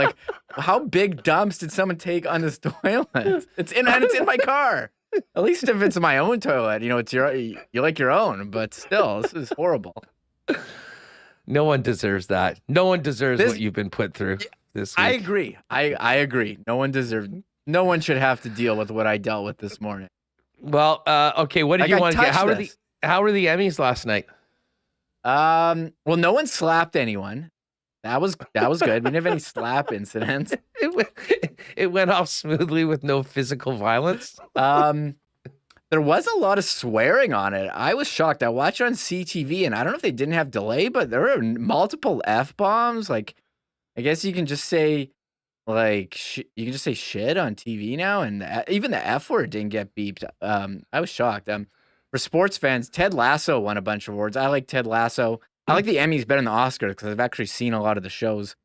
How big dumps did someone take on this toilet? It's in my car. At least if it's my own toilet, it's you like your own. But still, this is horrible. No one deserves that. No one deserves what you've been put through this week. I agree. I agree. No one deserves. No one should have to deal with what I dealt with this morning. Well, okay. What did you want to get? How were the Emmys last night? Well, no one slapped anyone. That was good. We didn't have any slap incidents. It went off smoothly with no physical violence. There was a lot of swearing on it. I was shocked. I watched it on CTV, and I don't know if they didn't have delay, but there were multiple F-bombs. I guess you can just say. You can just say shit on TV now, and even the F word didn't get beeped. I was shocked. For sports fans, Ted Lasso won a bunch of awards. I like Ted Lasso. I like the Emmys better than the Oscars because I've actually seen a lot of the shows.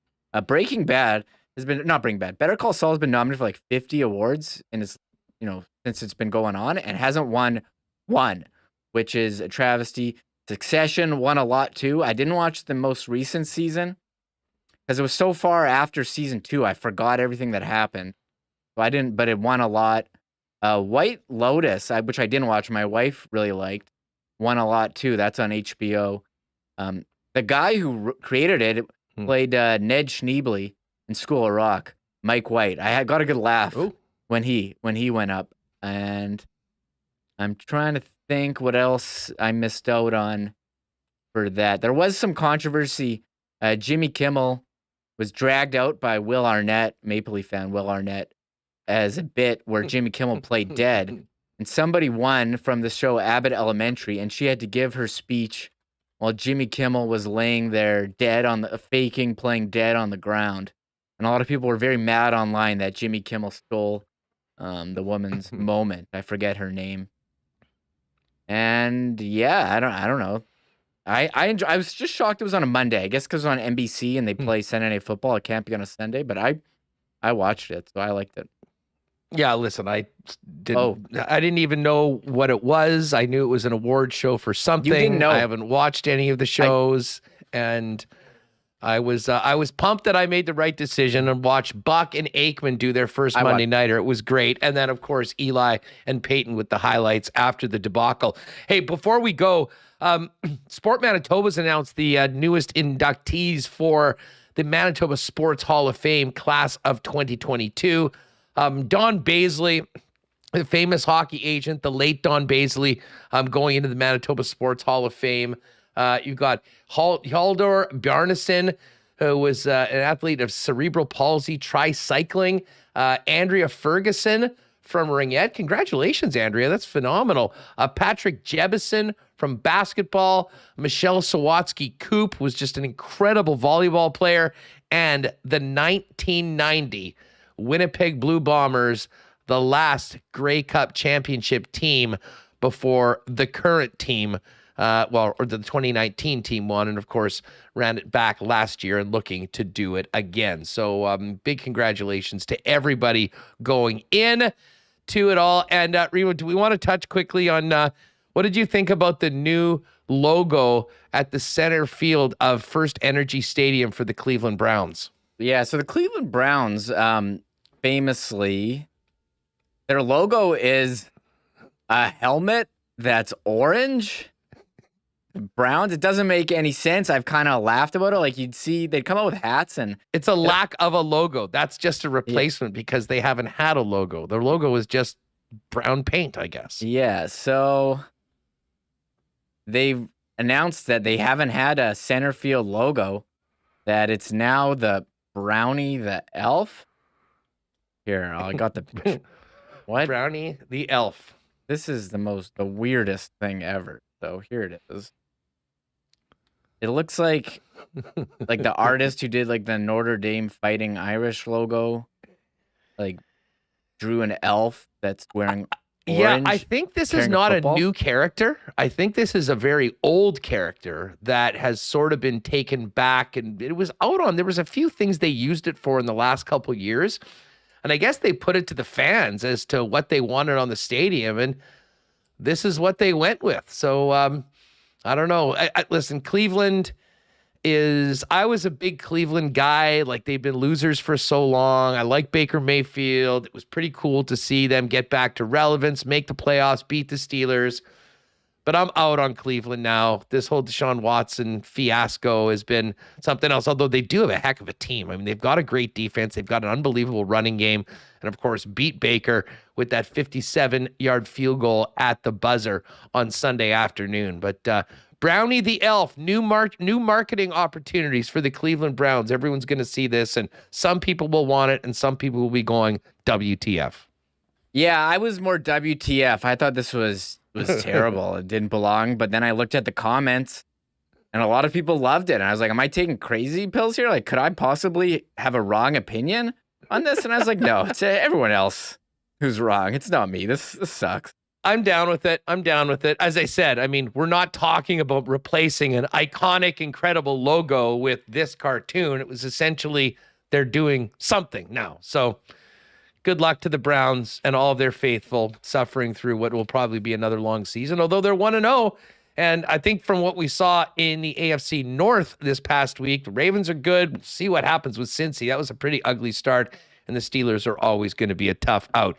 Breaking Bad has been not Breaking Bad. Better Call Saul has been nominated for 50 awards, and it's since it's been going on, and hasn't won one, which is a travesty. Succession won a lot too. I didn't watch the most recent season. Because it was so far after season 2, I forgot everything that happened. So I didn't, but it won a lot. White Lotus, which I didn't watch, my wife really liked, won a lot too. That's on HBO. The guy who created it played Ned Schneebly in School of Rock, Mike White. I got a good laugh when he went up. And I'm trying to think what else I missed out on for that. There was some controversy. Jimmy Kimmel was dragged out by Will Arnett, Maple Leaf fan Will Arnett, as a bit where Jimmy Kimmel played dead. And somebody won from the show Abbott Elementary, and she had to give her speech while Jimmy Kimmel was laying there dead playing dead on the ground. And a lot of people were very mad online that Jimmy Kimmel stole the woman's moment. I forget her name. And yeah, I don't know. I was just shocked it was on a Monday. I guess because it was on NBC and they play Sunday Night Football. It can't be on a Sunday, but I watched it, so I liked it. Yeah, listen, I didn't even know what it was. I knew it was an award show for something. You didn't know. I haven't watched any of the shows, and I was pumped that I made the right decision and watched Buck and Aikman do their first Monday nighter. It was great, and then of course Eli and Peyton with the highlights after the debacle. Hey, before we go, Sport Manitoba's announced the newest inductees for the Manitoba Sports Hall of Fame class of 2022. Don Baisley, the famous hockey agent, the late Don Baisley, going into the Manitoba Sports Hall of Fame. You've got Haldor Bjarnason, who was an athlete of cerebral palsy, tricycling. Andrea Ferguson from Ringette. Congratulations, Andrea. That's phenomenal. Patrick Jebison from basketball. Michelle Sawatsky-Coop was just an incredible volleyball player. And the 1990 Winnipeg Blue Bombers, the last Grey Cup championship team before the current team, or the 2019 team won, and of course ran it back last year and looking to do it again. So big congratulations to everybody going in to it all. And Remo, do we want to touch quickly on what did you think about the new logo at the center field of First Energy Stadium for the Cleveland Browns? Yeah, so the Cleveland Browns, famously, their logo is a helmet that's orange. Browns, it doesn't make any sense. I've kind of laughed about it. Like, you'd see, they'd come out with hats, and it's a lack of a logo. That's just a replacement because they haven't had a logo. Their logo is just brown paint, I guess. Yeah, so they've announced that they haven't had a center field logo, that it's now the Brownie the Elf. Here, I got the picture. What? Brownie the Elf. This is the weirdest thing ever. So here it is. It looks like the artist who did like the Notre Dame Fighting Irish logo, like drew an elf that's wearing orange. Yeah, I think this is not a new character. I think this is a very old character that has sort of been taken back, and it was out on, there was a few things they used it for in the last couple of years. And I guess they put it to the fans as to what they wanted on the stadium, and this is what they went with. So I don't know. Listen, Cleveland I was a big Cleveland guy. Like, they've been losers for so long. I like Baker Mayfield. It was pretty cool to see them get back to relevance, make the playoffs, beat the Steelers. But I'm out on Cleveland now. This whole Deshaun Watson fiasco has been something else, although they do have a heck of a team. I mean, they've got a great defense. They've got an unbelievable running game. And, of course, beat Baker with that 57-yard field goal at the buzzer on Sunday afternoon. But Brownie the Elf, new marketing opportunities for the Cleveland Browns. Everyone's going to see this, and some people will want it, and some people will be going WTF. Yeah, I was more WTF. I thought this was terrible. It didn't belong. But then I looked at the comments, and a lot of people loved it. And I was like, am I taking crazy pills here? Like, could I possibly have a wrong opinion on this? And I was like, no, it's everyone else who's wrong. It's not me. This sucks. I'm down with it. As I said, I mean, we're not talking about replacing an iconic, incredible logo with this cartoon. It was essentially they're doing something now. So good luck to the Browns and all of their faithful suffering through what will probably be another long season, although they're 1-0. And I think from what we saw in the AFC North this past week, the Ravens are good. We'll see what happens with Cincy. That was a pretty ugly start, and the Steelers are always going to be a tough out.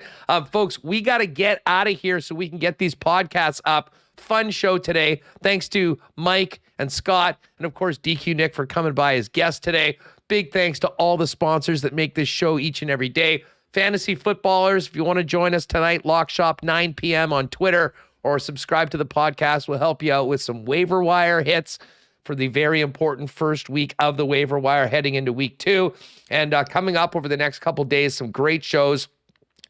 Folks, we got to get out of here so we can get these podcasts up. Fun show today. Thanks to Mike and Scott, and of course, DQ Nick for coming by as guests today. Big thanks to all the sponsors that make this show each and every day. Fantasy footballers, if you want to join us tonight, Lock Shop 9 p.m. on Twitter, or subscribe to the podcast. We'll help you out with some waiver wire hits for the very important first week of the waiver wire heading into week 2. And coming up over the next couple days, some great shows.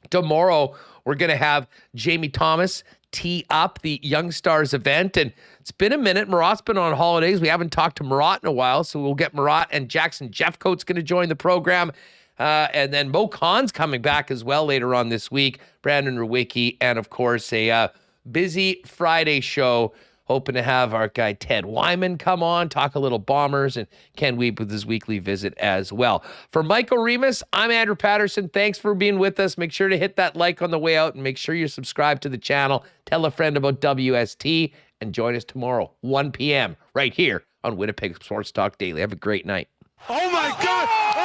Tomorrow, we're going to have Jamie Thomas, tee up the Young Stars event. And it's been a minute. Murat's been on holidays. We haven't talked to Murat in a while, so we'll get Murat, and Jackson Jeffcoat's going to join the program. And then Mo Khan's coming back as well later on this week. Brandon Rewicki, and of course a busy Friday show. Hoping to have our guy Ted Wyman come on, talk a little Bombers, and Ken Weep with his weekly visit as well. For Michael Remis, I'm Andrew Paterson. Thanks for being with us. Make sure to hit that like on the way out, and make sure you're subscribed to the channel. Tell a friend about WST, and join us tomorrow, 1 p.m., right here on Winnipeg Sports Talk Daily. Have a great night. Oh, my God! Oh!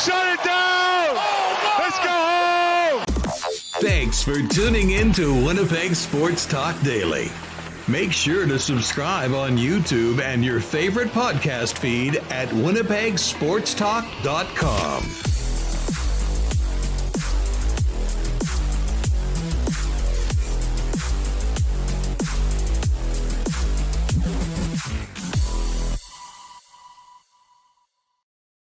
Shut it down! Let's go home! Thanks for tuning in to Winnipeg Sports Talk Daily. Make sure to subscribe on YouTube and your favorite podcast feed at winnipegsportstalk.com.